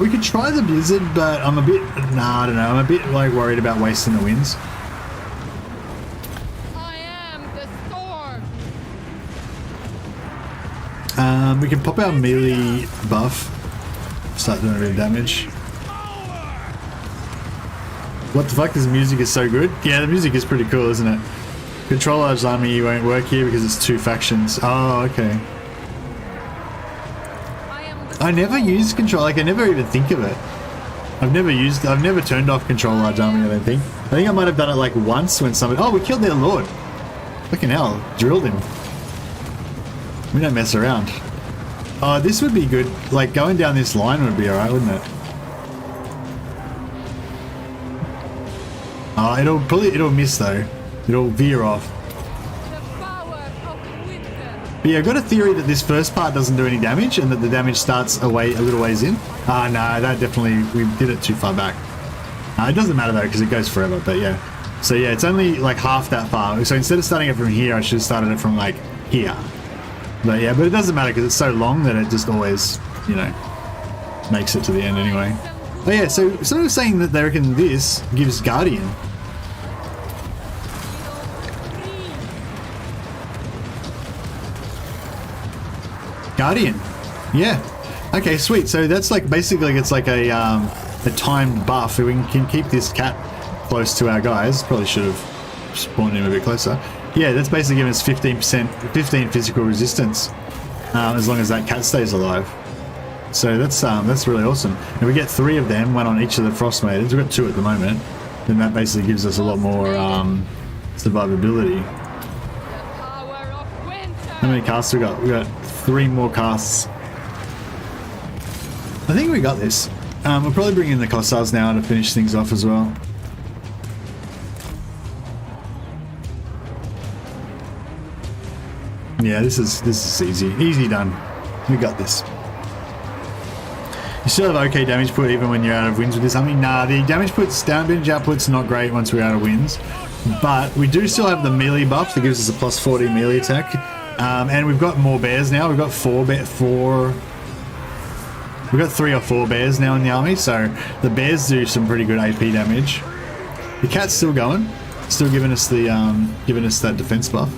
We could try the blizzard, but I'm a bit I don't know. I'm a bit like worried about wasting the winds. I am the storm. We can pop our melee buff. Start doing a bit of damage. What the fuck? This music is so good. Yeah, the music is pretty cool, isn't it? Control large army won't work here because it's 2 factions. Oh, okay. I never use control. Like, I never even think of it. I've never turned off control large army. I don't think. I think I might have done it like once when somebody. Oh, we killed their lord. Fucking hell, drilled him. We don't mess around. Oh, this would be good. Like going down this line would be alright, wouldn't it? It'll miss though. It'll veer off. But yeah, I've got a theory that this first part doesn't do any damage and that the damage starts a little ways in. Ah, no, that definitely, we did it too far back. It doesn't matter though, because it goes forever, but yeah. So yeah, it's only like half that far. So instead of starting it from here, I should have started it from like here. But yeah, but it doesn't matter because it's so long that it just always, you know, makes it to the end anyway. Oh yeah, so sort of saying that they reckon this gives Guardian. Guardian, yeah. Okay, sweet. So that's like basically it's like a timed buff. We can keep this cat close to our guys. Probably should have spawned him a bit closer. Yeah, that's basically giving us 15 physical resistance as long as that cat stays alive. So that's really awesome. And we get 3 of them, 1 on each of the frost maidens. We've got 2 at the moment. Then that basically gives us a lot more survivability. How many casts we got? We got 3 more casts. I think we got this. We'll probably bring in the Kostaltyn now to finish things off as well. Yeah, this is easy done. We got this. You still have okay damage put even when you're out of wins with this. I mean, nah, the damage output's not great once we're out of wins, but we do still have the melee buff that gives us a plus 40 melee attack, and we've got more bears now. We've got 3 or 4 bears now in the army, so the bears do some pretty good AP damage. The cat's still going, still giving us that defense buff.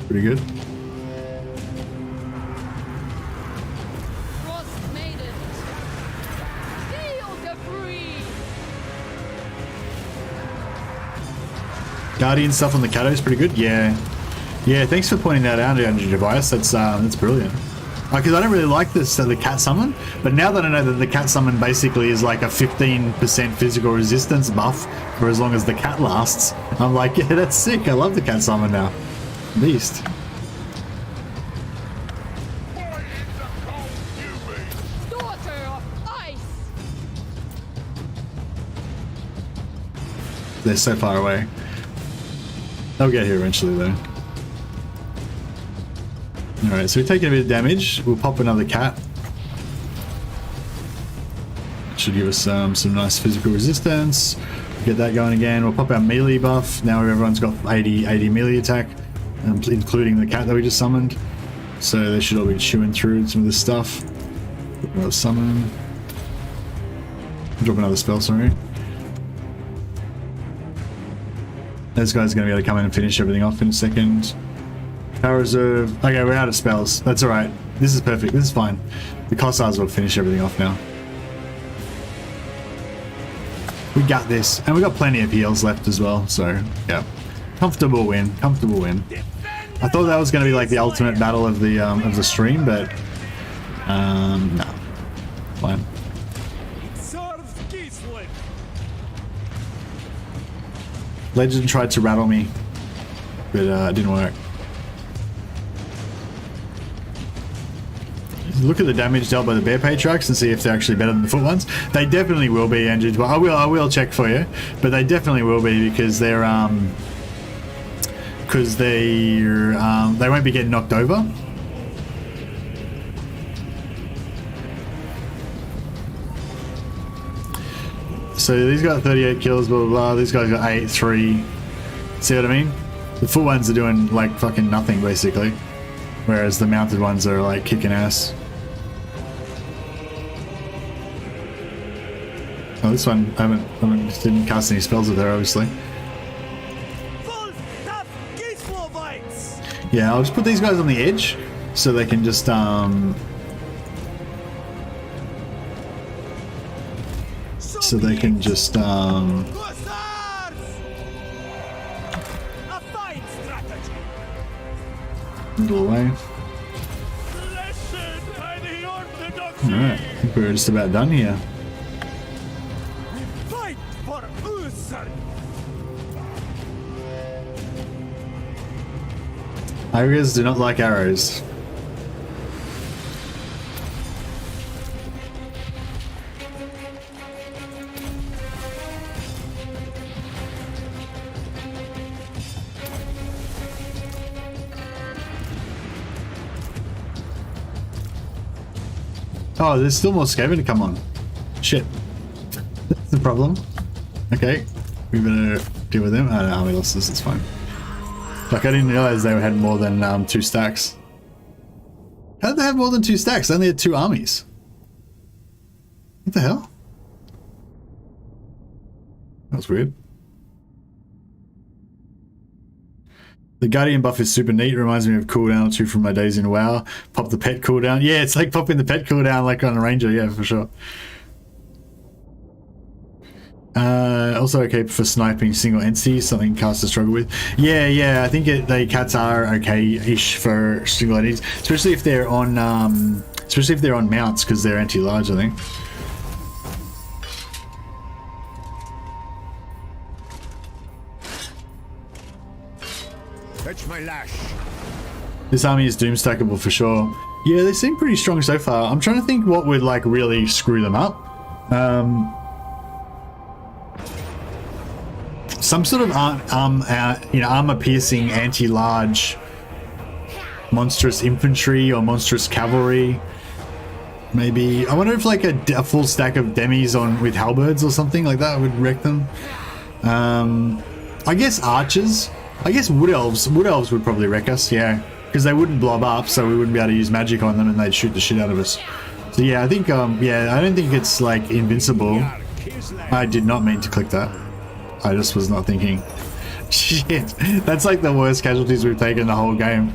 Pretty good. Guardian stuff on the Cato is pretty good. Yeah. Yeah, thanks for pointing that out, Andrew Device. That's brilliant. Because I don't really like this the cat summon, but now that I know that the cat summon basically is like a 15% physical resistance buff for as long as the cat lasts, I'm like, yeah, that's sick. I love the cat summon now. Beast. Daughter of ice. They're so far away. They'll get here eventually though. Alright, so we're taking a bit of damage. We'll pop another cat. Should give us some nice physical resistance. Get that going again. We'll pop our melee buff. Now everyone's got 80 melee attack, including the cat that we just summoned. So they should all be chewing through some of this stuff. Another summon. Drop another spell, sorry. Those guys are going to be able to come in and finish everything off in a second. Power reserve. Okay, we're out of spells. That's alright. This is perfect. This is fine. The Kossars will finish everything off now. We got this. And we got plenty of heals left as well. So, yeah. Comfortable win. Comfortable win. I thought that was going to be like the ultimate battle of the stream, but no. Fine. Legend tried to rattle me, but it didn't work. Look at the damage dealt by the bear patriarchs and see if they're actually better than the foot ones. They definitely will be, Andrew. Well, I will check for you, but they definitely will be because they won't be getting knocked over. So these got 38 kills, blah blah blah. These guys got 8-3. See what I mean? The foot ones are doing like fucking nothing basically, whereas the mounted ones are like kicking ass. Oh, this one I didn't cast any spells with there, obviously. Yeah, I'll just put these guys on the edge so they can just middle away. Alright, I think we're just about done here. Ogres do not like arrows. Oh, there's still more Skaven to come on. Shit. That's the problem. Okay. We better deal with them. I don't know how we lost this, it's fine. Like, I didn't realize they had more than 2 stacks. How did they have more than 2 stacks? They only had 2 armies. What the hell? That was weird. The Guardian buff is super neat. Reminds me of cooldown or 2 from my days in WoW. Pop the pet cooldown. Yeah, it's like popping the pet cooldown like on a ranger. Yeah, for sure. Also okay for sniping single entities, something casters struggle with. Yeah, I think the cats are okay-ish for single entities, especially if they're on mounts because they're anti-large, I think. Fetch my lash. This army is doomstackable for sure. Yeah, they seem pretty strong so far. I'm trying to think what would like really screw them up. Some sort of armor-piercing, anti-large, monstrous infantry or monstrous cavalry. Maybe I wonder if like a full stack of demis on with halberds or something like that would wreck them. I guess archers. I guess wood elves would probably wreck us. Yeah, because they wouldn't blob up, so we wouldn't be able to use magic on them, and they'd shoot the shit out of us. So yeah, I think yeah, I don't think it's like invincible. I did not mean to click that. I just was not thinking. Shit, that's like the worst casualties we've taken the whole game.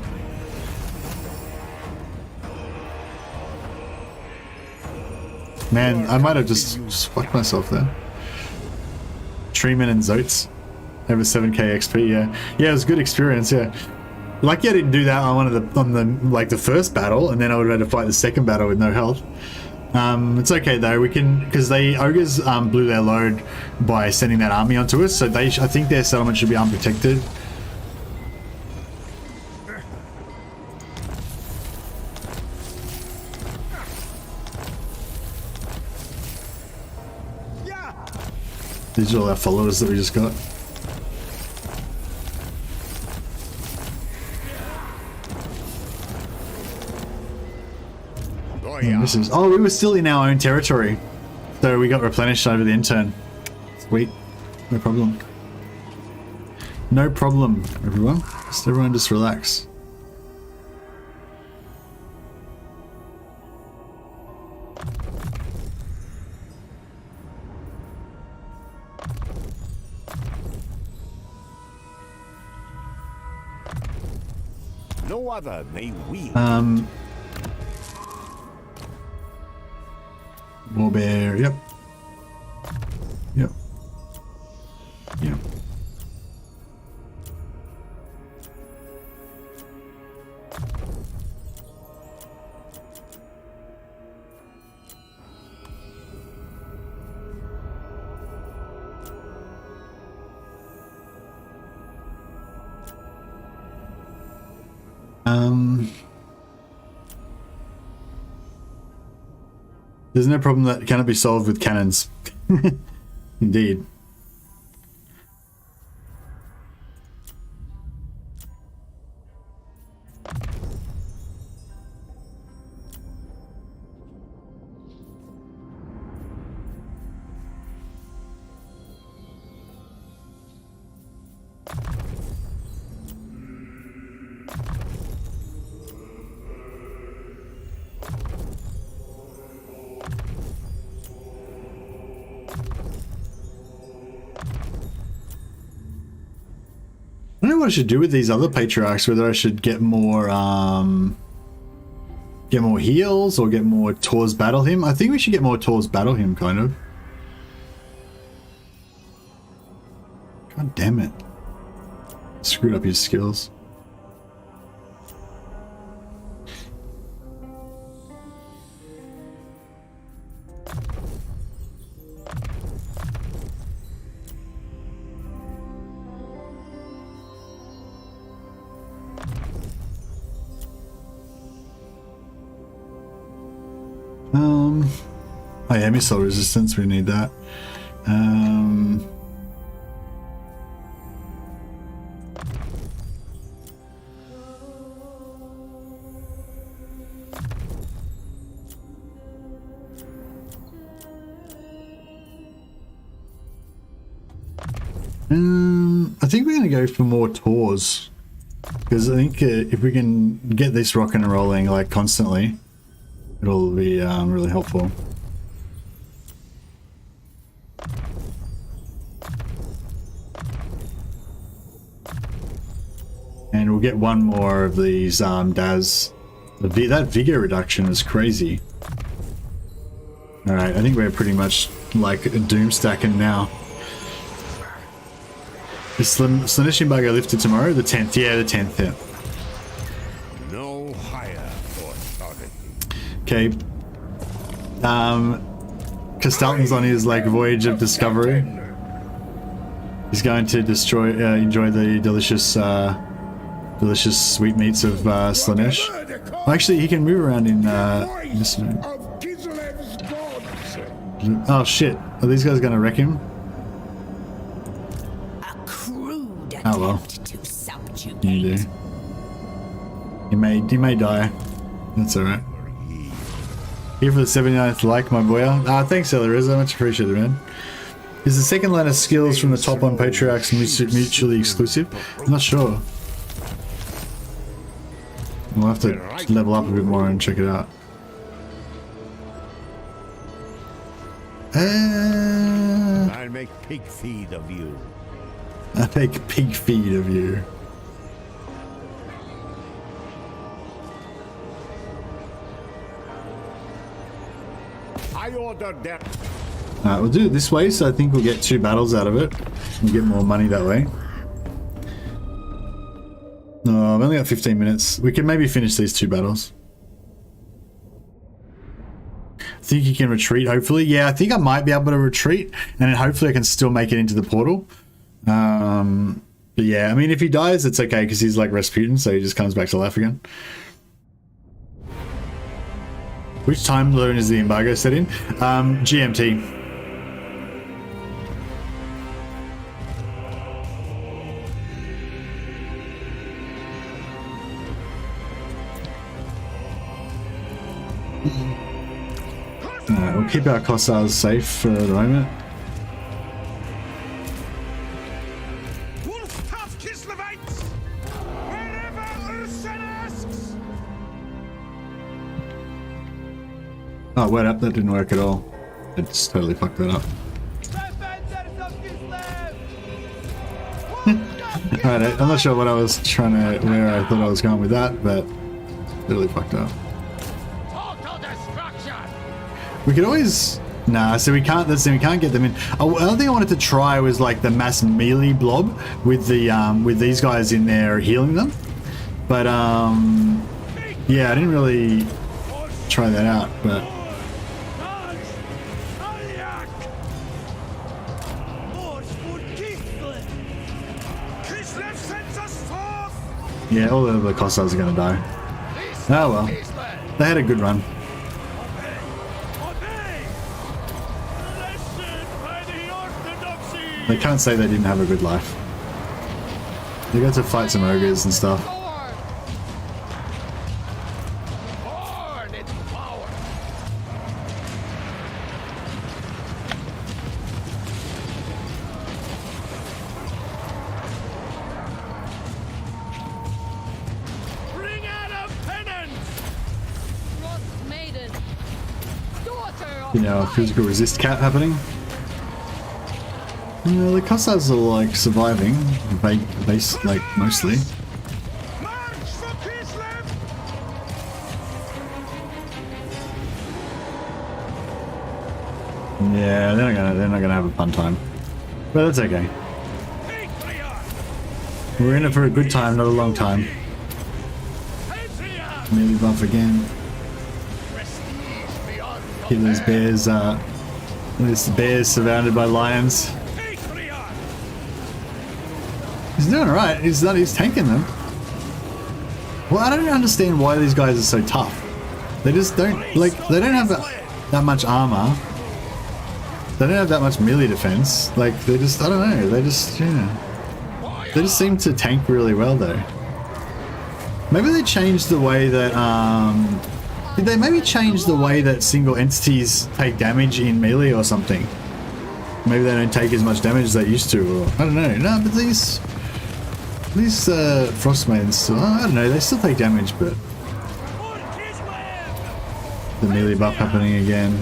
Man, I might have just fucked myself there. Treeman and Zotes. Over 7k XP, yeah. Yeah, it was a good experience, yeah. Lucky I didn't do that on one of the first battle, and then I would have had to fight the second battle with no health. It's okay though, we can, because the ogres blew their load by sending that army onto us, so I think their settlement should be unprotected. These are all our followers that we just got. And this is, oh, we were still in our own territory, so we got replenished over the intern. Sweet, no problem. No problem, everyone. Everyone just relax. No other may wield. Warbear, yep. Yep. Yep. There's no problem that cannot be solved with cannons. Indeed. I don't know what I should do with these other patriarchs, whether I should get more heals or get more towards battle him. I think we should get more towards battle him, kind of. God damn it. Screwed up his skills. Oh yeah, missile resistance, we need that. I think we're going to go for more tours, because I think if we can get this rocking and rolling like constantly, it'll be really helpful. And we'll get one more of these DAS. That vigor reduction is crazy. Alright, I think we're pretty much like doomstacking now. Is Slanish embargo lifted tomorrow? The 10th, yeah, the 10th, yeah. No higher authority. Okay. Kostaltyn's on his like voyage of discovery. He's going to enjoy the delicious sweetmeats of Slaanesh. Well, actually, he can move around in this room. Of Kislev's gods. Oh shit! Are these guys gonna wreck him? A crude Oh well. attempt to subjugate. You do. He may die. That's alright. Here for the 79th like, my boy. Thanks, Elariza. Much appreciated, man. Is the second line of skills from the top one Patriarchs mutually exclusive? I'm not sure. We'll have to level up a bit more and check it out. I'll make pig feed of you. I'll make pig feed of you. I order them. We'll do it this way, so I think we'll get 2 battles out of it. We'll get more money that way. No, I've only got 15 minutes. We can maybe finish these 2 battles. I think you can retreat, hopefully. Yeah, I think I might be able to retreat, and then hopefully I can still make it into the portal. But yeah, I mean, if he dies, it's okay, because he's like Rasputin, so he just comes back to life again. Which time zone is the embargo set in? GMT. We'll keep our Kossars safe for the moment. Wolf tough Kislevites! Wherever Ursen asks! Oh, wait up, that didn't work at all. I just totally fucked that up. Defenders of Kislev! Alright, I'm not sure what I was trying to, where I thought I was going with that, but totally fucked up. Total destruction! We could always, nah, so we can't, that's the thing, we can't get them in. Oh, the other thing I wanted to try was like the mass melee blob with the, with these guys in there healing them. But, yeah, I didn't really try that out, but. Yeah, all of the Kossars are gonna die. Oh well. They had a good run. They can't say they didn't have a good life. They got to fight some ogres and stuff. You know, physical resist cap happening. Yeah, the Kossars are like surviving, base like mostly. Yeah, they're not gonna have a fun time, but that's okay. We're in it for a good time, not a long time. Maybe buff again. Kill these bears. These bears surrounded by lions. He's doing alright. He's tanking them. Well, I don't understand why these guys are so tough. They just don't, like, they don't have that much armor. They don't have that much melee defense. Like, they just, I don't know. They just, yeah. They just seem to tank really well, though. Maybe they changed the way that, did they maybe change the way that single entities take damage in melee or something? Maybe they don't take as much damage as they used to, or I don't know. No, but these Frostmaidens, I don't know, they still take damage, but the melee buff happening again.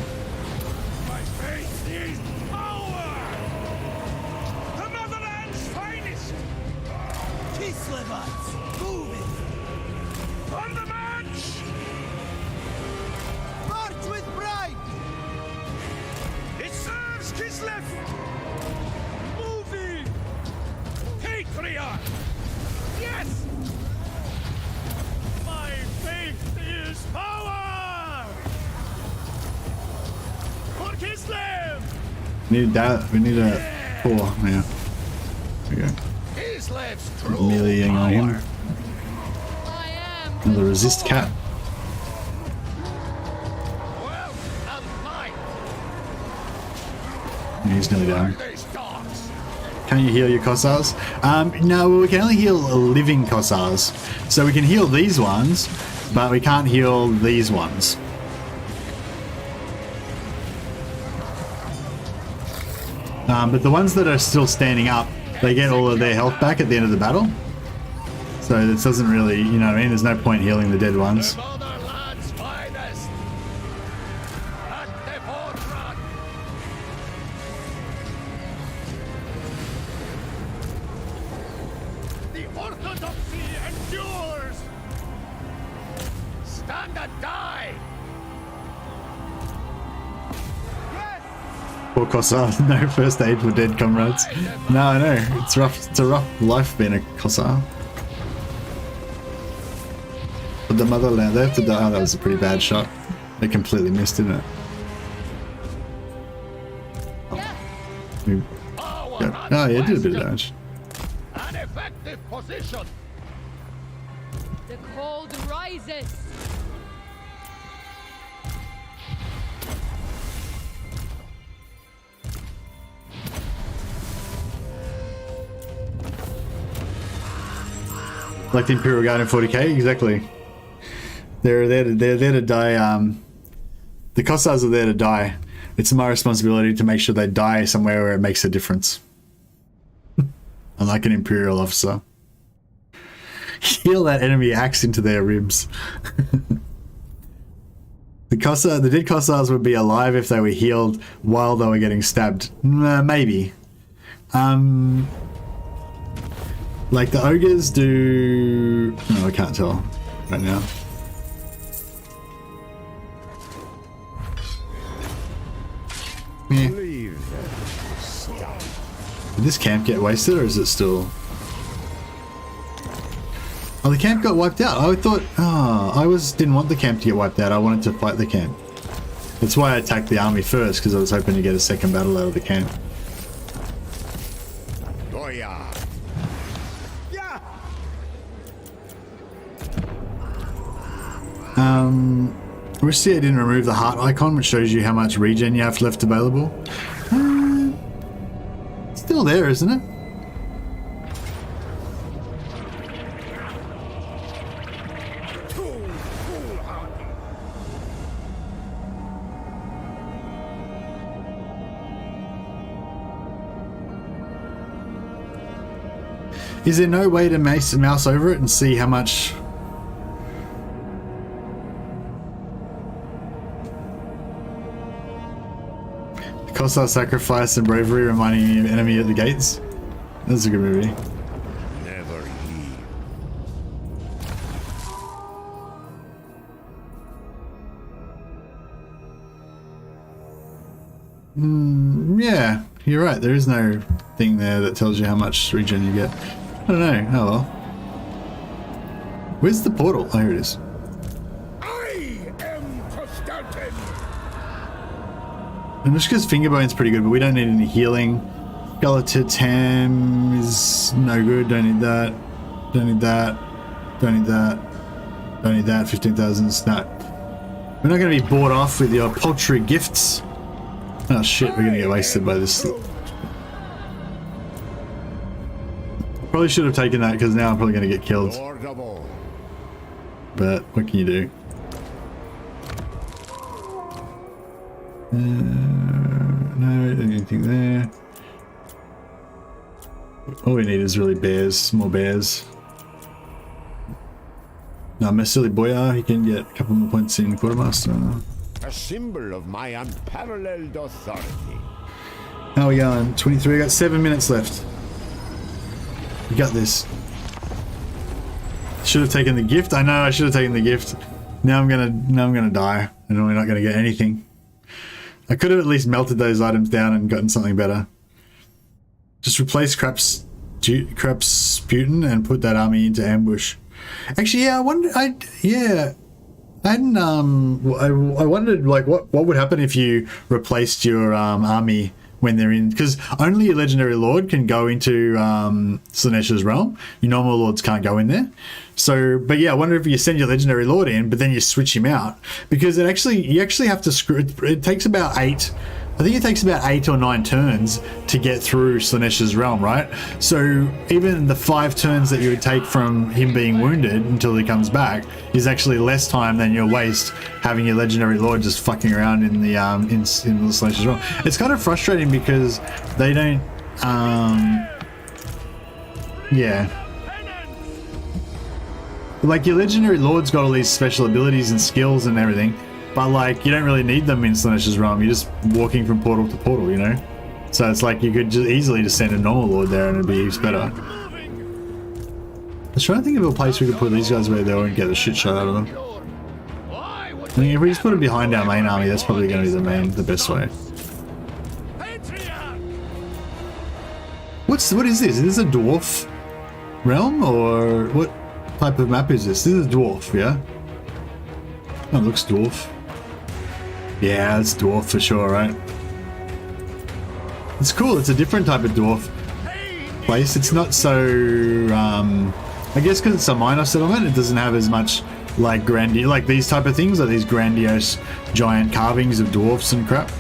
We need a 4, yeah. There we go. Meleeing on him. Another resist cap. He's nearly down. Can you heal your Kossars? No, we can only heal living Kossars. So we can heal these ones, but we can't heal these ones. But the ones that are still standing up, they get all of their health back at the end of the battle. So this doesn't really, you know what I mean? There's no point healing the dead ones. The orthodoxy endures! Stand and die! Poor Kossar, no first aid for dead comrades. No, I know, it's rough. It's a rough life being a Kossar. But the motherland, they have to die. Oh, that was a pretty bad shot. They completely missed, didn't it? Oh, yeah, it did a bit of damage. An effective position. The cold rises. Like the Imperial Guard in 40k, exactly. They're there to die. The Kossars are there to die. It's my responsibility to make sure they die somewhere where it makes a difference. Unlike an Imperial officer. Heal that enemy axe into their ribs. The dead Kossars would be alive if they were healed while they were getting stabbed. Maybe. Like the ogres do... No, I can't tell right now. Yeah. Did this camp get wasted or is it still... Oh, the camp got wiped out. I thought... Oh, didn't want the camp to get wiped out. I wanted to fight the camp. That's why I attacked the army first, because I was hoping to get a second battle out of the camp. I wish I didn't remove the heart icon, which shows you how much regen you have left available. Still there, isn't it? Is there no way to mouse over it and see how much... Kossar sacrifice and bravery reminding you of enemy at the gates? That's a good movie. Never leave. Yeah, you're right. There is no thing there that tells you how much regen you get. I don't know. Oh well. Where's the portal? Oh, here it is. I am Kostaltyn. And Mishka's fingerbone's pretty good, but we don't need any healing. Kostaltyn is no good. Don't need that. Don't need that. Don't need that. Don't need that. 15,000. No. We're not going to be bought off with your paltry gifts. Oh shit, we're going to get wasted by this. Probably should have taken that because now I'm probably going to get killed. But what can you do? No, anything there. All we need is really bears, more bears. Now, my silly boyar, he can get a couple more points in quartermaster. A symbol of my unparalleled authority. How are we going? 23. I got 7 minutes left. You got this. Should have taken the gift. I know I should have taken the gift. Now I'm gonna die, and we're not gonna get anything. I could have at least melted those items down and gotten something better. Just replace Crap's Sputin and put that army into ambush. Actually, yeah, I wondered. I wondered like what would happen if you replaced your army when they're in, because only your legendary lord can go into Slaanesha's realm. Your normal lords can't go in there. So, but yeah, I wonder if you send your legendary lord in, but then you switch him out, because you actually have to screw. It takes about 8. I think it takes about 8 or 9 turns to get through Slaanesha's realm, right? So even the 5 turns that you would take from him being wounded until he comes back is actually less time than your waste having your legendary lord just fucking around in the in Slaanesha's realm. It's kind of frustrating because they don't yeah. Like your legendary lord's got all these special abilities and skills and everything, but like you don't really need them in Slaanesha's realm. You're just walking from portal to portal, you know? So it's like you could just easily just send a normal lord there and it'd be heaps better. I was trying to think of a place we could put these guys where they won't get a shit shot out of them. I think if we just put them behind our main army, that's probably going to be the best way. what is this? Is this a dwarf realm or what type of map is this? This is a dwarf, yeah? Oh, it looks dwarf. Yeah, it's dwarf for sure, right? It's cool. It's a different type of dwarf place. It's not so, I guess because it's a minor settlement, it doesn't have as much like like these type of things, like these grandiose giant carvings of dwarfs and crap.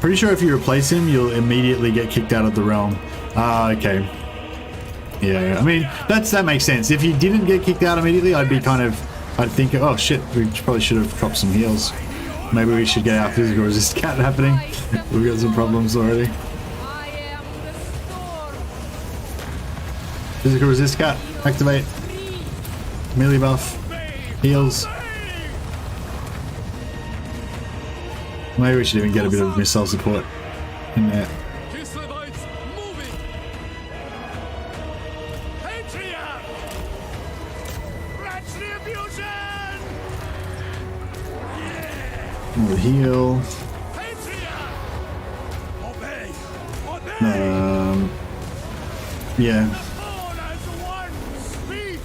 Pretty sure if you replace him, you'll immediately get kicked out of the realm. Ah, okay. Yeah, I mean, that makes sense. If you didn't get kicked out immediately, I'd think, oh shit, we probably should have dropped some heals. Maybe we should get our physical resist cat happening. We've got some problems already. Physical resist cat, activate. Melee buff, heals. Maybe we should even get a bit of missile support in there. Kislevites moving. Patriarch. Retribution. We'll heal. Patriarch. Obey. Obey. Yeah. All as one speak.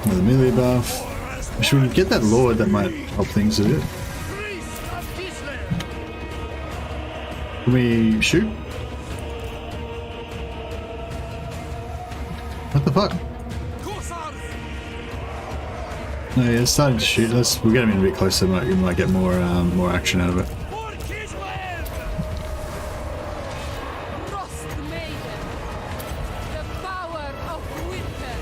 Another melee buff. Should we get that lord? That might help things a bit. Priest of Kislev. Can we shoot? What the fuck? Kostaltyn. No, yeah, it's starting to shoot. We'll get him in a bit closer. We might get more action out of it. For Kislev. Frost Maiden. The power of winter.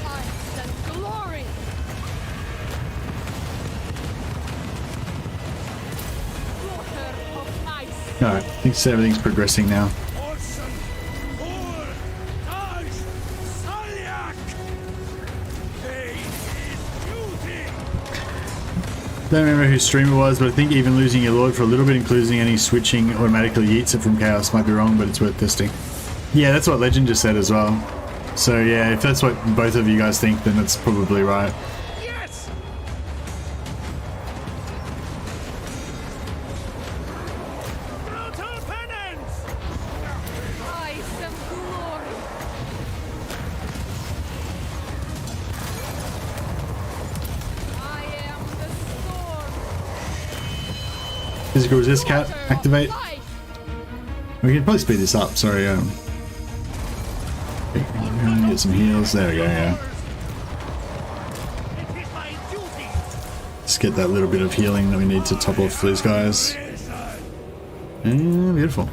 Ice and glory. Water of ice. All right, I think everything's progressing now. Orson. Or. Taj. Salyak. They is duty. Don't remember whose stream it was, but I think even losing your lord for a little bit, including any switching, automatically yeets it from chaos. Might be wrong, but it's worth testing. Yeah, that's what Legend just said as well. So yeah, if that's what both of you guys think, then that's probably right. Yes. Brutal penance. Ice and glory. I am the storm. Physical resist cat, Water of activate. life. We can probably speed this up. Sorry. Get some heals. There we go. Yeah. It is my duty. Let's get that little bit of healing that we need to top off these guys. And beautiful.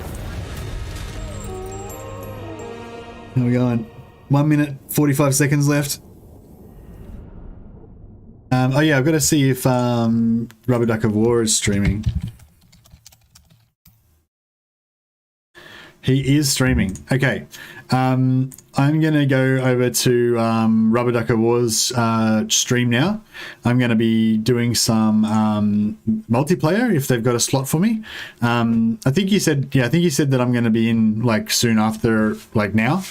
How we going? 1 minute 45 seconds left. Oh yeah, I've got to see if Rubber Duck of War is streaming. He is streaming. Okay. I'm going to go over to Rubber Duck of War's stream now. I'm going to be doing some multiplayer if they've got a slot for me. I think he said that I'm going to be in like soon after, like now.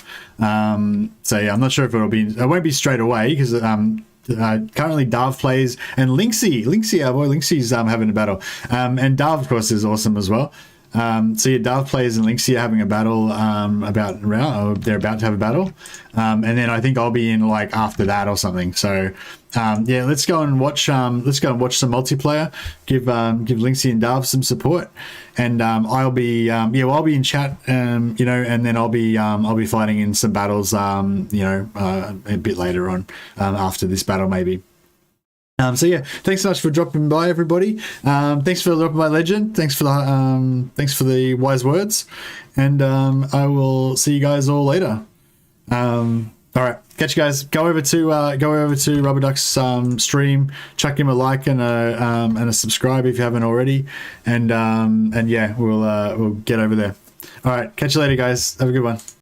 So yeah, I'm not sure if it won't be straight away because currently Dav plays and Linksy, our boy Linksy's having a battle. And Dav of course is awesome as well. So yeah, Dav players and Linksy are having a battle they're about to have a battle. And then I think I'll be in like after that or something. So yeah, let's go and watch some multiplayer. Give Linksy and Dav some support. And I'll be I'll be in chat and then I'll be fighting in some battles a bit later on after this battle maybe. So yeah, thanks so much for dropping by, everybody. Thanks for dropping by, Legend. Thanks for the wise words, and I will see you guys all later. All right, catch you guys. Go over to Rubber Duck's stream. Chuck him a like and a subscribe if you haven't already, and yeah, we'll get over there. All right, catch you later, guys. Have a good one.